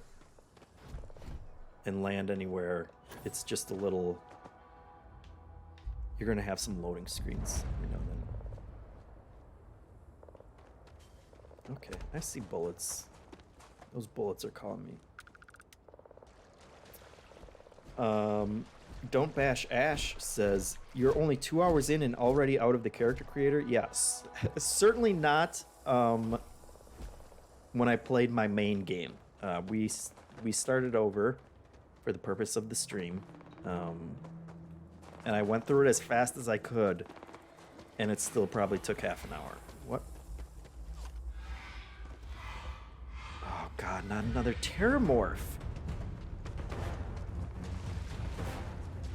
and land anywhere. It's just a little... You're going to have some loading screens every now and then. Okay, I see bullets. Those bullets are calling me. Don't Bash Ash says, you're only 2 hours in and already out of the character creator? Yes. Certainly not when I played my main game. We started over for the purpose of the stream. And I went through it as fast as I could. And it still probably took half an hour. What? Oh god, not another Terramorph.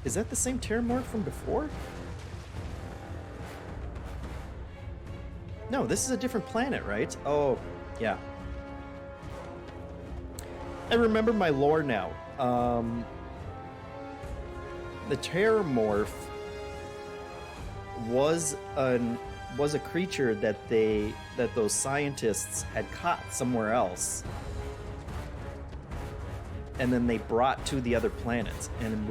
Is that the same Terramorph from before? No, this is a different planet, right? Oh, yeah. I remember my lore now. the Terramorph was a creature that those scientists had caught somewhere else, and then they brought to the other planets, and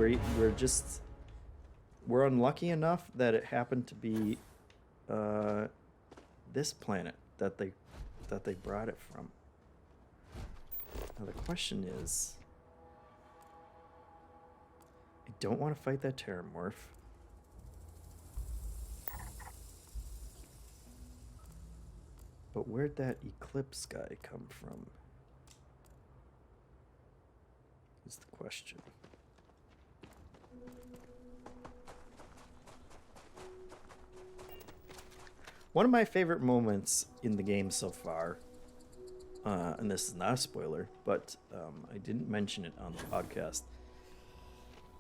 we're unlucky enough that it happened to be this planet that they brought it from. Now the question is, I don't want to fight that Terramorph. But where'd that Eclipse guy come from? Is the question. One of my favorite moments in the game so far, and this is not a spoiler, but I didn't mention it on the podcast.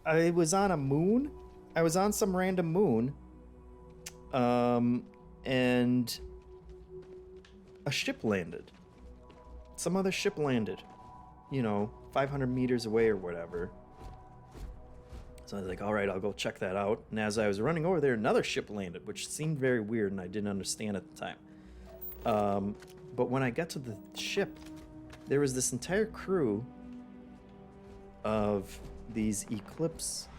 I was on a moon. I was on some random moon, and a ship landed. Some other ship landed, 500 meters away or whatever. So I was like, all right, I'll go check that out. And as I was running over there, another ship landed, which seemed very weird and I didn't understand at the time. But when I got to the ship, there was this entire crew of these Eclipse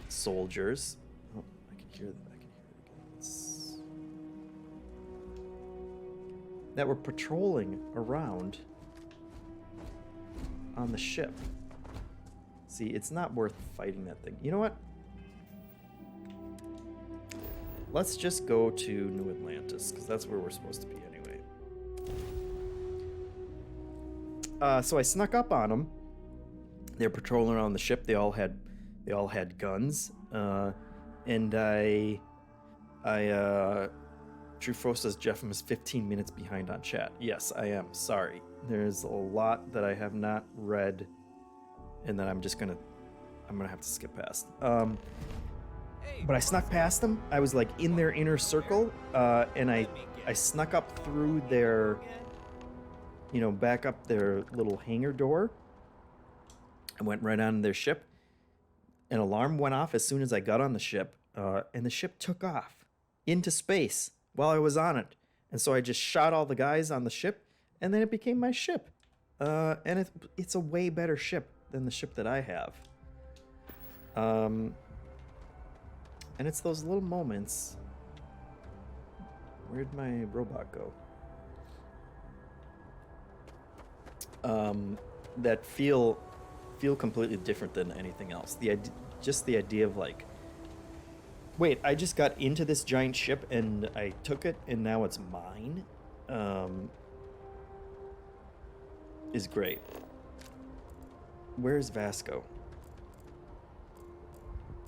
soldiers. Oh, I can hear that. I can hear it again. That were patrolling around on the ship. See, it's not worth fighting that thing. You know what? Let's just go to New Atlantis, because that's where we're supposed to be anyway. So I snuck up on them. They're patrolling around the ship. They all had guns. And Truffaut says JeffM is 15 minutes behind on chat. Yes, I am. Sorry. There's a lot that I have not read and that I'm gonna have to skip past. But I snuck past them. I was like in their inner circle, and I snuck up through their, back up their little hangar door. I went right on their ship. An alarm went off as soon as I got on the ship, and the ship took off into space while I was on it. And so I just shot all the guys on the ship, and then it became my ship. And it's a way better ship than the ship that I have. And it's those little moments. Where'd my robot go? That feel completely different than anything else. Just the idea of like, wait, I just got into this giant ship and I took it and now it's mine, is great. Where's Vasco?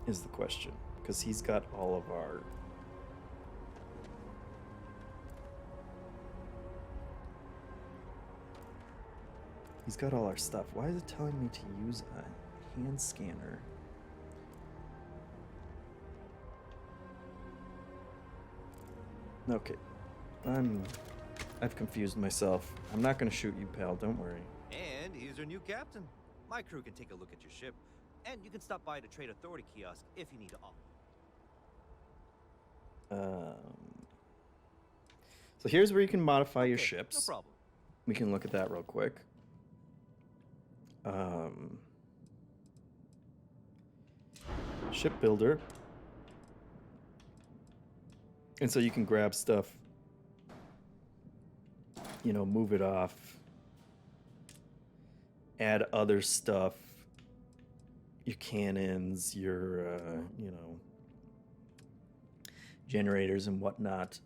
Is the question. Because he's got all of our... He's got all our stuff. Why is it telling me to use a hand scanner? Okay. I've confused myself. I'm not gonna shoot you, pal. Don't worry. And here's our new captain. My crew can take a look at your ship, and you can stop by the Trade Authority kiosk if you need to. So here's where you can modify your ships. No problem. We can look at that real quick. Ship builder. And so you can grab stuff, move it off, add other stuff, your cannons, your, generators and whatnot.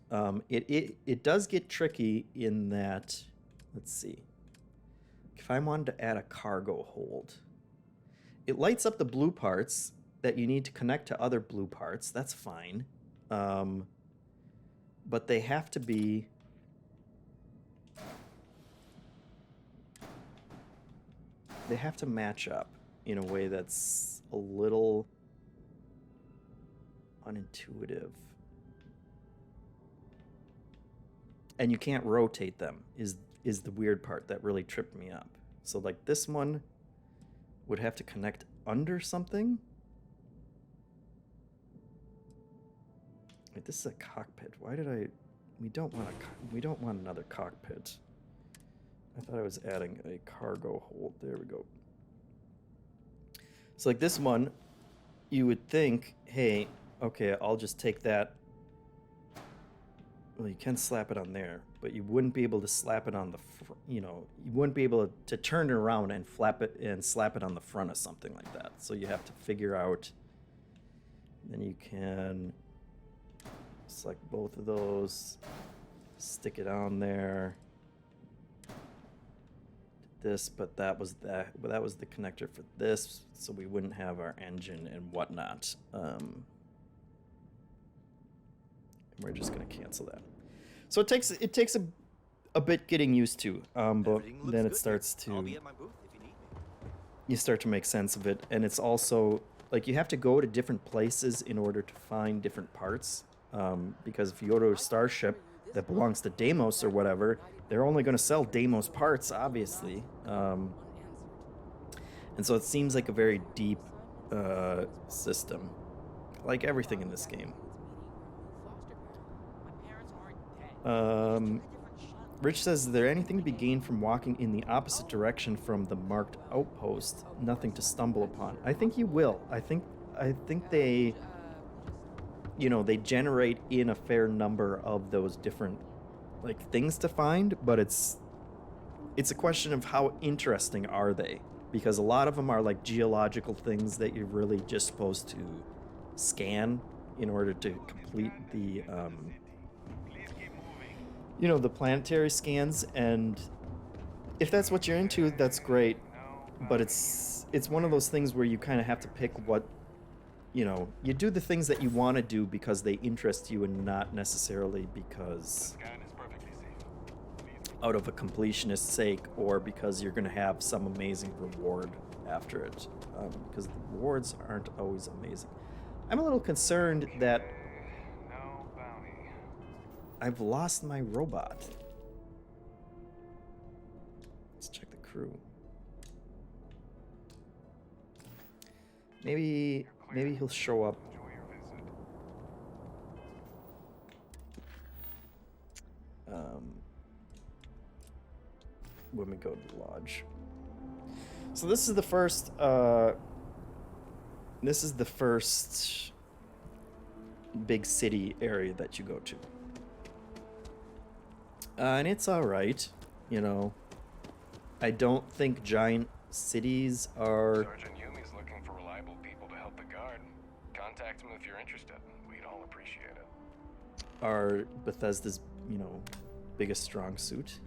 It does get tricky in that, let's see, if I wanted to add a cargo hold, it lights up the blue parts that you need to connect to other blue parts. That's fine. But they have to be match up in a way that's a little unintuitive. And you can't rotate them is the weird part that really tripped me up. So like this one would have to connect under something. Wait, this is a cockpit. Why did I? We don't want another cockpit. I thought I was adding a cargo hold. There we go. So like this one, you would think, hey, okay, I'll just take that. Well, you can slap it on there, but you wouldn't be able to slap it on the, you wouldn't be able to turn it around and flap it and slap it on the front of something like that. So you have to figure out. Then you can select both of those, stick it on there. This, but that was the connector for this, so we wouldn't have our engine and whatnot. We're just gonna cancel that. So it takes a bit getting used to, but then it starts to, you start to make sense of it, and it's also like you have to go to different places in order to find different parts, because if you go to a starship that belongs to Deimos or whatever, they're only going to sell Deimos parts, obviously. And so it seems like a very deep system, like everything in this game. Rich says, is there anything to be gained from walking in the opposite direction from the marked outpost? Nothing to stumble upon. I think you will. I think they, they generate in a fair number of those different like things to find, but it's a question of how interesting are they, because a lot of them are like geological things that you're really just supposed to scan in order to complete the the planetary scans, and if that's what you're into, that's great, but it's one of those things where you kind of have to pick what you do the things that you want to do because they interest you and not necessarily because out of a completionist's sake or because you're going to have some amazing reward after it, because the rewards aren't always amazing. I'm a little concerned that I've lost my robot. Let's check the crew. Maybe he'll show up. When we go to the lodge. So this is the first big city area that you go to. And it's alright, I don't think giant cities are... Sergeant Yumi's looking for reliable people to help the guard. Contact him if you're interested. We'd all appreciate it. Are Bethesda's, biggest strong suit.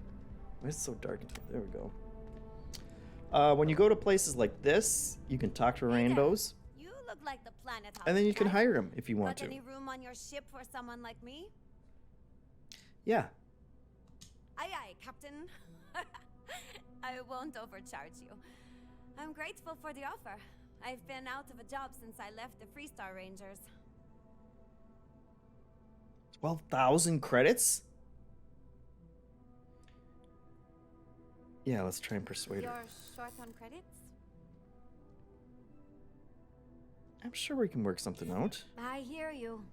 Why is it so dark in here? There we go. When you go to places like this, you can talk to randos. You look like the planet house. And then you can hire them if you want to. Got any room on your ship for someone like me? Yeah. Aye, aye, Captain. I won't overcharge you. I'm grateful for the offer. I've been out of a job since I left the Freestar Rangers. 12,000 credits? Yeah, let's try and persuade her. You're short on credits? I'm sure we can work something out. I hear you.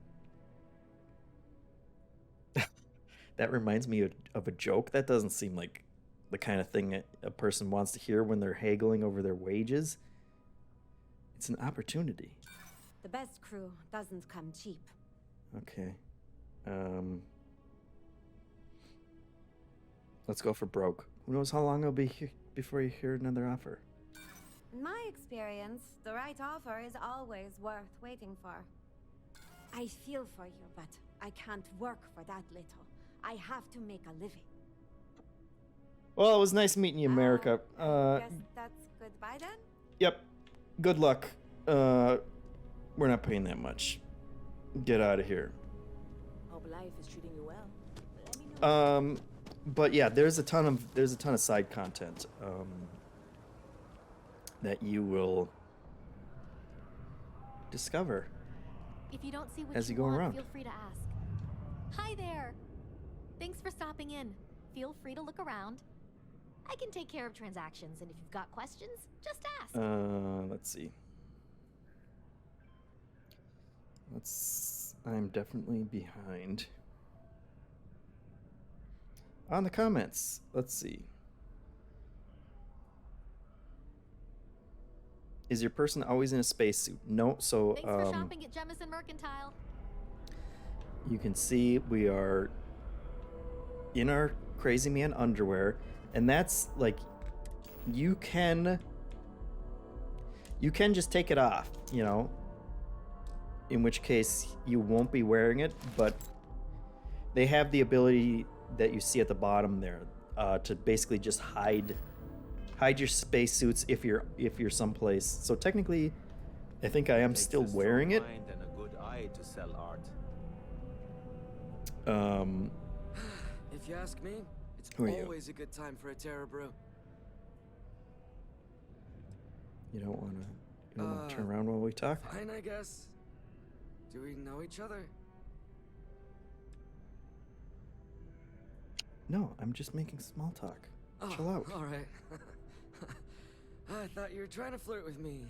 That reminds me of a joke. That doesn't seem like the kind of thing a person wants to hear when they're haggling over their wages. It's an opportunity. The best crew doesn't come cheap. Okay. Let's go for broke. Who knows how long it'll be here before you hear another offer? In my experience, the right offer is always worth waiting for. I feel for you, but I can't work for that little. I have to make a living. Well, it was nice meeting you, America. Guess that's goodbye then? Yep. Good luck. We're not paying that much. Get out of here. Hope life is treating you well. Let me know. But yeah, there's a ton of side content that you will discover if you don't see what as you you go want, around. Feel free to ask. Hi there. Thanks for stopping in. Feel free to look around. I can take care of transactions, and if you've got questions, just ask. Let's see. I'm definitely behind. On the comments, let's see. Is your person always in a spacesuit? No, so Thanks for shopping at Jemison Mercantile. you can see we are in our Crazy Man underwear, and that's like you can just take it off, you know, in which case you won't be wearing it, but they have the ability that you see at the bottom there to basically just hide your spacesuits if you're someplace. So technically, I think I am still wearing it. Mind and a good eye to sell art. If you ask me, it's Who are you? always a good time for a Terra brew. You don't want to turn around while we talk? Fine, I guess. Do we know each other? No, I'm just making small talk. Chill out. All right. I thought you were trying to flirt with me.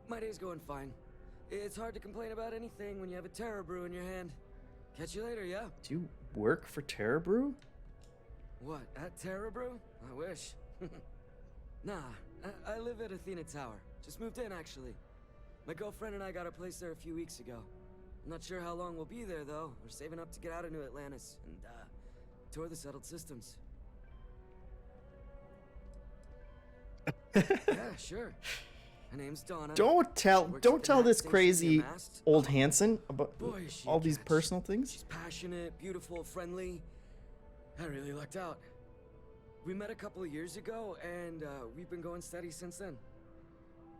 My day's going fine. It's hard to complain about anything when you have a Terra brew in your hand. Catch you later, yeah? Do you work for Terra Brew? What, at Terra brew? I wish. Nah, I live at Athena Tower. Just moved in, actually. My girlfriend and I got a place there a few weeks ago. I'm not sure how long we'll be there, though. We're saving up to get out of New Atlantis and, tour the settled systems. Yeah, sure. Her name's Donna. Don't tell this crazy old Hanson about all these personal things. She's passionate, beautiful, friendly. I really lucked out. We met a couple of years ago, and we've been going steady since then.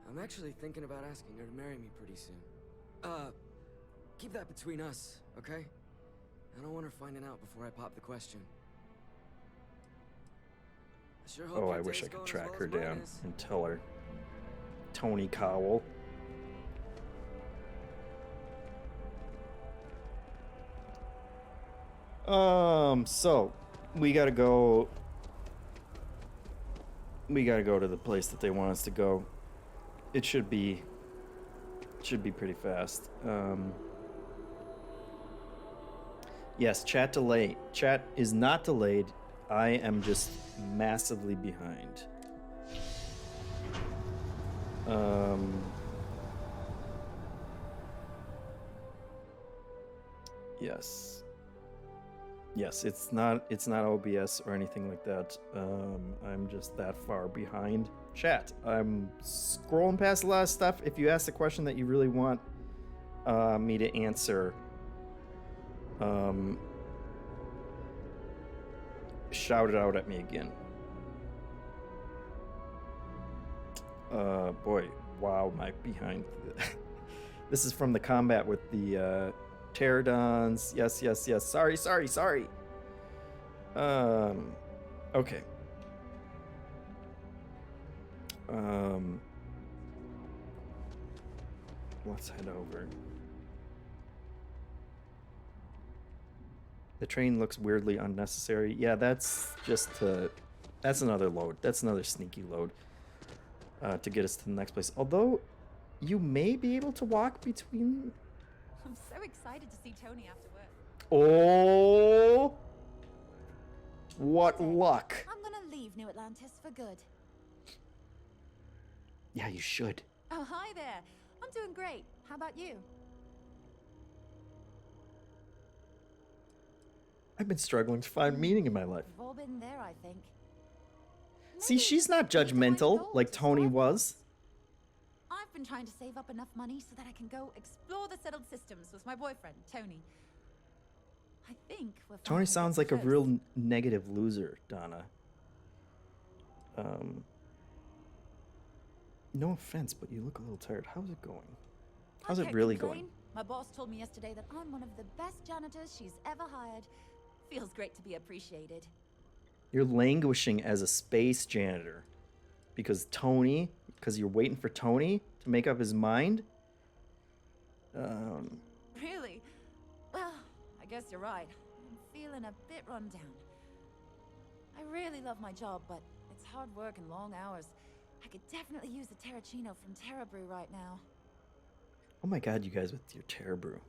I'm actually thinking about asking her to marry me pretty soon. Keep that between us, okay? I don't want her finding out before I pop the question. I sure hope Oh, your I wish I day's could going as track well her as mine down is. and tell her. Tony Cowell. So we gotta go to the place that they want us to go. It should be pretty fast. Yes, chat delay. Chat is not delayed. I am just massively behind. Yes. Yes, it's not OBS or anything like that. I'm just that far behind. Chat, I'm scrolling past a lot of stuff. If you ask a question that you really want me to answer, shout it out at me again. Boy, wow, am I behind. This is from the combat with the pterodons. Yes. Sorry. Okay. Let's head over. The train looks weirdly unnecessary. Yeah, that's just that's another load. That's another sneaky load to get us to the next place. Although, you may be able to walk between... I'm so excited to see Tony after work. Oh! What luck. I'm gonna leave New Atlantis for good. Yeah, you should. Oh, hi there. I'm doing great. How about you? I've been struggling to find meaning in my life. We've all been there, I think. See, she's not judgmental like Tony was. I've been trying to save up enough money so that I can go explore the settled systems with my boyfriend, Tony. I think we're Tony sounds like a real negative loser, Donna. No offense, but you look a little tired. How's it going? How's it really going? My boss told me yesterday that I'm one of the best janitors she's ever hired. Feels great to be appreciated. You're languishing as a space janitor because you're waiting for Tony to make up his mind. Really? Well, I guess you're right. I'm feeling a bit run down. I really love my job, but it's hard work and long hours. I could definitely use a Terracino from Terra Brew right now. Oh my god, you guys with your Terra Brew.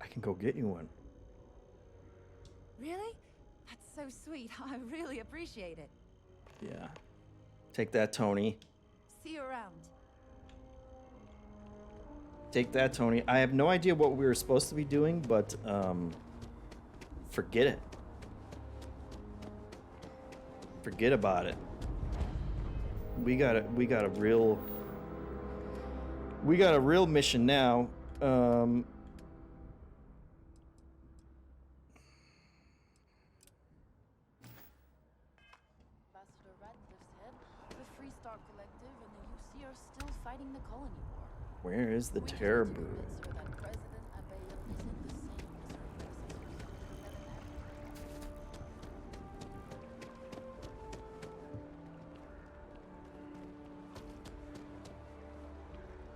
I can go get you one. Really? That's so sweet. I really appreciate it. Yeah. Take that, Tony. See you around. Take that, Tony. I have no idea what we were supposed to be doing, but forget it. Forget about it. We got a real mission now. Where is the terror brew?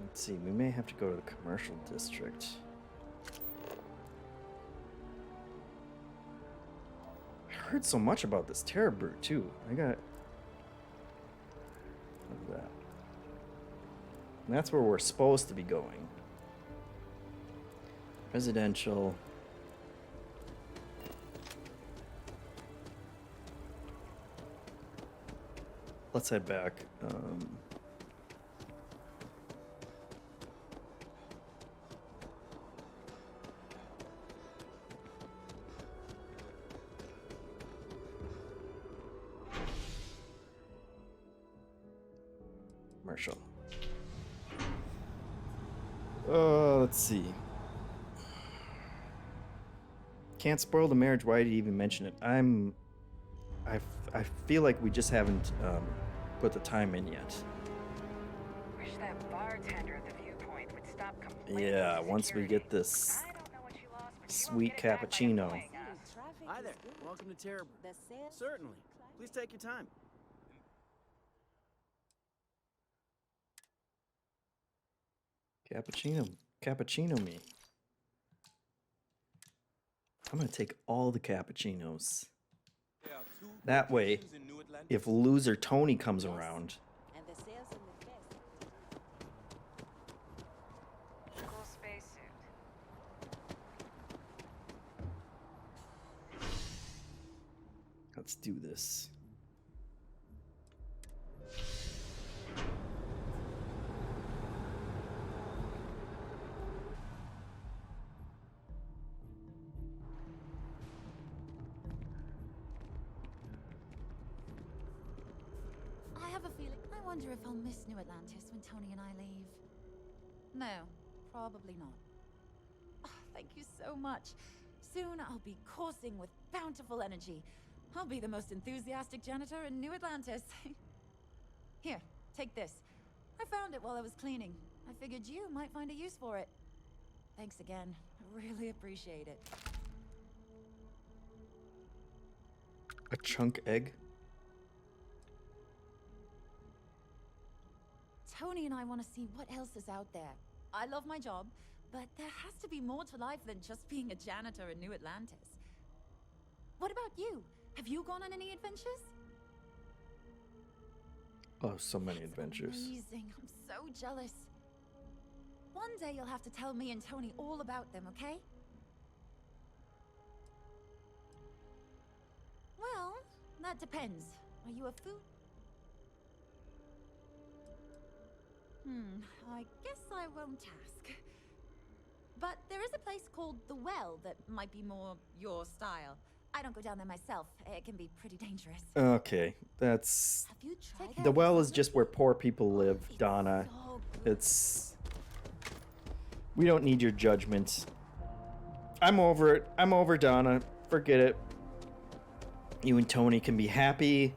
Let's see, we may have to go to the commercial district. I heard so much about this terror brew too. I got that. And that's where we're supposed to be going. Residential. Let's head back. Commercial. Let's see. Can't spoil the marriage. Why did you even mention it? I feel like we just haven't put the time in yet. Wish that bartender at the viewpoint would stop complaining. Yeah, once we get this sweet cappuccino. Hi there. Welcome to Terror Brew. Certainly. Please take your time. Cappuccino me. I'm gonna take all the cappuccinos. That way, if loser Tony comes around, Cool spacesuit. let's do this. I wonder if I'll miss New Atlantis when Tony and I leave. No, probably not. Oh, thank you so much. Soon I'll be coursing with bountiful energy. I'll be the most enthusiastic janitor in New Atlantis. Here, take this. I found it while I was cleaning. I figured you might find a use for it. Thanks again. I really appreciate it. A chunk egg? Tony and I want to see what else is out there. I love my job, but there has to be more to life than just being a janitor in New Atlantis. What about you? Have you gone on any adventures? Oh, so many adventures. Amazing. I'm so jealous. One day you'll have to tell me and Tony all about them, okay? Well, that depends. Are you a food? I guess I won't ask. But there is a place called The Well that might be more your style. I don't go down there myself. It can be pretty dangerous. Okay, that's... Have you tried The Well is just where poor people live, Donna. It's... We don't need your judgment. I'm over it. I'm over Donna. Forget it. You and Tony can be happy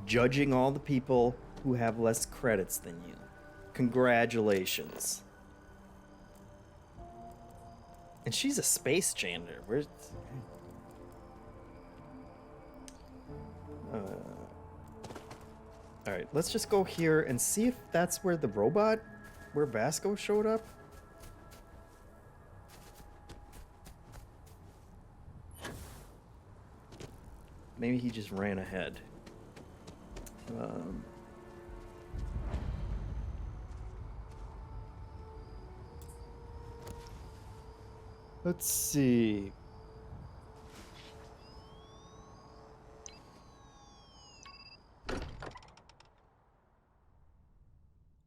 judging all the people who have less credits than you. Congratulations. And she's a space janitor. Where's... Alright, let's just go here and see if that's where the robot, where Vasco showed up. Maybe he just ran ahead. Let's see.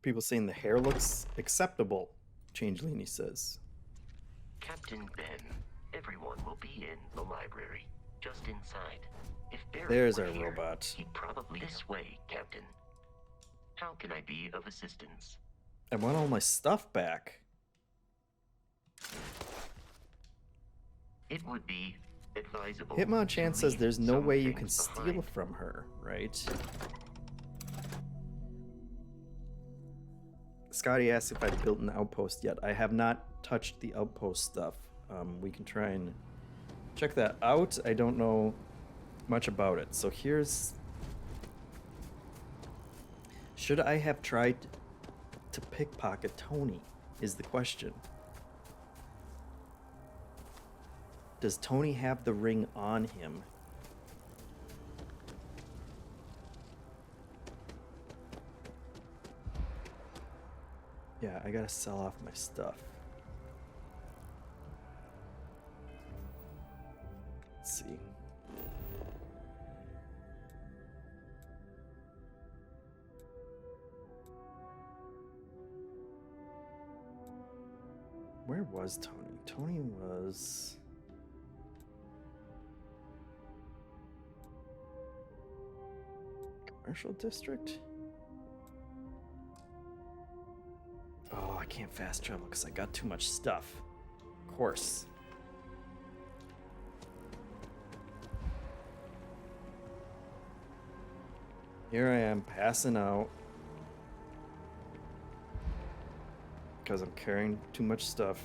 People saying the hair looks acceptable. Changeling, he says. Captain Ben, everyone will be in the library, just inside. If Barry There's were our here, robot. he'd probably this way, Captain. How can I be of assistance? I want all my stuff back. It would be advisable. Hitmonchan to says leave there's no some way you can things steal behind. from her, right? Scotty asked if I've built an outpost yet. I have not touched the outpost stuff. We can try and check that out. I don't know much about it. So here's... Should I have tried to pickpocket Tony, is the question. Does Tony have the ring on him? Yeah, I gotta sell off my stuff. Let's see. Where was Tony? Tony was... Commercial district? Oh, I can't fast travel because I got too much stuff. Of course. Here I am passing out because I'm carrying too much stuff.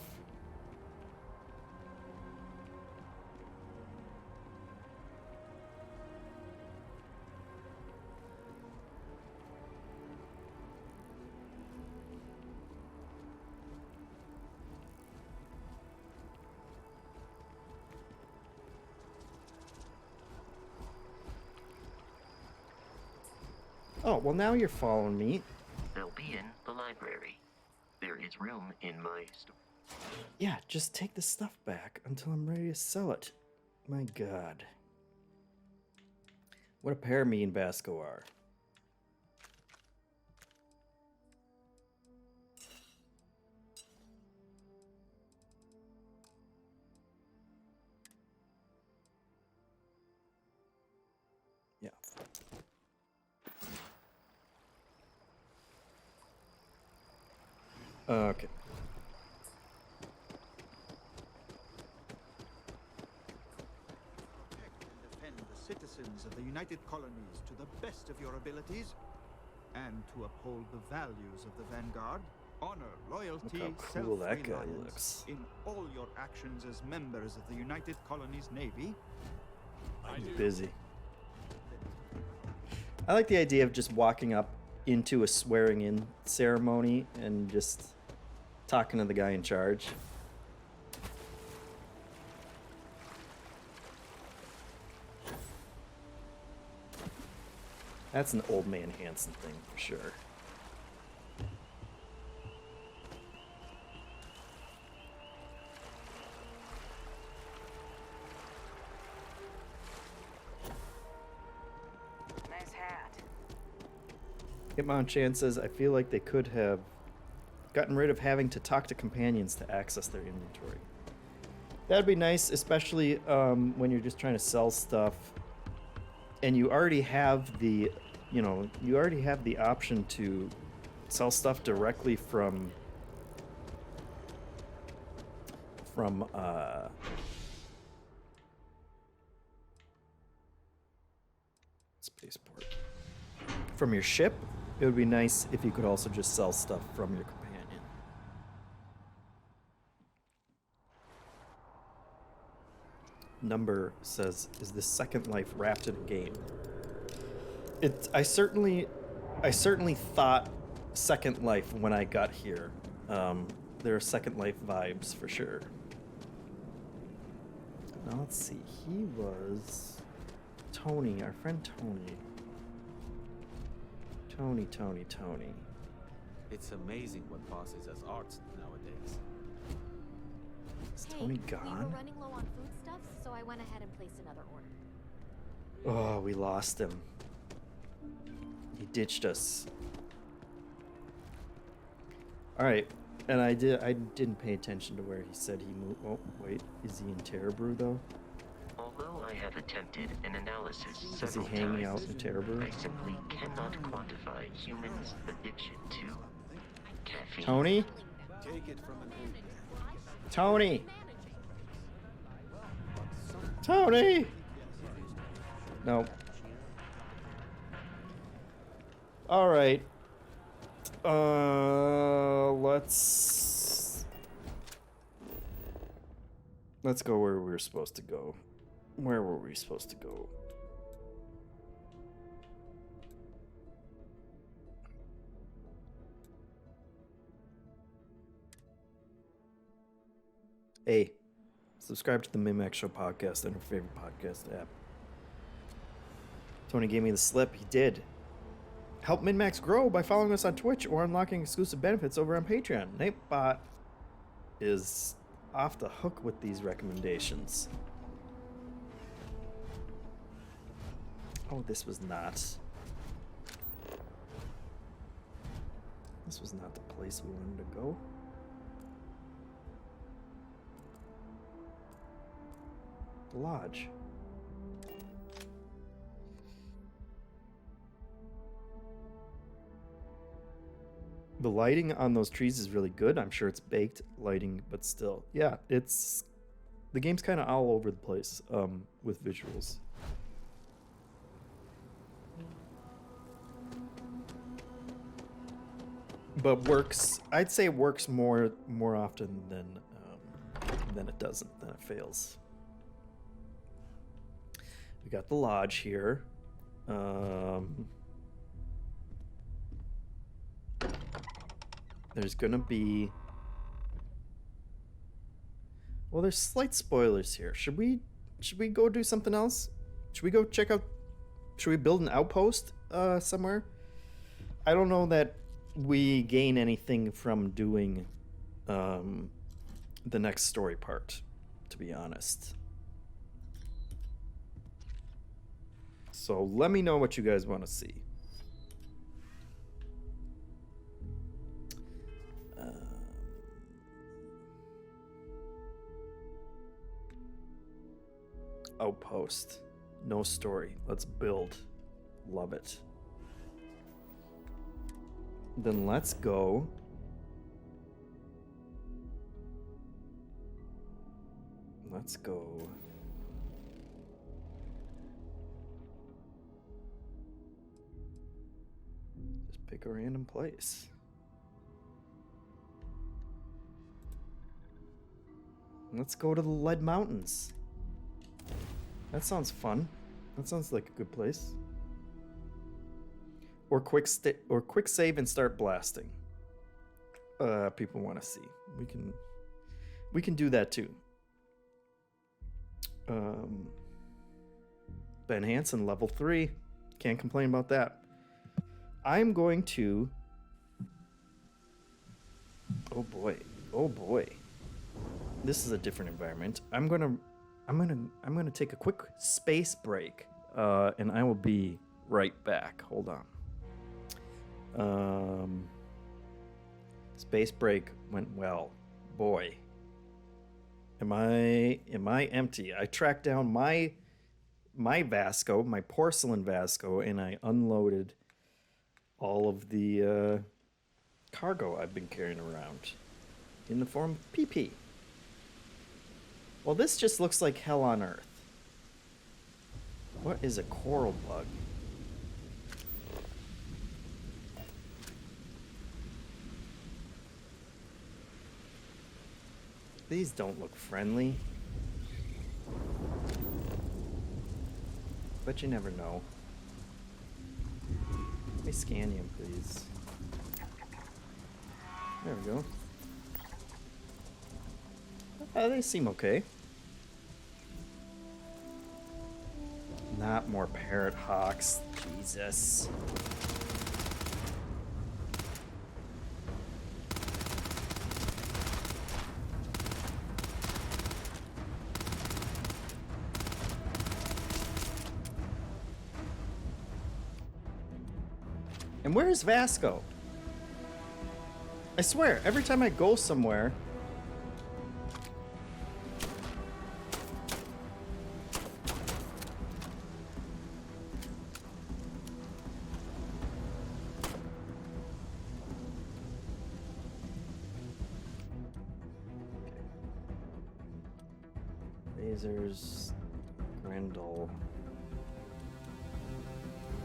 Oh, well now you're following me. They'll be in the library. There is room in my store. Yeah, just take the stuff back until I'm ready to sell it. My god. What a pair me and Vasco are. Yeah. Okay. Defend the citizens of the United Colonies to the best of your abilities, and to uphold the values of the Vanguard, honor, loyalty, Look how cool that guy self-reliance looks. in all your actions as members of the United Colonies Navy. I'm busy. I like the idea of just walking up into a swearing in ceremony and just talking to the guy in charge. That's an old man Hansen thing for sure. Nice hat. Hitmonchan says, I feel like they could have gotten rid of having to talk to companions to access their inventory. That'd be nice, especially when you're just trying to sell stuff and you already have the, you already have the option to sell stuff directly from spaceport. From your ship. It would be nice if you could also just sell stuff from your companion. Number says, is this Second Life wrapped in a game? I certainly thought Second Life when I got here. There are Second Life vibes for sure. Now let's see. He was Tony, our friend Tony. Tony. It's amazing what passes as art nowadays. Is Hey, Tony we were gone? running low on foodstuffs, so I went ahead and placed another order. Oh, we lost him. He ditched us. All right, and I didn't pay attention to where he said he moved. Oh, wait, is he in Terrabrew though? Although I have attempted an analysis Is he several hanging out times, in Terrabrew? I simply cannot quantify humans' addiction to caffeine. Tony? Take it from an old man. Tony! Tony! No. All right. Let's go where we were supposed to go. Where were we supposed to go? Hey, subscribe to the MinnMax Show podcast on your favorite podcast app. Tony gave me the slip. He did. Help MinnMax grow by following us on Twitch or unlocking exclusive benefits over on Patreon. Nightbot is off the hook with these recommendations. Oh, this was not the place we wanted to go. The lodge. The lighting on those trees is really good. I'm sure it's baked lighting, but still. Yeah, the game's kind of all over the place with visuals. But I'd say works more often than it doesn't, than it fails. We got the lodge here. There's gonna be... Well, there's slight spoilers here. Should we go do something else? Should we go check out... Should we build an outpost somewhere? I don't know that we gain anything from doing the next story part, to be honest. So let me know what you guys want to see. Outpost. No story. Let's build. Love it. Then let's go. Let's go. Just pick a random place. Let's go to the Lead Mountains. That sounds fun. That sounds like a good place. Or quick save and start blasting. People want to see. We can do that too. Ben Hansen, level 3. Can't complain about that. I'm going to... Oh boy. Oh boy. This is a different environment. I'm gonna take a quick space break, and I will be right back. Hold on. Space break went well. Boy, am I empty? I tracked down my Vasco, my porcelain Vasco, and I unloaded all of the cargo I've been carrying around in the form of PP. Well, this just looks like hell on earth. What is a coral bug? These don't look friendly. But you never know. Let me scan you, please. There we go. They seem okay. Not more parrot hawks. Jesus. And where's Vasco? I swear, every time I go somewhere... Lasers, Grendel.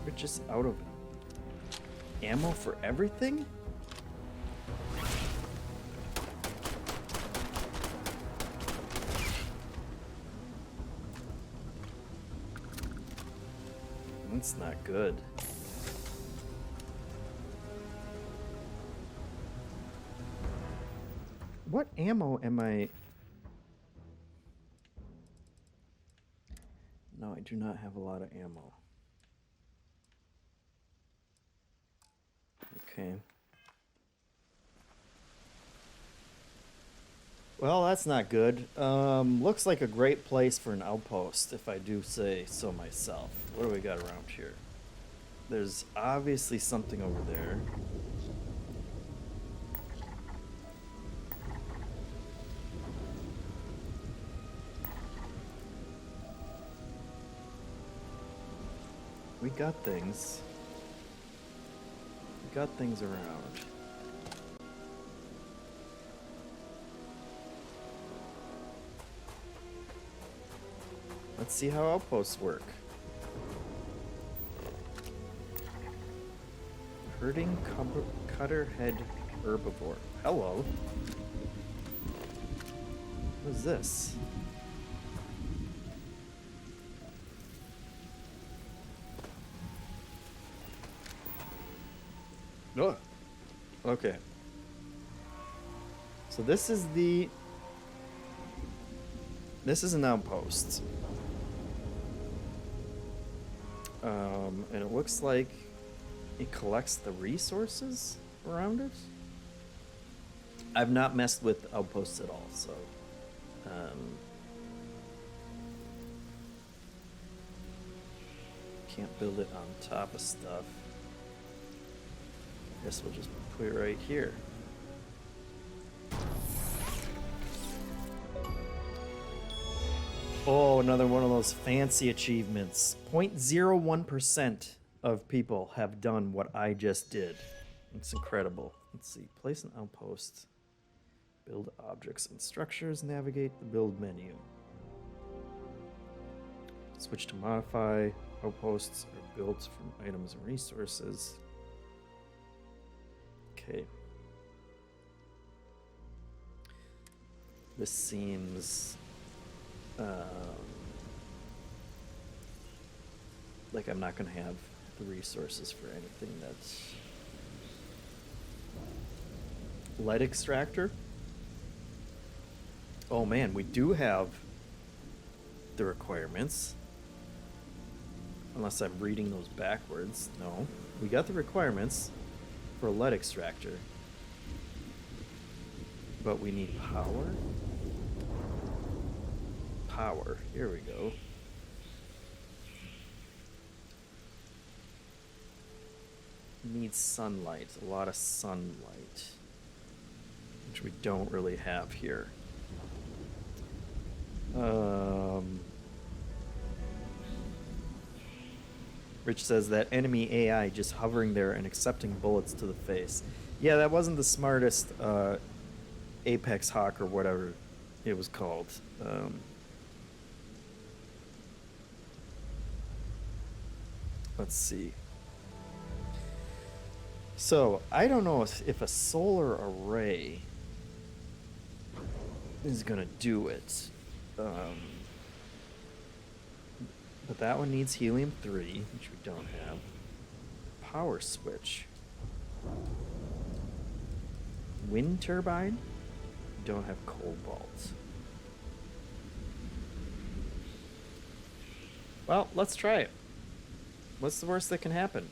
We're just out of ammo for everything? That's not good. What ammo am I... No, I do not have a lot of ammo. Okay. Well, that's not good. Looks like a great place for an outpost, if I do say so myself. What do we got around here? There's obviously something over there. We got things. We got things around. Let's see how outposts work. Herding cutterhead herbivore. Hello. What is this? Oh. Okay. So this is an outpost. And it looks like it collects the resources around it. I've not messed with outposts at all, so can't build it on top of stuff. Guess we'll just put it right here. Oh, another one of those fancy achievements. 0.01% of people have done what I just did. It's incredible. Let's see. Place an outpost. Build objects and structures. Navigate the build menu. Switch to modify. Outposts are built from items and resources. Okay. This seems like I'm not going to have the resources for anything that's lead extractor. Oh man, we do have the requirements. Unless I'm reading those backwards. No, we got the requirements for a lead extractor. But we need power. Power. Here we go. Needs sunlight. A lot of sunlight. Which we don't really have here. Rich says that enemy AI just hovering there and accepting bullets to the face. Yeah, that wasn't the smartest Apex Hawk or whatever it was called. Let's see. So, I don't know if a solar array is going to do it. But that one needs helium-3, which we don't have. Power switch. Wind turbine? Don't have cobalt. Well, let's try it. What's the worst that can happen?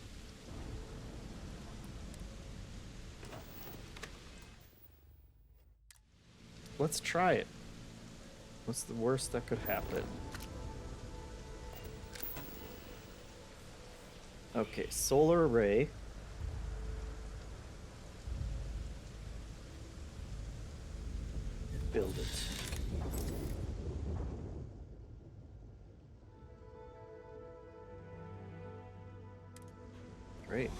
Let's try it. What's the worst that could happen? Okay, solar array. build it. Great.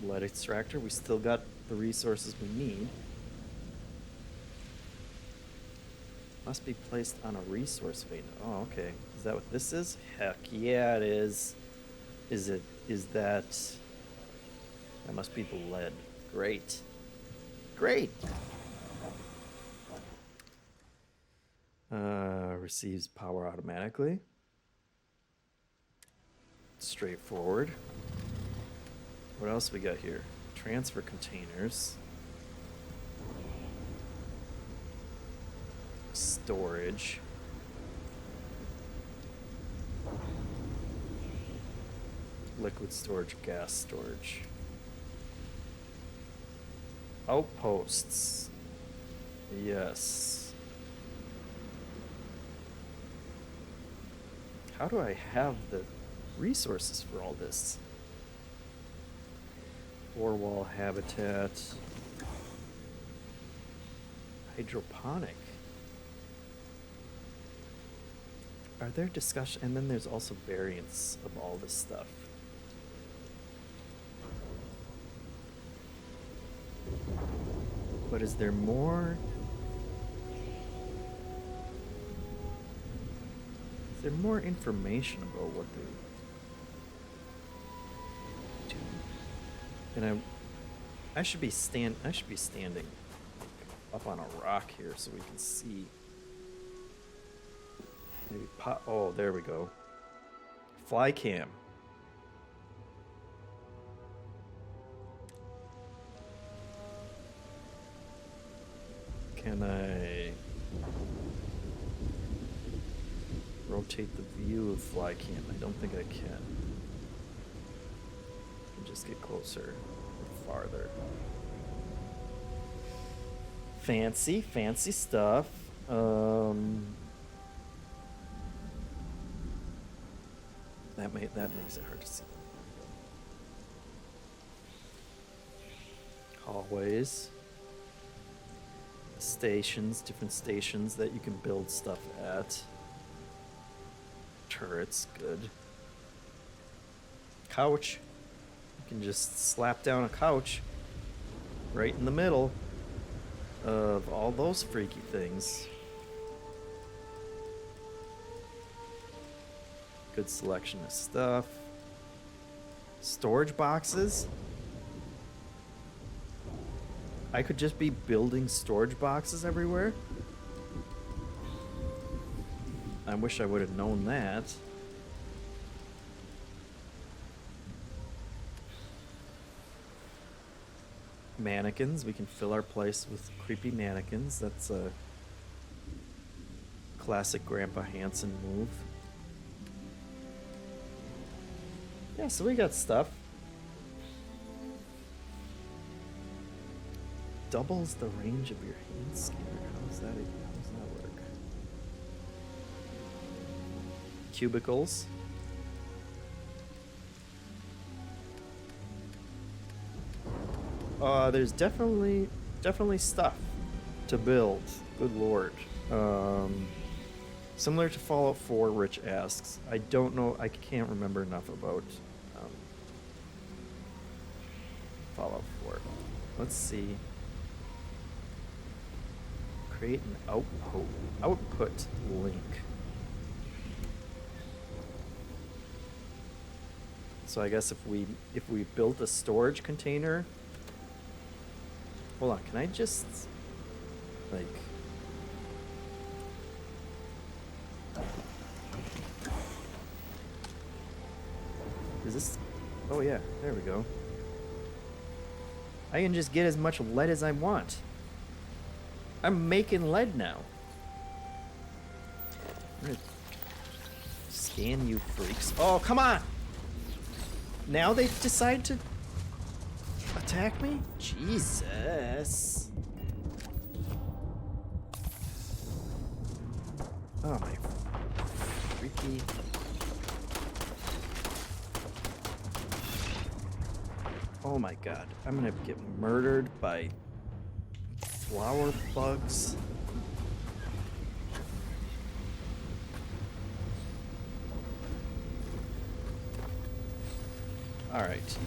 Lead extractor, we still got the resources we need. Must be placed on a resource vein. Oh, okay. Is that what this is? Heck yeah, it is. Is that must be the lead. Great. Great! Receives power automatically. Straightforward. What else we got here? Transfer containers. Storage. Liquid storage, gas storage. Outposts. Yes. How do I have the resources for all this? Four-wall habitat. Hydroponic. Are there discussion? And then there's also variants of all this stuff. But is there more? Is there more information about what they do? And I should be standing up on a rock here so we can see. Maybe oh, there we go. Fly cam. Can I rotate the view of fly cam? I don't think I can. I can just get closer or farther. Fancy stuff. That makes it hard to see. Hallways. Stations, different stations that you can build stuff at. Turrets, good. Couch. You can just slap down a couch right in the middle of all those freaky things. Good selection of stuff. Storage boxes. I could just be building storage boxes everywhere. I wish I would have known that. Mannequins. We can fill our place with creepy mannequins. That's a classic Grandpa Hansen move. Yeah, so we got stuff. Doubles the range of your hand scanner. How does that work? Cubicles. There's definitely stuff to build. Good lord. Similar to Fallout 4, Rich asks. I don't know. I can't remember enough about Fallout 4. Let's see. Create an output link. So I guess if we built a storage container. Hold on, can I just like is this? Oh yeah, there we go. I can just get as much lead as I want. I'm making lead now. I'm gonna scan you freaks. Oh, come on! Now they decide to attack me? Jesus. Oh my freaky. Oh my god. I'm gonna get murdered by flower bugs. All right.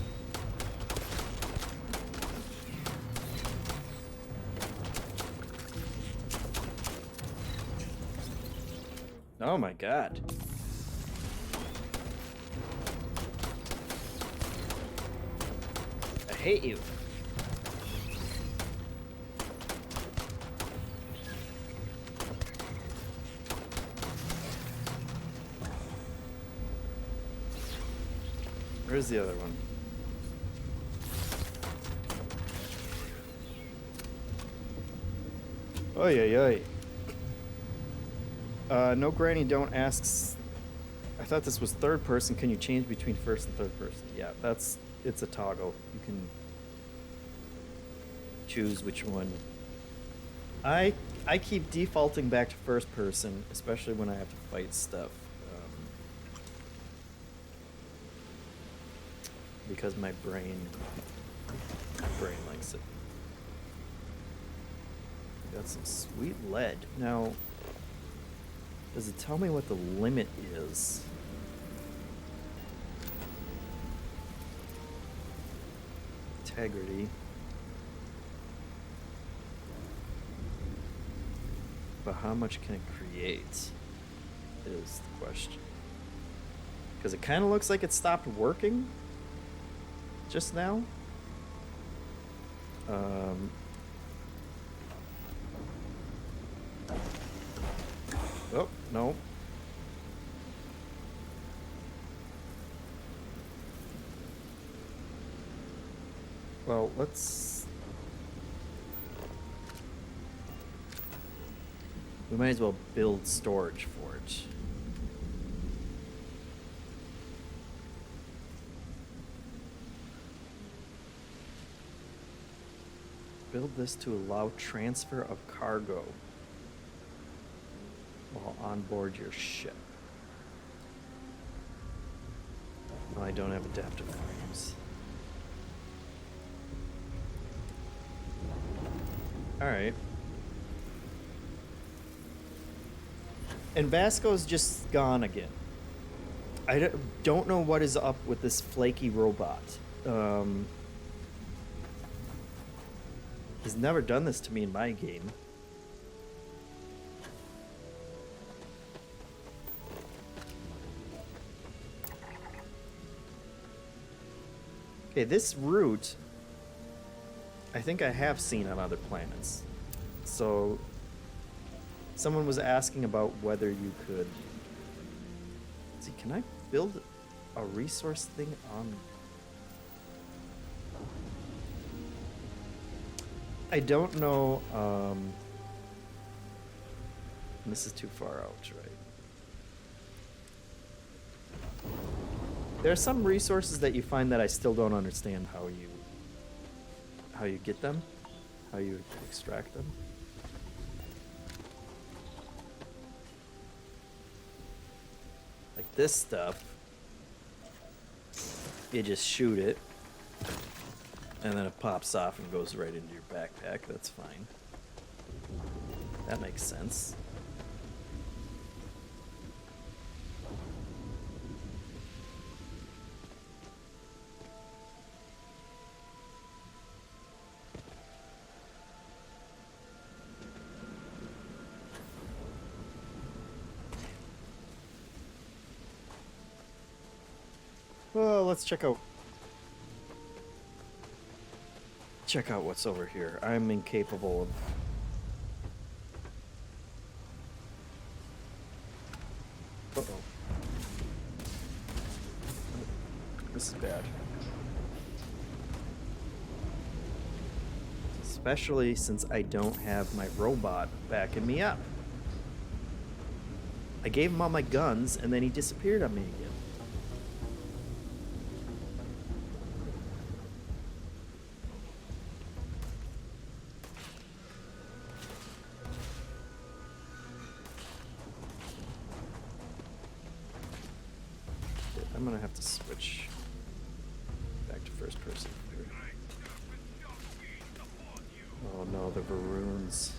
Oh my god. I hate you. Where's the other one? Oy, oy, oy. No granny don't asks. I thought this was third person. Can you change between first and third person? Yeah, it's a toggle. You can choose which one. I keep defaulting back to first person, especially when I have to fight stuff. Because my brain likes it. Got some sweet lead. Now, does it tell me what the limit is? Integrity. But how much can it create is the question. Because it kind of looks like it stopped working just now. Oh, no. Well, we might as well build storage for it. Build this to allow transfer of cargo while on board your ship. No, I don't have adaptive frames. Alright. And Vasco's just gone again. I don't know what is up with this flaky robot. He's never done this to me in my game. Okay, this route, I think I have seen on other planets. So, someone was asking about whether you could... Let's see, can I build a resource thing on... I don't know, this is too far out, right? There are some resources that you find that I still don't understand how you get them, how you extract them. Like this stuff, you just shoot it, and then it pops off and goes right into your backpack. That's fine. That makes sense. Well, let's check out what's over here. I'm incapable of... Uh-oh. This is bad. Especially since I don't have my robot backing me up. I gave him all my guns, and then he disappeared on me again. I'm gonna have to switch back to first person here. Oh Oh, the Varoons.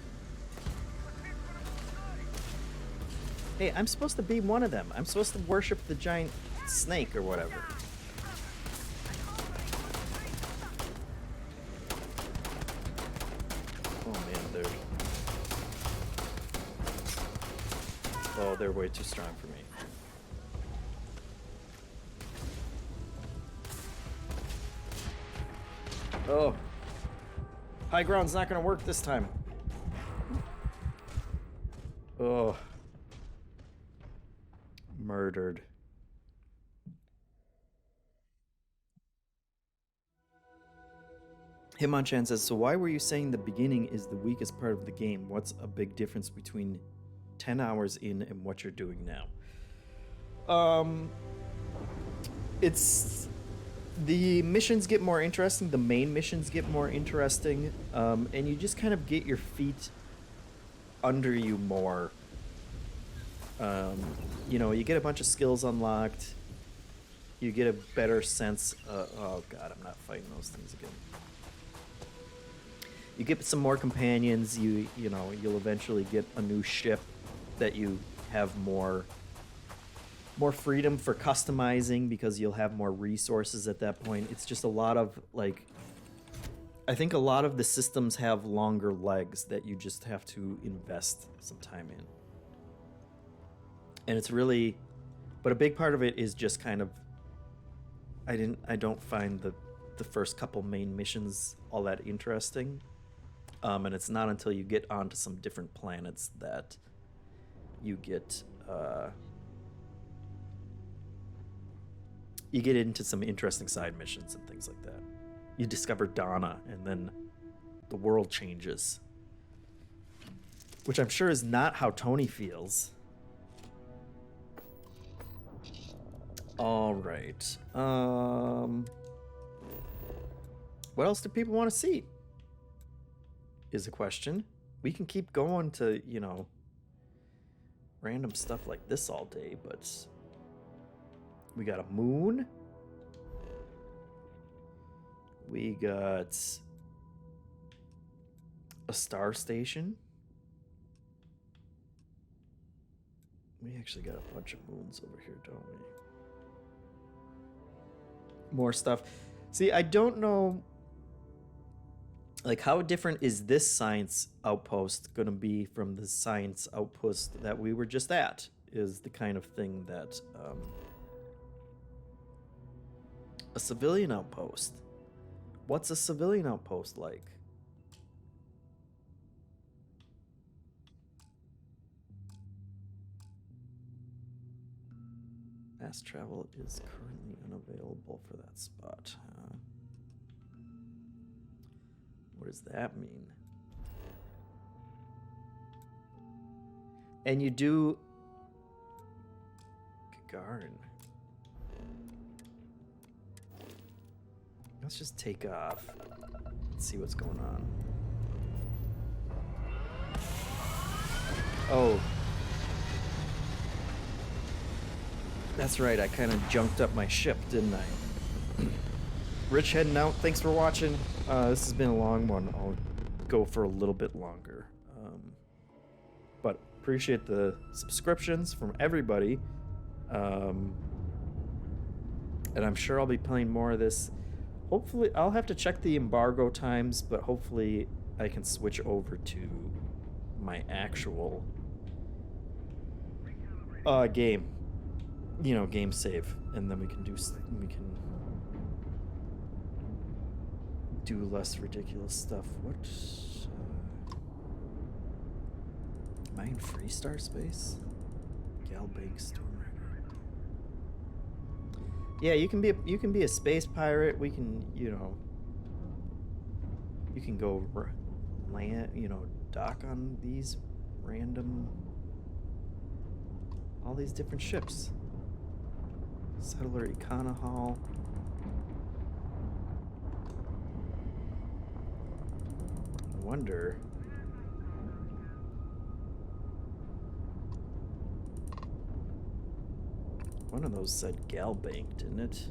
Hey, I'm supposed to be one of them. I'm supposed to worship the giant snake or whatever. Oh man, they're way too strong for me. Oh. High ground's not gonna work this time. Oh. Murdered. Hitmonchan says, so why were you saying the beginning is the weakest part of the game? What's a big difference between 10 hours in and what you're doing now? It's... The missions get more interesting, the main missions get more interesting, and you just kind of get your feet under you more. You know, you get a bunch of skills unlocked, you get a better sense oh god, I'm not fighting those things again. You get some more companions, you know, you'll eventually get a new ship that you have more freedom for customizing because you'll have more resources at that point. It's just a lot of, like, I think a lot of the systems have longer legs that you just have to invest some time in. And it's really, but a big part of it is just kind of, I don't find the first couple main missions all that interesting. And it's not until you get onto some different planets that you get into some interesting side missions and things like that. You discover Donna, and then the world changes. Which I'm sure is not how Tony feels. Alright. What else do people want to see? Is a question. We can keep going to, you know, random stuff like this all day, but we got a moon. We got a star station. We actually got a bunch of moons over here, don't we? More stuff. See, I don't know, like, how different is this science outpost going to be from the science outpost that we were just at, is the kind of thing that a civilian outpost. What's a civilian outpost like? Fast travel is currently unavailable for that spot. What does that mean? And you do Gagarin. Let's just take off. Let's see what's going on. Oh. That's right, I kind of junked up my ship, didn't I? Rich heading out. Thanks for watching. This has been a long one. I'll go for a little bit longer. But appreciate the subscriptions from everybody. And I'm sure I'll be playing more of this. Hopefully, I'll have to check the embargo times, but hopefully I can switch over to my actual game. You know, game save, and then we can do less ridiculous stuff. What? Am I in Freestar space? Galbank Stormrider. Yeah, you can be a space pirate. We can, you know, you can go land, you know, dock on these random, all these different ships. Settler Econohall. I wonder. One of those said Galbank, didn't it?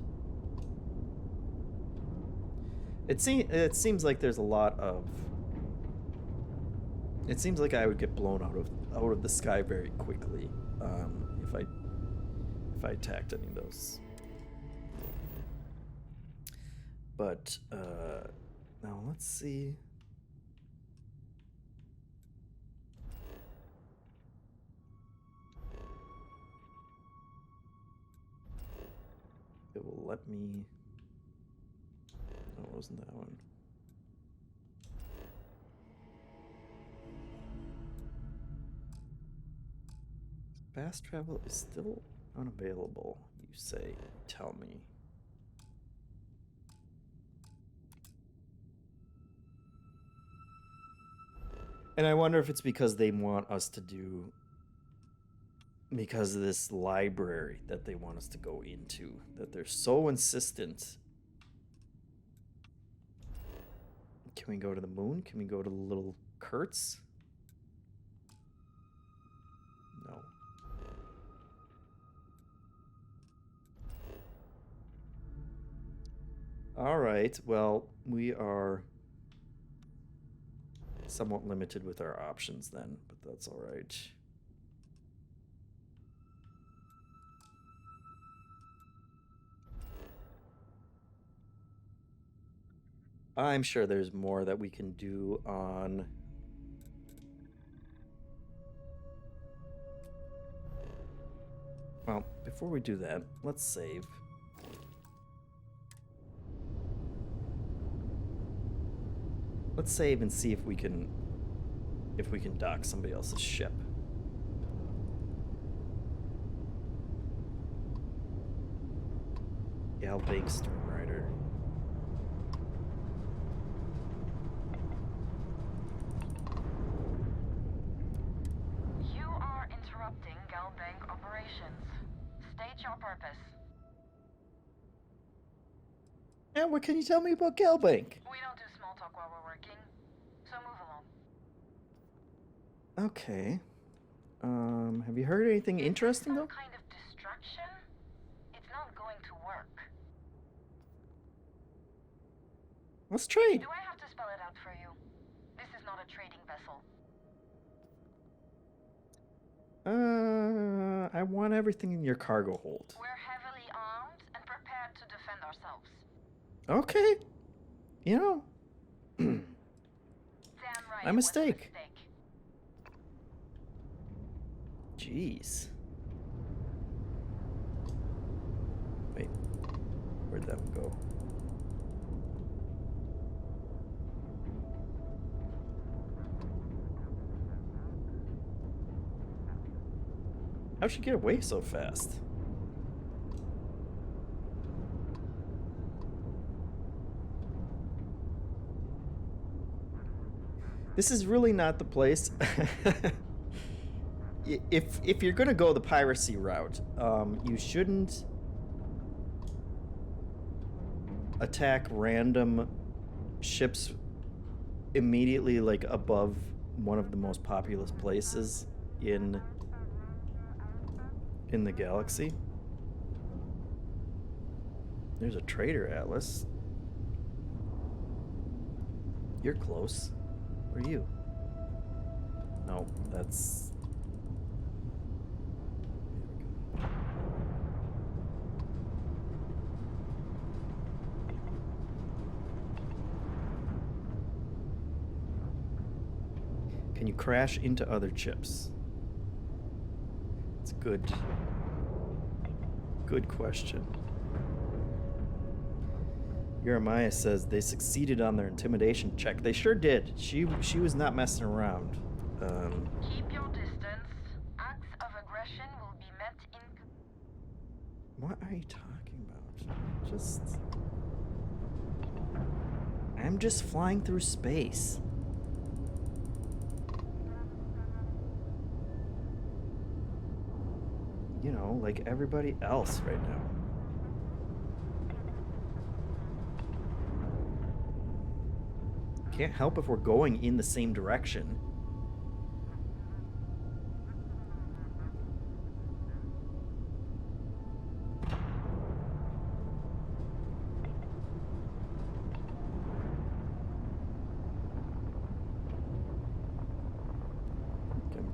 It seems like there's a lot of It seems like I would get blown out of the sky very quickly if I attacked any of those. But now let's see. It will let me. No, it wasn't that one. Fast travel is still unavailable, you say. Tell me. And I wonder if it's because they want us to do, because of this library that they want us to go into, that they're so insistent. Can we go to the moon? Can we go to the little Kurtz? No. All right, well, we are somewhat limited with our options then, but that's all right. I'm sure there's more that we can do on... Well, before we do that, let's save. Let's save and see if we can dock somebody else's ship. Galbank Stormrider. You are interrupting Galbank operations. State your purpose. And what can you tell me about Galbank? We don't do small talk while we're working, so move along. Okay. Have you heard anything interesting though? Kind of distraction? It's not going to work. Let's trade. Do I have to spell it out for you? This is not a trading vessel. I want everything in your cargo hold. We're heavily armed and prepared to defend ourselves. Okay. You know. Damn right. My mistake. Jeez. Wait. Where'd that one go? How'd she get away so fast? This is really not the place. If you're gonna go the piracy route, you shouldn't attack random ships immediately, like above one of the most populous places in the galaxy. There's a trader atlas. You're close. Where are you? No, that's... Can you crash into other chips? It's good. Good question. Jeremiah says they succeeded on their intimidation check. They sure did. She was not messing around. Keep your distance. Acts of aggression will be met in... What are you talking about? I'm just flying through space. You know, like everybody else right now. Can't help if we're going in the same direction.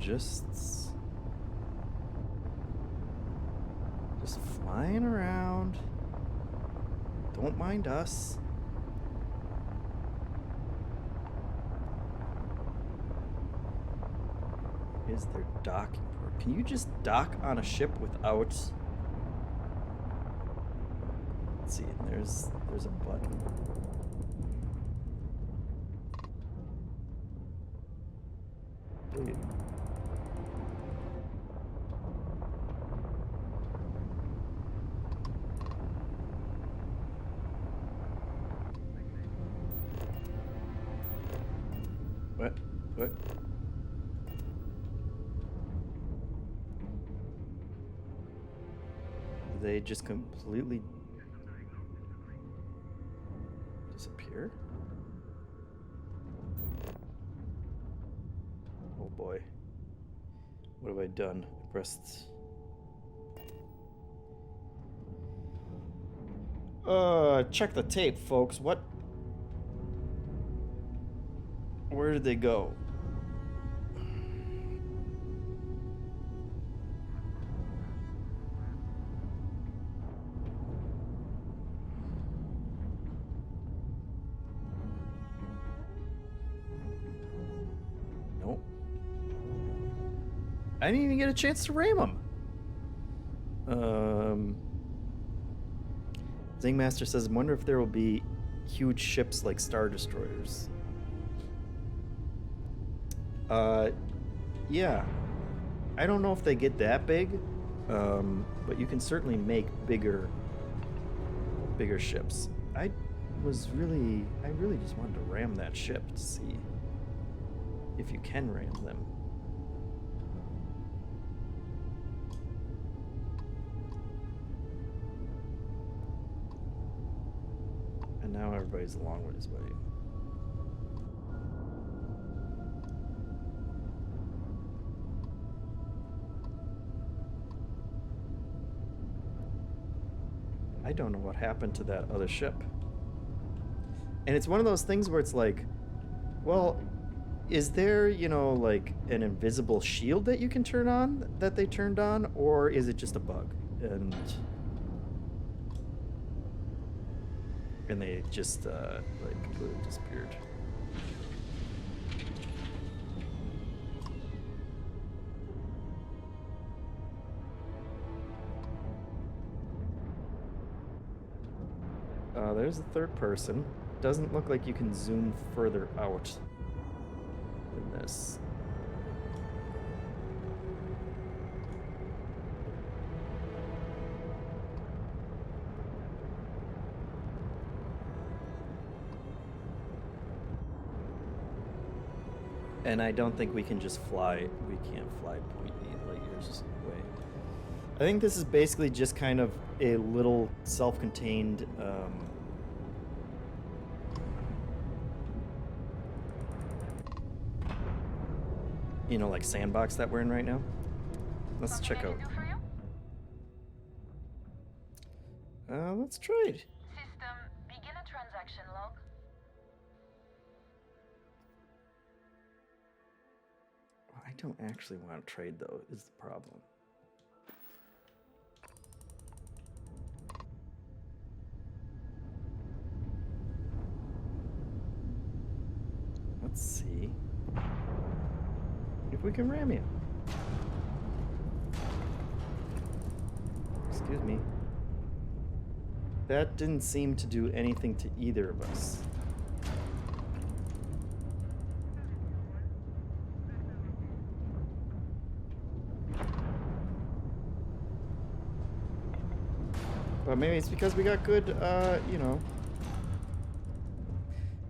just flying around. Don't mind us. Is there docking port? Can you just dock on a ship without? Let's see. There's a button. Wait. What? They just completely disappear? Oh boy. What have I done? I pressed... check the tape, folks. What? Where did they go? Nope. I didn't even get a chance to ram them. Zingmaster says, I wonder if there will be huge ships like Star Destroyers. Yeah. I don't know if they get that big, but you can certainly make bigger ships. I really just wanted to ram that ship to see if you can ram them. And now everybody's a long ways away. I don't know what happened to that other ship. And it's one of those things where it's like, well, is there, you know, like an invisible shield that you can turn on that they turned on, or is it just a bug? And they just like completely disappeared. There's the third person. Doesn't look like you can zoom further out than this. And I don't think we can just fly. We can't fly 0.8 light years away. I think this is basically just kind of a little self-contained you know, like sandbox that we're in right now. Let's check out. Let's trade. System, begin a transaction log. I don't actually want to trade though, is the problem. Let's see if we can ram you. Excuse me. That didn't seem to do anything to either of us. But maybe it's because we got good, you know.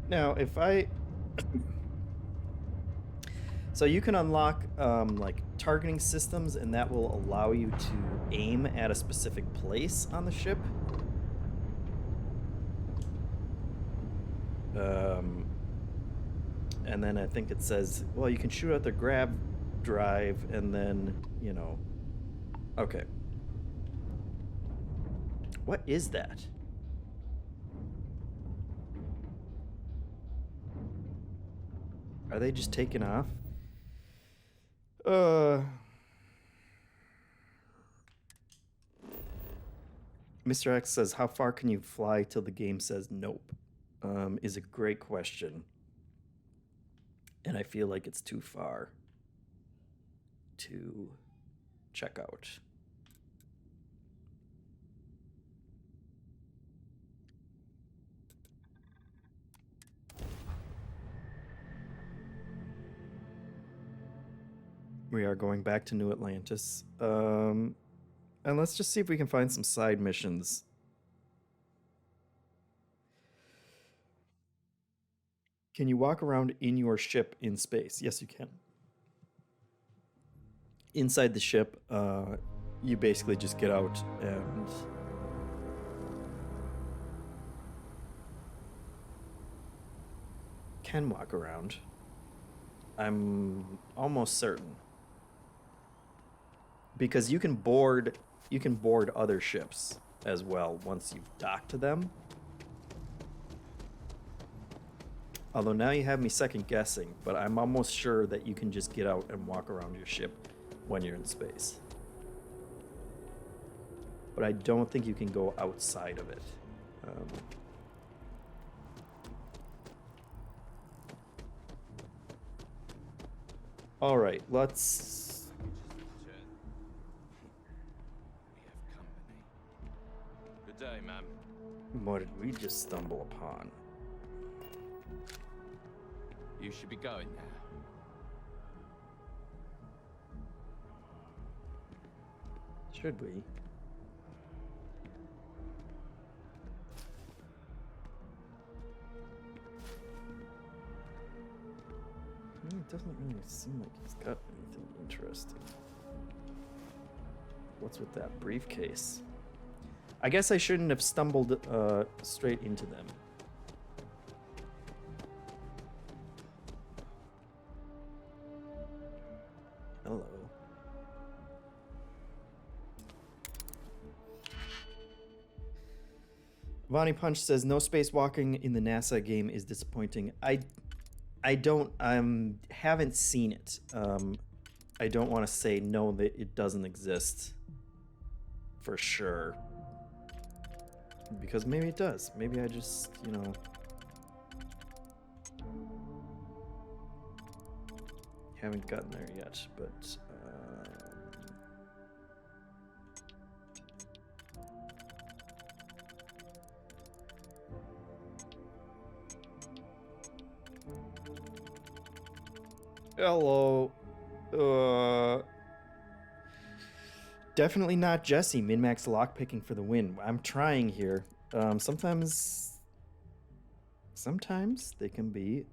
Now, if I... So you can unlock like targeting systems, and that will allow you to aim at a specific place on the ship. And then I think it says, well, you can shoot at the grab drive, and then, you know, okay. What is that? Are they just taking off? Mr. X says, how far can you fly till the game says nope? Is a great question. And I feel like it's too far to check out. We are going back to New Atlantis. And let's just see if we can find some side missions. Can you walk around in your ship in space? Yes, you can. Inside the ship, you basically just get out and can walk around. I'm almost certain. Because you can board other ships as well once you've docked to them. Although now you have me second guessing, but I'm almost sure that you can just get out and walk around your ship when you're in space. But I don't think you can go outside of it. All right, let's... Good day, ma'am. What did we just stumble upon? You should be going now. Should we? It doesn't really seem like he's got anything interesting. What's with that briefcase? I guess I shouldn't have stumbled straight into them. Hello. Vonnie Punch says no spacewalking in the NASA game is disappointing. I don't haven't seen it. I don't want to say no that it doesn't exist for sure. Because maybe it does. Maybe I just, you know, haven't gotten there yet, but hello. Definitely not Jesse. MinnMax lockpicking for the win. I'm trying here. Sometimes they can be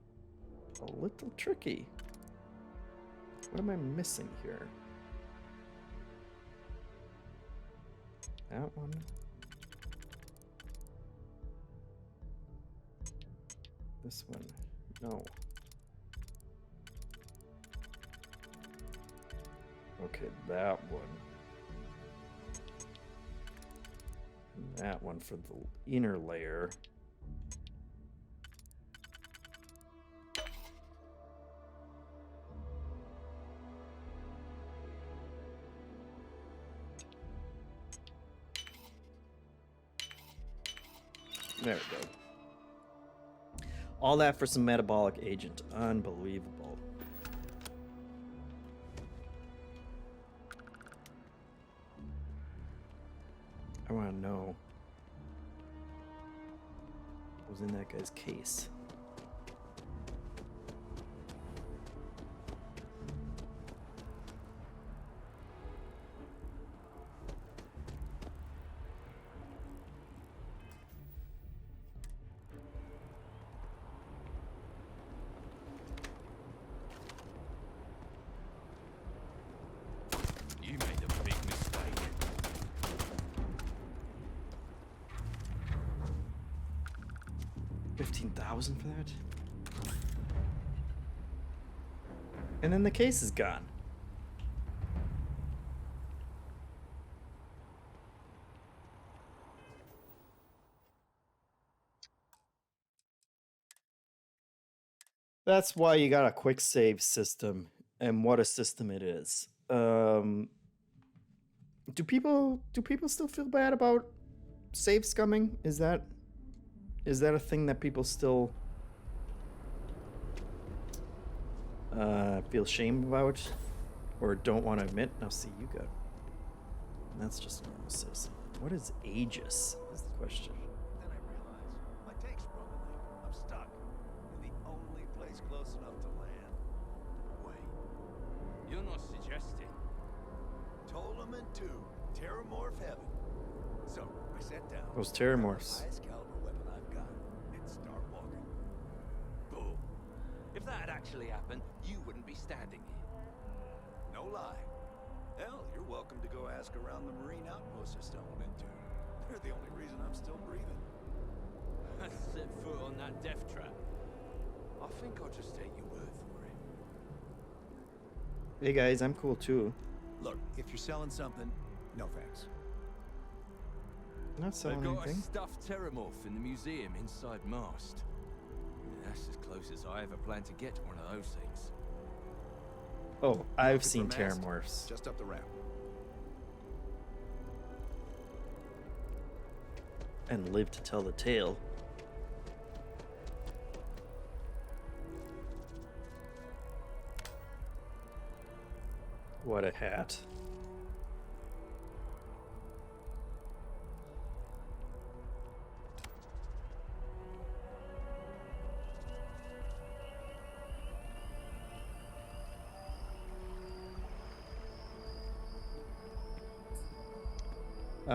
a little tricky. What am I missing here? That one. This one. No. Okay, that one. And that one for the inner layer. There we go. All that for some metabolic agent. Unbelievable. I want to know what was in that guy's case. You made a big mistake. $15,000 for that? And then the case is gone. That's why you got a quick save system and what a system it is. Do people still feel bad about save scumming? Is that a thing that people still feel shame about or don't want to admit? Now see, you got. That's just a normal citizen. What is Aegis is the question. Then I realize my take's broken. I'm stuck in the only place close enough to land. Wait. You're not suggesting. Tolement 2, Terramorph Heaven. So I sat down. Those Terramorphs. Highest caliber weapon I've got and start walking. Boom. If that had actually happened, you wouldn't be standing here. No lie. Hell, you're welcome to go ask around the marine outposts I stumbled into. They're the only reason I'm still breathing. I set foot on that death trap. I think I'll just take your word for it. Hey guys, I'm cool too. Look, if you're selling something, no thanks. Not selling They've got anything. a stuffed Terramorph in the museum inside Mast. That's as close as I ever plan to get to one of those things. Oh, I've Looking seen for mast? Terramorphs. Just up the ramp. And live to tell the tale. What a hat.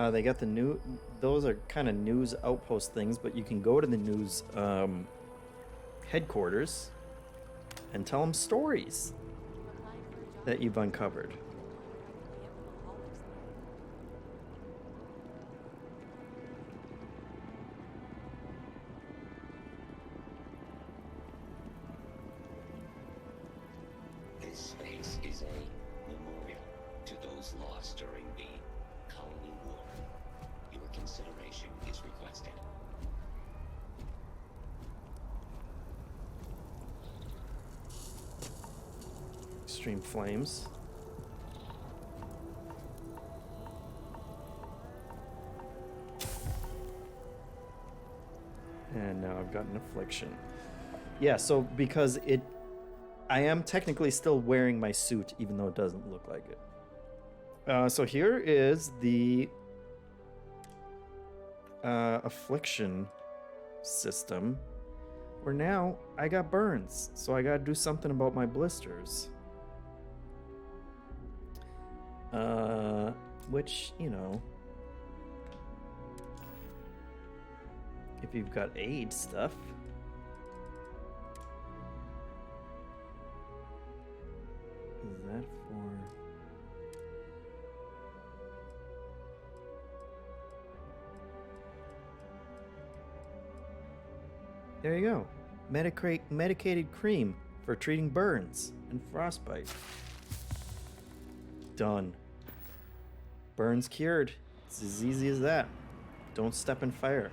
They got the new, those are kind of news outpost things, but you can go to the news headquarters and tell them stories that you've uncovered. This space is a memorial to those lost during the Colony War. Your consideration is requested. Extreme flames. And now I've got an affliction. Yeah, so because I am technically still wearing my suit, even though it doesn't look like it. So here is the affliction system, where now I got burns, so I gotta do something about my blisters. Which, you know, if you've got aid stuff. Is that for... There you go. Medicated cream for treating burns and frostbite. Done. Burns cured. It's as easy as that. Don't step in fire.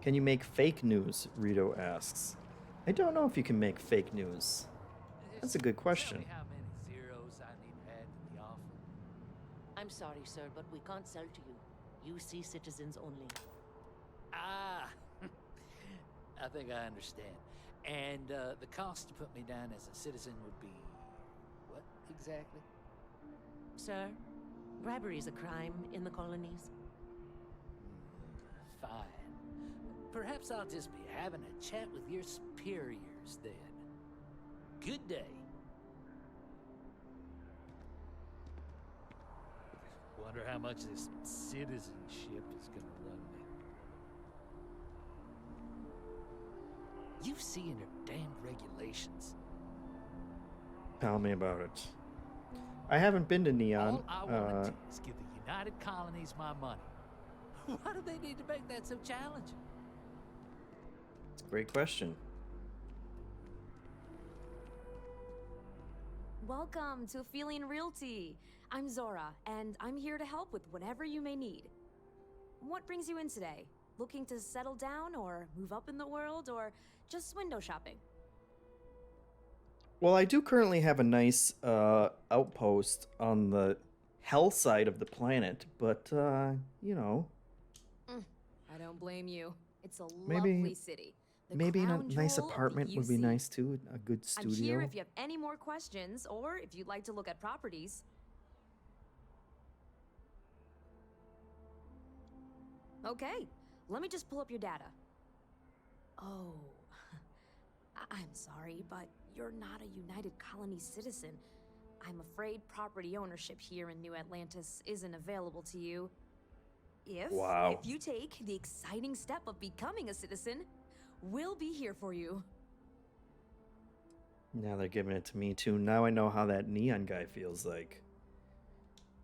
Can you make fake news? Rito asks. I don't know if you can make fake news. That's a good question. How many zeros I need to add to the offer? I'm sorry, sir, but we can't sell to you. You see citizens only. Ah, I think I understand. And the cost to put me down as a citizen would be what exactly? Sir, bribery is a crime in the colonies. Fine. Perhaps I'll just be having a chat with your superiors then. Good day. Wonder how much this citizenship is gonna run me. You seeing your damned regulations. Tell me about it. I haven't been to Neon. All I want to do is give the United Colonies my money. Why do they need to make that so challenging? It's a great question. Welcome to Feeling Realty. I'm Zora, and I'm here to help with whatever you may need. What brings you in today? Looking to settle down or move up in the world or just window shopping? Well, I do currently have a nice outpost on the hell side of the planet, but, you know. I don't blame you. It's a Maybe- lovely city. The Maybe in a crown nice jewel of the apartment would be UC. nice too, a good I'm here studio. if you have any more questions or if you'd like to look at properties. Okay, let me just pull up your data. Oh, I'm sorry, but you're not a United Colony citizen. I'm afraid property ownership here in New Atlantis isn't available to you. If you take the exciting step of becoming a citizen, we'll be here for you. Now they're giving it to me too. Now I know how that neon guy feels like.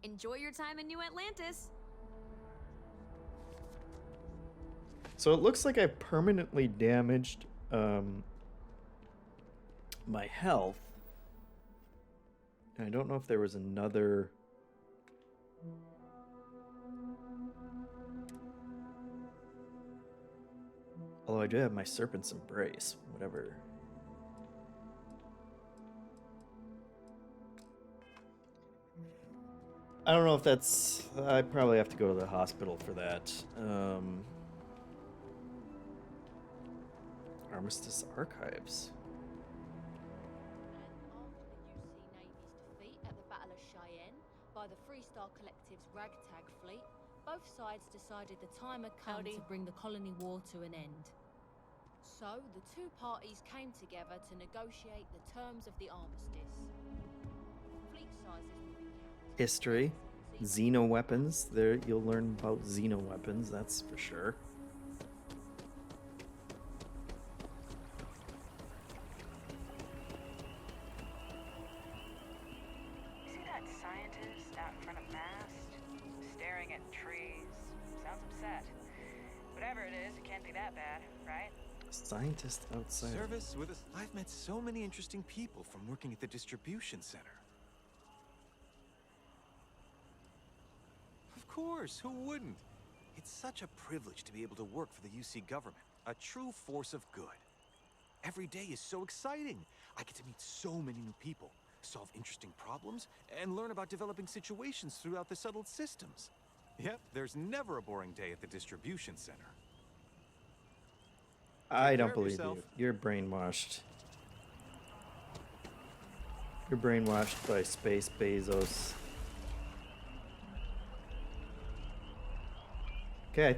Enjoy your time in New Atlantis. So it looks like I've permanently damaged my health. And I don't know if there was another... Although I do have my Serpent's Embrace, whatever. I don't know if that's... I probably have to go to the hospital for that. Armistice Archives. Defeat at the Battle of Cheyenne by the Freestar Collective's ragtag fleet, both sides decided the time had come to bring the colony war to an end. So, the two parties came together to negotiate the terms of the armistice. Fleet sizes will be capped. History. Xeno weapons. There you'll learn about Xeno weapons, that's for sure. See that scientist out in front of Mast? Staring at trees. Sounds upset. Whatever it is, it can't be that bad, right? Scientist outside. Service with us. I've met so many interesting people from working at the distribution center. Of course, who wouldn't? It's such a privilege to be able to work for the UC government, a true force of good. Every day is so exciting. I get to meet so many new people, solve interesting problems, and learn about developing situations throughout the settled systems. Yep, there's never a boring day at the distribution center. I don't care of believe yourself. you. You're brainwashed. You're brainwashed by Space Bezos. Okay,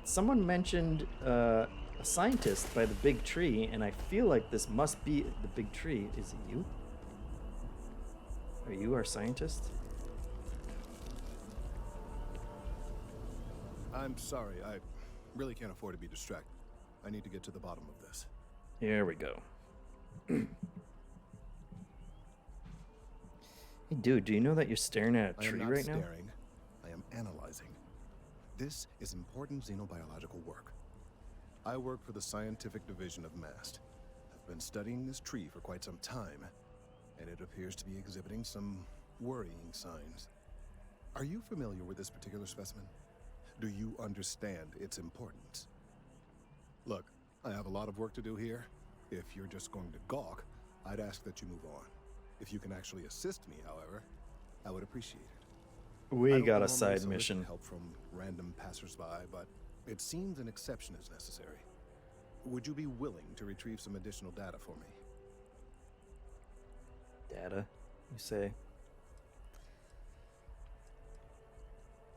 someone mentioned a scientist by the big tree, and I feel like this must be the big tree. Is it you? Are you our scientist? I'm sorry, I really can't afford to be distracted. I need to get to the bottom of this. Here we go. Hey, dude, do you know that you're staring at a I am tree not right now? staring. I am analyzing. This is important xenobiological work. I work for the scientific division of MAST. I've been studying this tree for quite some time, and it appears to be exhibiting some worrying signs. Are you familiar with this particular specimen? Do you understand its importance? Look, I have a lot of work to do here. If you're just going to gawk, I'd ask that you move on. If you can actually assist me, however, I would appreciate it. We I don't got a normally side solicit mission. help from random passersby, but it seems an exception is necessary. Would you be willing to retrieve some additional data for me? Data, you say?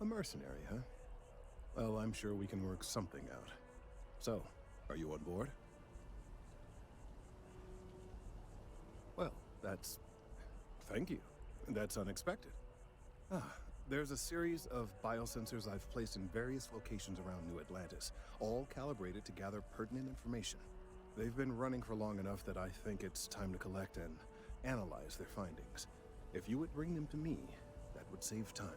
A mercenary, huh? Well, I'm sure we can work something out. So, are you on board? Well, thank you. That's unexpected. There's a series of biosensors I've placed in various locations around New Atlantis, all calibrated to gather pertinent information. They've been running for long enough that I think it's time to collect and analyze their findings. If you would bring them to me, that would save time.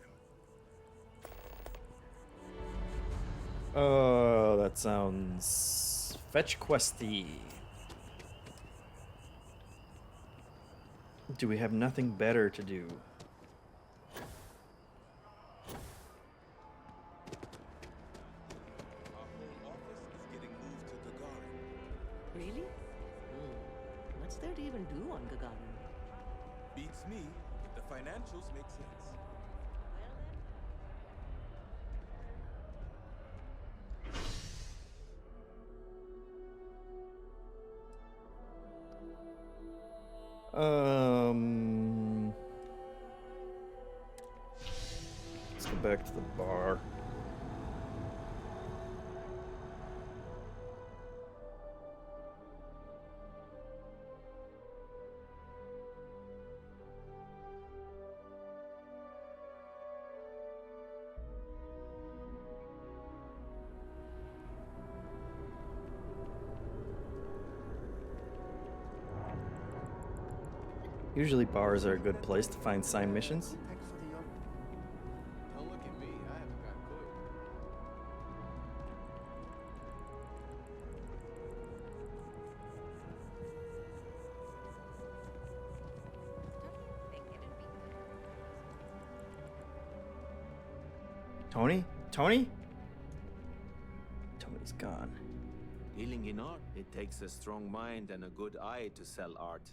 Oh, that sounds fetch questy. Do we have nothing better to do? really? What's there to even do on Gagarin? Beats me if the financials make sense. Let's go back to the bar. Usually bars are a good place to find side missions. Don't look at me. I haven't got a clue. Tony? Tony? Tony's gone. Dealing in art, it takes a strong mind and a good eye to sell art.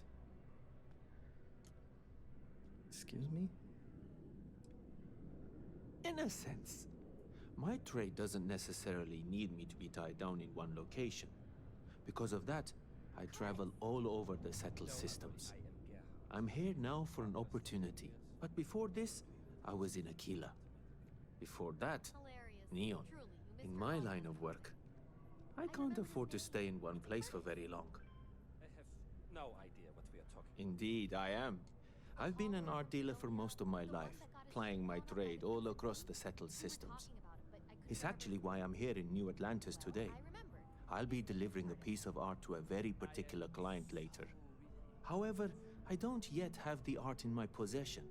Excuse me? In a sense. My trade doesn't necessarily need me to be tied down in one location. Because of that, I travel all over the settled systems. I'm here now for an opportunity, but before this, I was in Aquila. Before that, Neon, in my line of work. I can't afford to stay in one place for very long. I have no idea what we are talking Indeed, I am. I've been an art dealer for most of my life, plying my trade all across the settled systems. It's actually why I'm here in New Atlantis today. I'll be delivering a piece of art to a very particular client later. However, I don't yet have the art in my possession.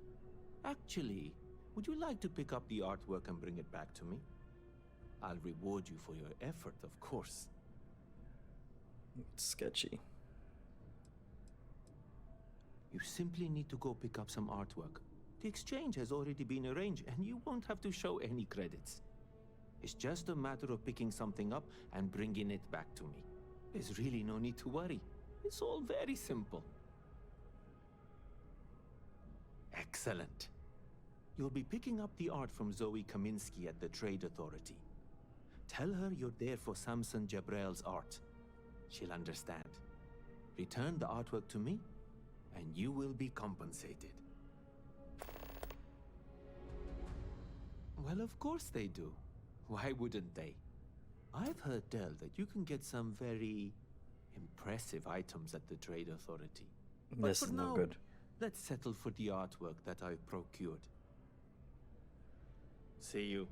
Actually, would you like to pick up the artwork and bring it back to me? I'll reward you for your effort, of course. It's sketchy. You simply need to go pick up some artwork. The exchange has already been arranged, and you won't have to show any credits. It's just a matter of picking something up and bringing it back to me. There's really no need to worry. It's all very simple. Excellent. You'll be picking up the art from Zoe Kaminsky at the Trade Authority. Tell her you're there for Samson Jabrel's art. She'll understand. Return the artwork to me, and you will be compensated. Well, of course they do. Why wouldn't they? I've heard tell that you can get some very impressive items at the Trade Authority. This is no good. Let's settle for the artwork that I've procured. See you.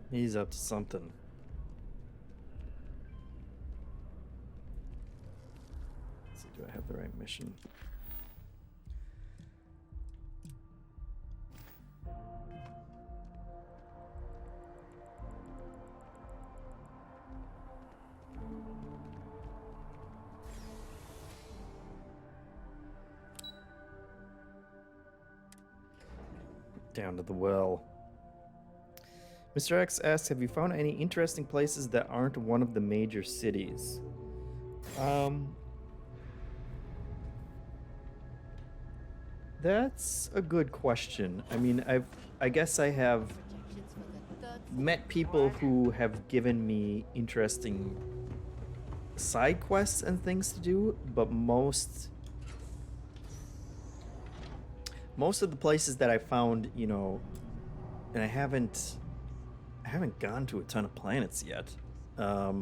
He's up to something. Let's see, do I have the right mission? Down to the well. Mr. X asks, have you found any interesting places that aren't one of the major cities? That's a good question. I mean, I guess I have met people who have given me interesting side quests and things to do, but most of the places that I found, you know, and I haven't gone to a ton of planets yet. But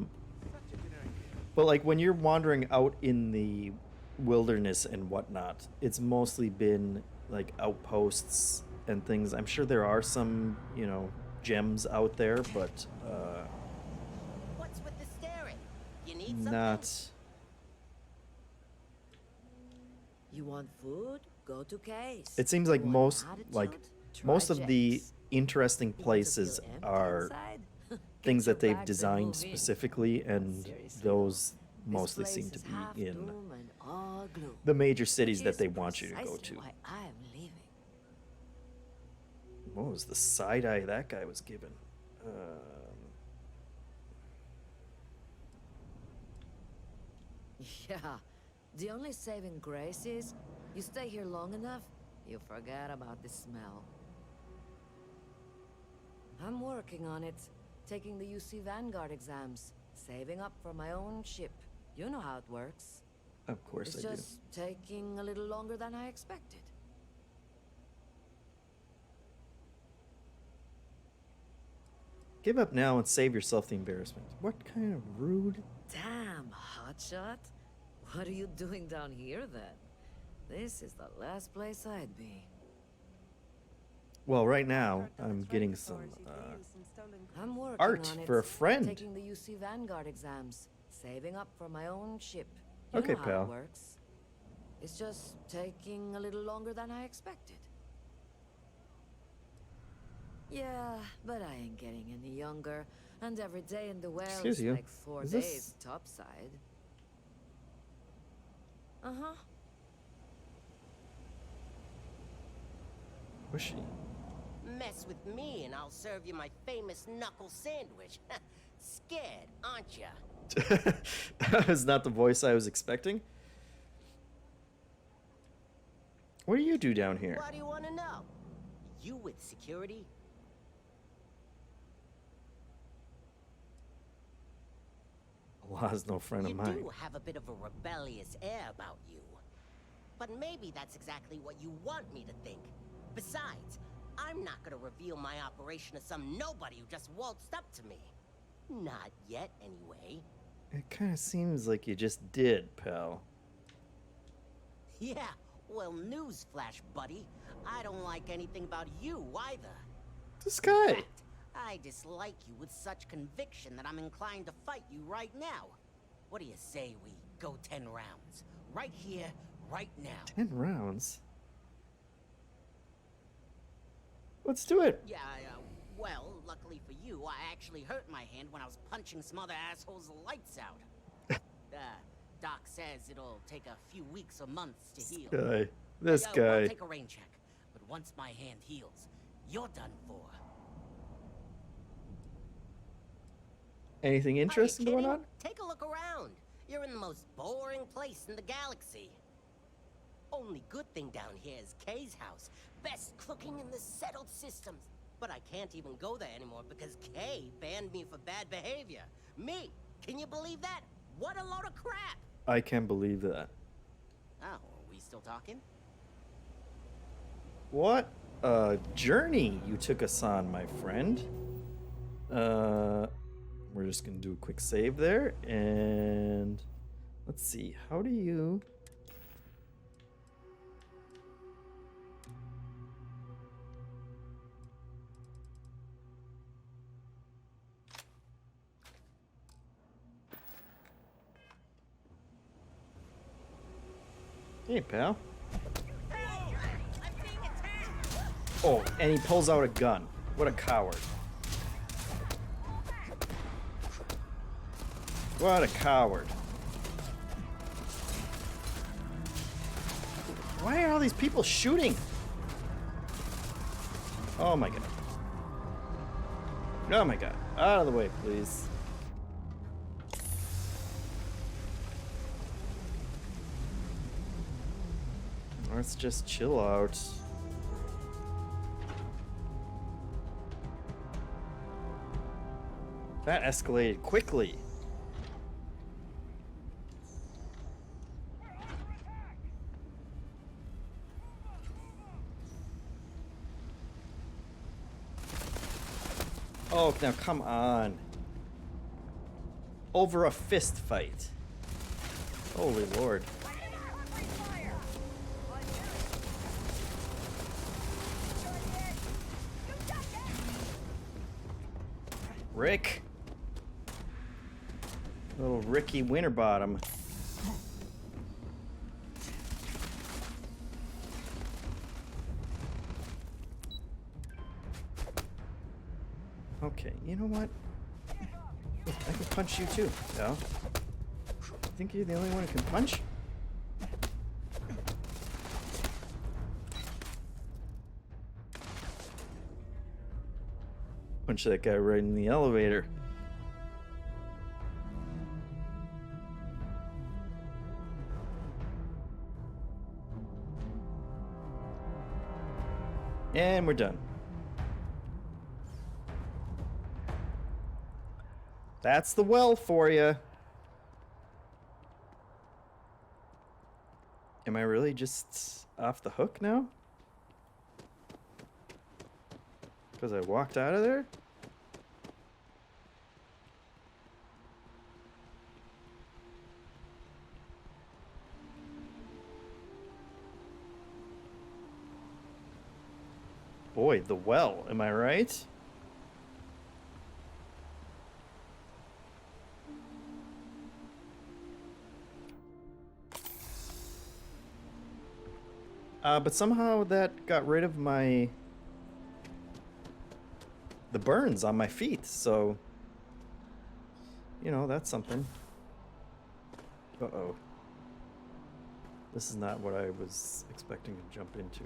like when you're wandering out in the wilderness and whatnot, it's mostly been like outposts and things. I'm sure there are some, you know, gems out there, but What's with the staring? You need something? not. You want food? Go to Case. It seems like most Try of the Jake's. interesting places are things that they've designed specifically, and those mostly seem to be in the major cities that they want you to go to. What was the side eye that guy was given? Yeah. The only saving grace is, you stay here long enough, you forget about the smell. I'm working on it. Taking the UC Vanguard exams. Saving up for my own ship. You know how it works. Of course I do. It's just taking a little longer than I expected. Give up now and save yourself the embarrassment. What kind of rude? Damn, hotshot. What are you doing down here then? This is the last place I'd be. Well, right now I'm getting some I'm working art on it. for a friend. Taking the UC Vanguard exams. Saving up for my own ship. You Okay, know how pal. it works. It's just taking a little longer than I expected. Yeah, but I ain't getting any younger, and every day in the well Excuse is you. like 4 Is days this- topside. Uh-huh. Where's she? Mess with me and I'll serve you my famous knuckle sandwich. Scared, aren't ya? That was not the voice I was expecting. What do you do down here? Why do you want to know? You with security? Allah's no friend of mine. You do have a bit of a rebellious air about you. But maybe that's exactly what you want me to think. Besides, I'm not gonna reveal my operation to some nobody who just waltzed up to me. Not yet, anyway. It kind of seems like you just did, pal. Yeah, well, newsflash, buddy. I don't like anything about you either. This guy. In fact, I dislike you with such conviction that I'm inclined to fight you right now. What do you say we go 10 rounds? Right here, right now. 10 rounds? Let's do it. Yeah, well, luckily for you, I actually hurt my hand when I was punching some other assholes' lights out. Doc says it'll take a few weeks or months to heal. This I'll guy. take a rain check, but once my hand heals, you're done for. Anything interesting going on? Take a look around. You're in the most boring place in the galaxy. Only good thing down here is Kay's house. Best cooking in the settled systems. But I can't even go there anymore because Kay banned me for bad behavior. Me! Can you believe that? What a load of crap! I can't believe that. Oh, are we still talking? What a journey you took us on, my friend. We're just gonna do a quick save there, and let's see, how do you... Hey, pal. Oh, and he pulls out a gun. What a coward. What a coward. Why are all these people shooting? Oh my god. Oh my god. Out of the way, please. Let's just chill out. That escalated quickly. Oh, now come on. Over a fist fight. Holy Lord. Rick. Little Ricky Winterbottom. Okay, you know what? I can punch you too, pal. Think you're the only one who can punch? Punch that guy right in the elevator. And we're done. That's the well for you. Am I really just off the hook now? Because I walked out of there? Boy, the well, am I right? But somehow that got rid of the burns on my feet, so, you know, that's something. Uh-oh. This is not what I was expecting to jump into.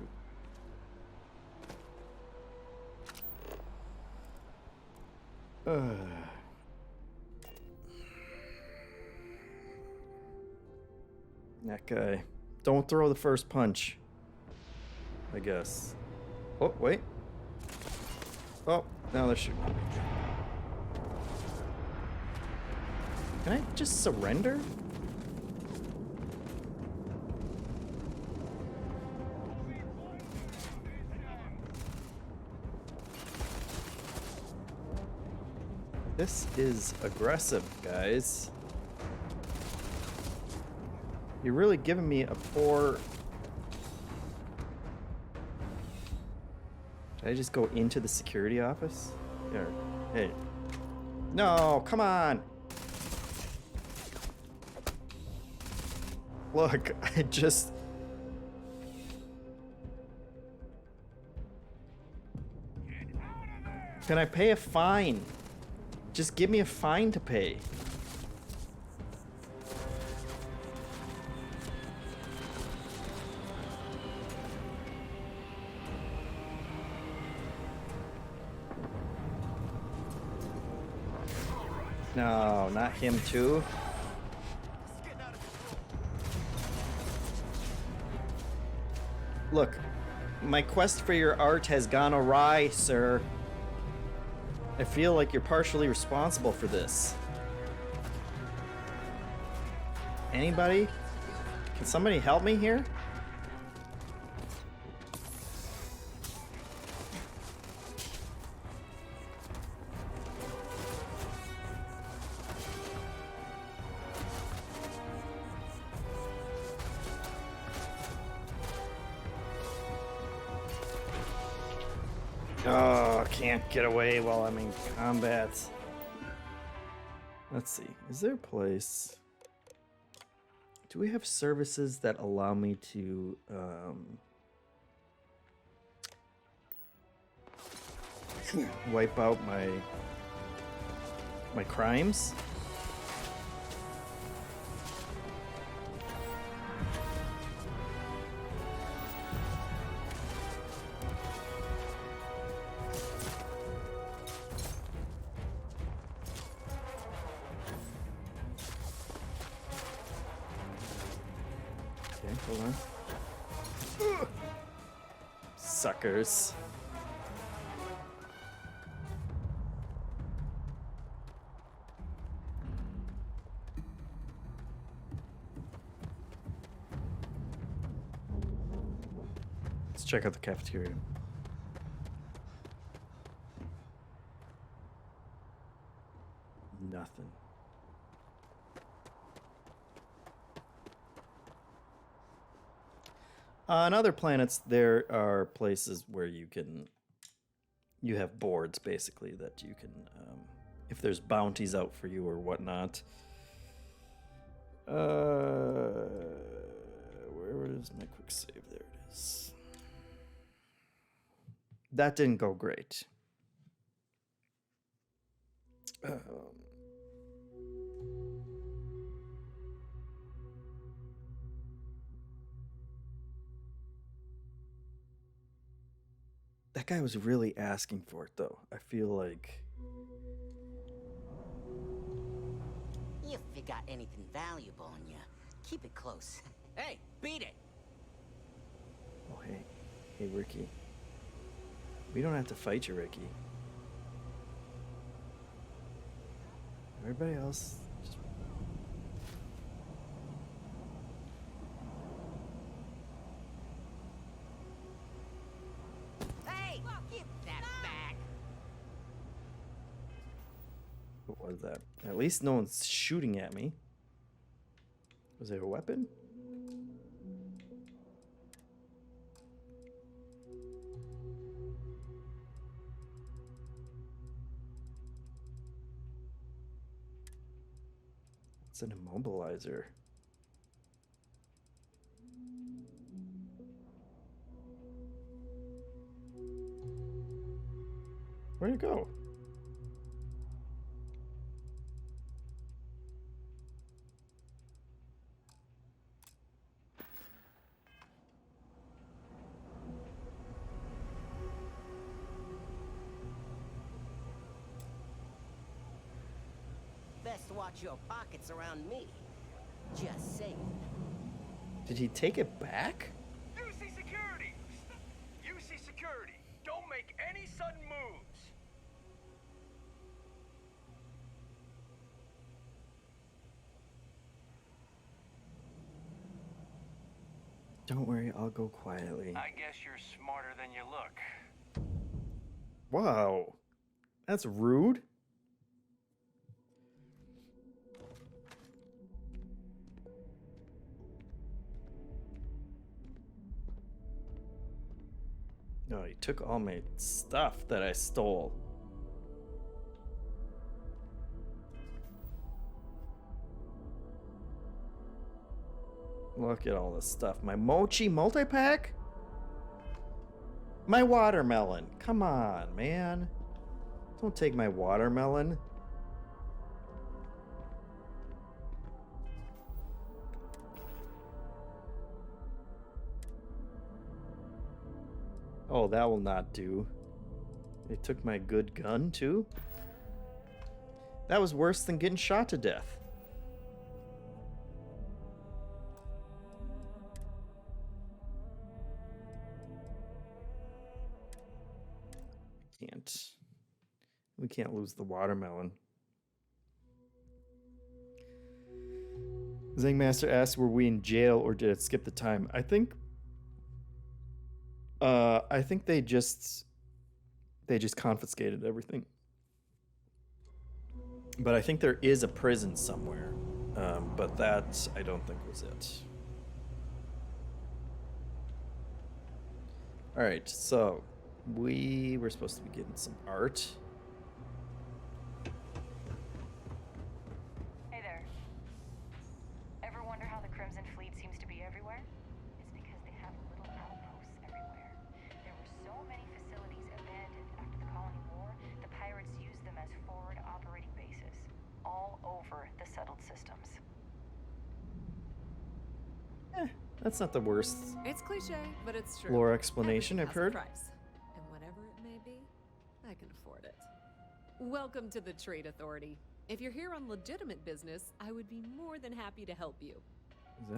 That guy. Don't throw the first punch, I guess. Oh, wait. Oh, now they're shooting at me. Can I just surrender? This is aggressive, guys. You're really giving me a poor... Did I just go into the security office? Here. Hey. No, come on! Look, I just... Can I pay a fine? Just give me a fine to pay. No, not him too. Look, my quest for your art has gone awry, sir. I feel like you're partially responsible for this. Anybody? Can somebody help me here? Oh, can't get away while I'm in combat. Let's see. Is there a place? Do we have services that allow me to wipe out my crimes? Hold on. Ugh. Suckers. Let's check out the cafeteria. Nothing. On other planets, there are places where you have boards, basically, that you can, if there's bounties out for you or whatnot. Where is my quick save? There it is. That didn't go great. That guy was really asking for it, though. I feel like... If you got anything valuable on you, keep it close. Hey, beat it! Oh, hey. Hey, Ricky. We don't have to fight you, Ricky. Everybody else. Just... Hey, give that back. What was that? At least no one's shooting at me. Was there a weapon? It's an immobilizer. Where'd it go? Best watch your pockets around me. Just saying. Did he take it back? UC security! UC security! Don't make any sudden moves! Don't worry, I'll go quietly. I guess you're smarter than you look. Wow. That's rude. No, he took all my stuff that I stole. Look at all this stuff. My mochi multi-pack? My watermelon. Come on, man. Don't take my watermelon. Oh, that will not do. They took my good gun, too? That was worse than getting shot to death. We can't lose the watermelon. Zangmaster asked, were we in jail or did it skip the time? I think they just confiscated everything. But I think there is a prison somewhere. But that I don't think was it. All right, so we were supposed to be getting some art. Hey there. Ever wonder how the Crimson Fleet seems to be everywhere? It's because they have little outposts everywhere. There were so many facilities abandoned after the Colony War, the pirates used them as forward operating bases, all over the settled systems. That's not the worst It's cliche, but it's true. lore explanation I've heard. Price. And whatever it may be, I can afford it. Welcome to the Trade Authority. If you're here on legitimate business, I would be more than happy to help you.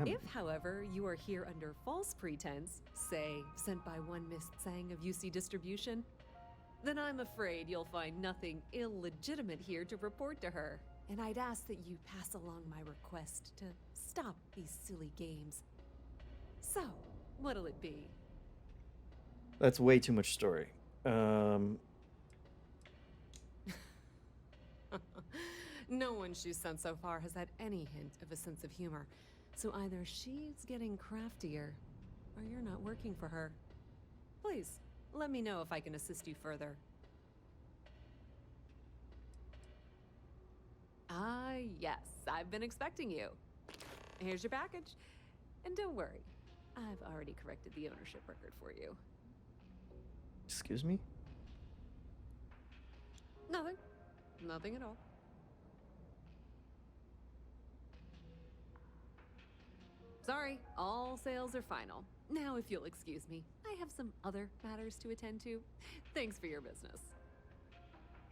If, however, you are here under false pretense, say, sent by one Miss Tsang of UC Distribution, then I'm afraid you'll find nothing illegitimate here to report to her. And I'd ask that you pass along my request to stop these silly games. So, what'll it be? That's way too much story. No one she's sent so far has had any hint of a sense of humor. So either she's getting craftier, or you're not working for her. Please, let me know if I can assist you further. Ah, yes, I've been expecting you. Here's your package. And don't worry, I've already corrected the ownership record for you. Excuse me? Nothing. Nothing at all. Sorry, all sales are final. Now, if you'll excuse me, I have some other matters to attend to. Thanks for your business.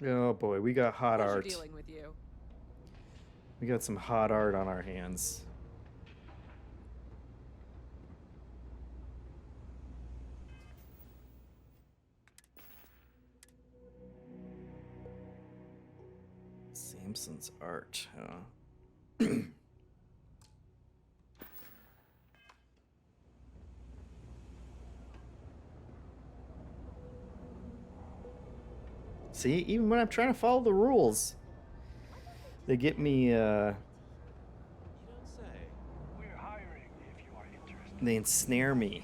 Oh boy, we got hot Pleasure art. dealing with you. We got some hot art on our hands. Samson's art, huh? See, even when I'm trying to follow the rules, they get me, they ensnare me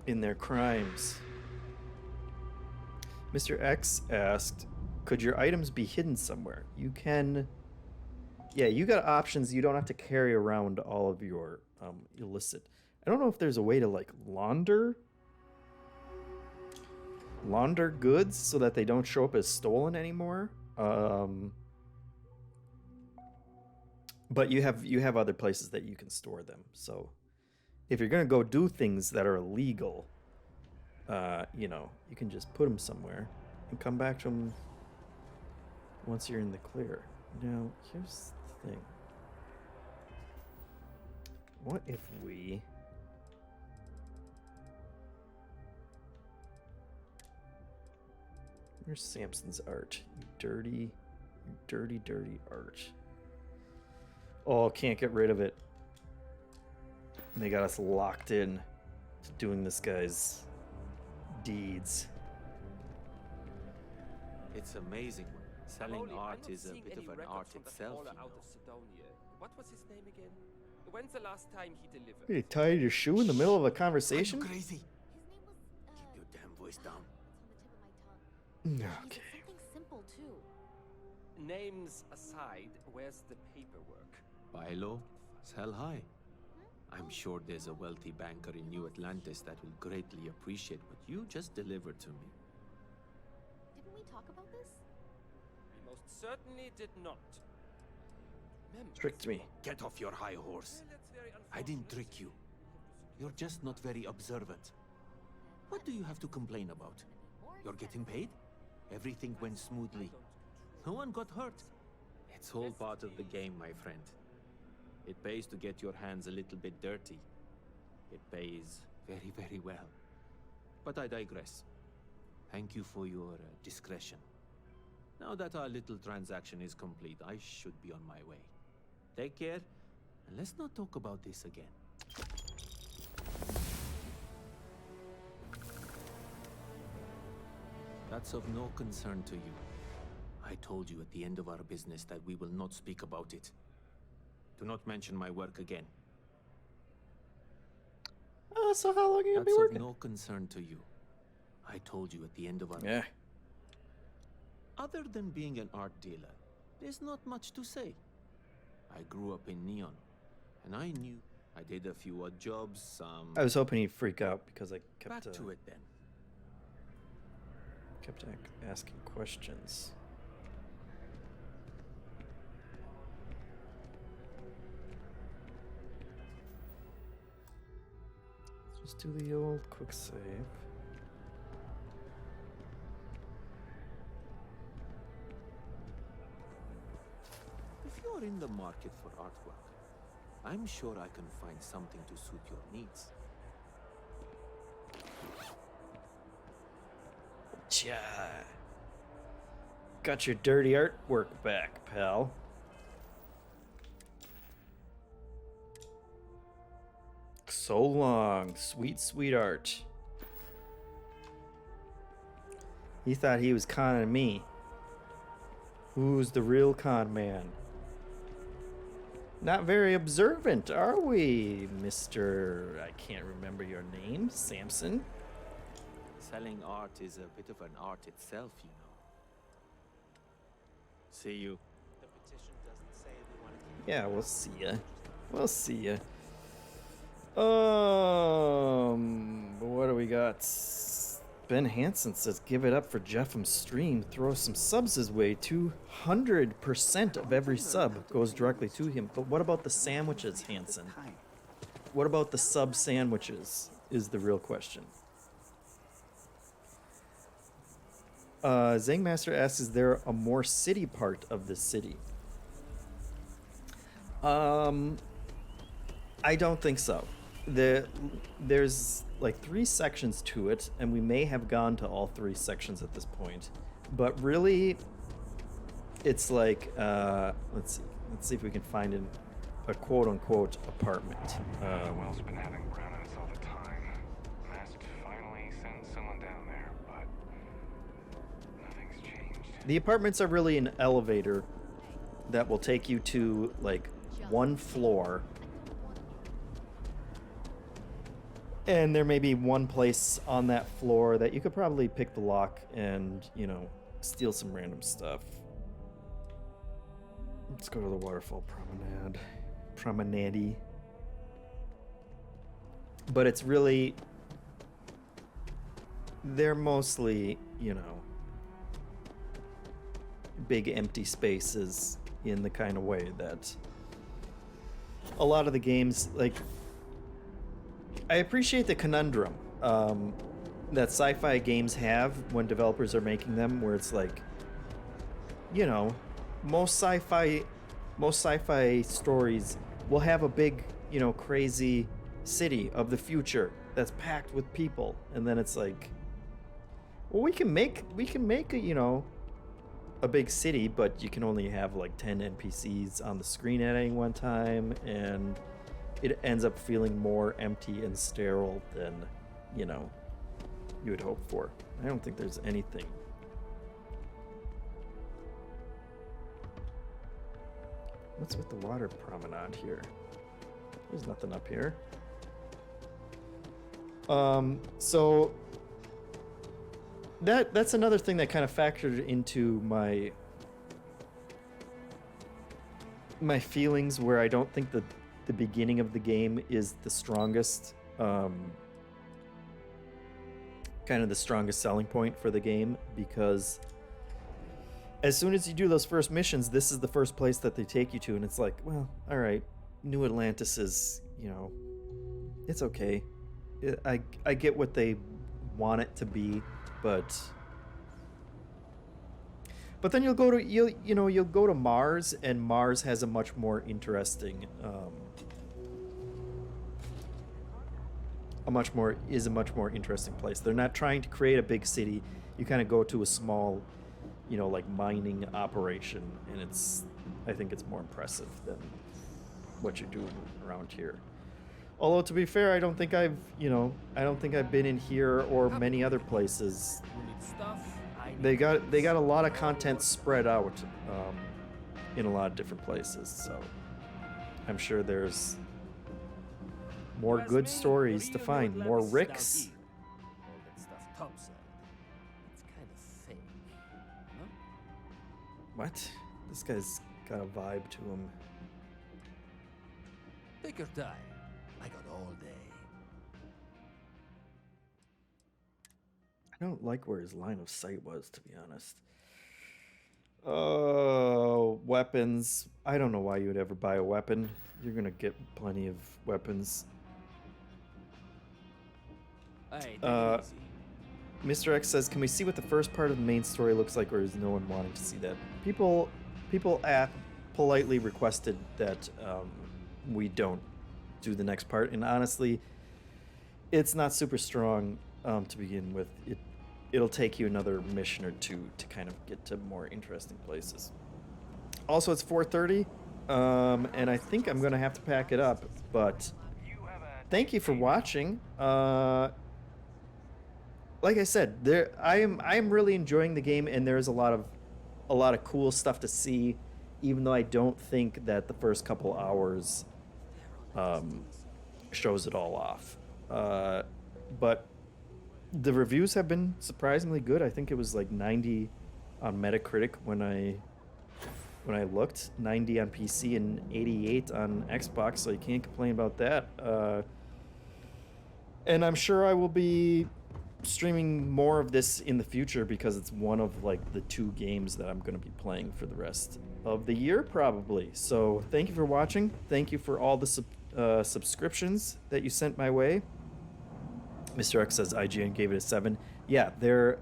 in their crimes. Mr. X asked, could your items be hidden somewhere? You can, yeah, you got options. You don't have to carry around all of your illicit. I don't know if there's a way to like launder goods so that they don't show up as stolen anymore. But you have other places that you can store them. So if you're gonna go do things that are illegal, you know, you can just put them somewhere and come back to them once you're in the clear. Now, here's the thing. What if we... Where's Samson's art? You dirty art. Oh, can't get rid of it. They got us locked in to doing this guy's deeds. It's amazing. Selling art is a bit of an art itself, you know. What was his name again? When's the last time he delivered? You tied your shoe in the middle of a conversation? Crazy. Keep your damn voice down. Okay. Something simple too. Names aside, where's the paperwork? Buy low, sell high. I'm sure there's a wealthy banker in New Atlantis that will greatly appreciate what you just delivered to me. Didn't we talk about this? We most certainly did not. Tricked me. Get off your high horse. I didn't trick you. You're just not very observant. What do you have to complain about? You're getting paid? Everything went smoothly. No one got hurt. It's all part of the game, my friend. It pays to get your hands a little bit dirty. It pays very, very well. But I digress. Thank you for your discretion. Now that our little transaction is complete, I should be on my way. Take care, and let's not talk about this again. That's of no concern to you. I told you at the end of our business that we will not speak about it. Do not mention my work again. So how long are you gonna be working? That's of no concern to you. I told you at the end of our... Yeah. Other than being an art dealer, there's not much to say. I grew up in Neon, and I knew I did a few odd jobs, I was hoping he'd freak out because I kept... Back to it then. Kept asking questions. Let's just do the old quick save. If you're in the market for artwork, I'm sure I can find something to suit your needs. Got your dirty artwork back, pal. So long, sweet, sweet art. He thought he was conning me. Who's the real con man? Not very observant, are we, Mr. I can't remember your name, Samson? Selling art is a bit of an art itself, you know. See you. The petition doesn't say we want to keep... Yeah, we'll see ya. We'll see ya. What do we got? Ben Hansen says, give it up for JeffM's stream. Throw some subs his way. 200% of every sub goes directly to him. But what about the sandwiches, Hansen? What about the sub sandwiches is the real question. Zangmaster asks, is there a more city part of the city? I don't think so. There's like 3 sections to it, and we may have gone to all 3 sections at this point. But really, it's like let's see if we can find a quote-unquote apartment. Well's been having brownouts all the time. Mast finally sent someone down there, but nothing's changed. The apartments are really an elevator that will take you to like one floor, and there may be one place on that floor that you could probably pick the lock and, you know, steal some random stuff. Let's go to the waterfall promenade. But it's really, they're mostly, you know, big empty spaces in the kind of way that a lot of the games, like, I appreciate the conundrum that sci-fi games have when developers are making them, where it's like, you know, most sci-fi stories will have a big, you know, crazy city of the future that's packed with people, and then it's like, well, we can make a, you know, a big city, but you can only have like 10 NPCs on the screen at any one time, and it ends up feeling more empty and sterile than, you know, you would hope for. I don't think there's anything. What's with the water promenade here? There's nothing up here. So that's another thing that kind of factored into my feelings, where I don't think that the beginning of the game is the strongest, kind of the strongest selling point for the game, because as soon as you do those first missions, this is the first place that they take you to, and it's like, well, all right, New Atlantis is, you know, it's okay. I get what they want it to be, but then you'll go to Mars, and Mars has a much more interesting a much more interesting place. They're not trying to create a big city. You kind of go to a small, you know, like mining operation, and I think it's more impressive than what you're doing around here. Although, to be fair, I don't think I've been in here or many other places. They got a lot of content spread out in a lot of different places, so I'm sure there's more good stories to find, more Ricks. What? This guy's got a vibe to him. Take your time. I got all day. I don't like where his line of sight was, to be honest. Oh, weapons. I don't know why you would ever buy a weapon. You're gonna get plenty of weapons. Hey, Mr. X says, can we see what the first part of the main story looks like, or is no one wanting to see that? People politely requested that we don't do the next part, and honestly, it's not super strong to begin with. It'll take you another mission or two to kind of get to more interesting places. Also, it's 4:30, and I think I'm gonna have to pack it up, but thank you for watching. Like I said, I am really enjoying the game, and there's a lot of cool stuff to see, even though I don't think that the first couple hours shows it all off. But the reviews have been surprisingly good. I think it was like 90 on Metacritic when I looked, 90 on PC and 88 on Xbox, so you can't complain about that. And I'm sure I will be streaming more of this in the future, because it's one of like the 2 games that I'm going to be playing for the rest of the year probably. So thank you for watching. Thank you for all the subscriptions that you sent my way. Mr. X says IGN gave it a 7. Yeah, they're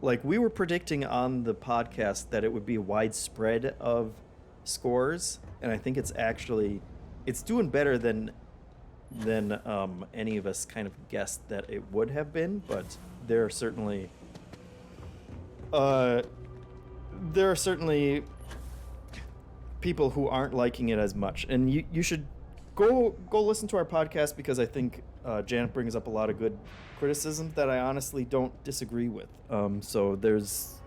like, we were predicting on the podcast that it would be a widespread of scores, and I think it's doing better than any of us kind of guessed that it would have been. But there are certainly there are certainly people who aren't liking it as much, and you should go listen to our podcast, because I think Janet brings up a lot of good criticism that I honestly don't disagree with. So there's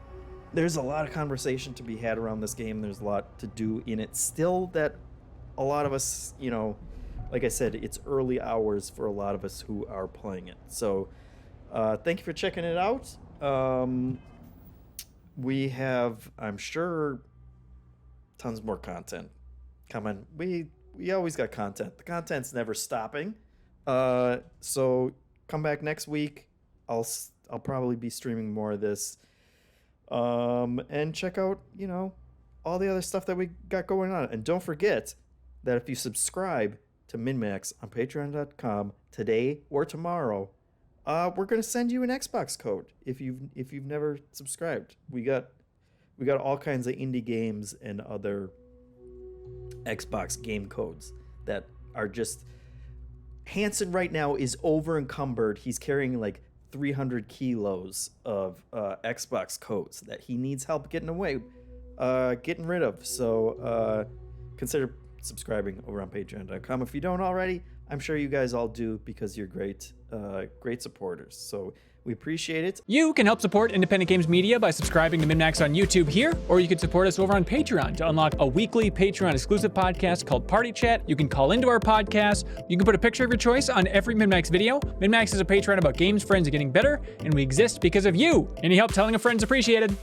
a lot of conversation to be had around this game. There's a lot to do in it still that a lot of us, you know, like I said, it's early hours for a lot of us who are playing it. So thank you for checking it out. We have, I'm sure, tons more content coming. We always got content. The content's never stopping. So come back next week. I'll probably be streaming more of this. And check out, you know, all the other stuff that we got going on. And don't forget that if you subscribe to MinnMax on patreon.com today or tomorrow, we're going to send you an Xbox code if you've never subscribed. We got all kinds of indie games and other Xbox game codes that are just... Hanson right now is over encumbered. He's carrying like 300 kilos of Xbox codes that he needs help getting rid of. So consider subscribing over on patreon.com. If you don't already, I'm sure you guys all do, because you're great supporters. So we appreciate it. You can help support independent games media by subscribing to MinnMax on YouTube here, or you can support us over on Patreon to unlock a weekly Patreon exclusive podcast called Party Chat. You can call into our podcast. You can put a picture of your choice on every MinnMax video. MinnMax is a Patreon about games, friends, and getting better, and we exist because of you. Any help telling a friend is appreciated.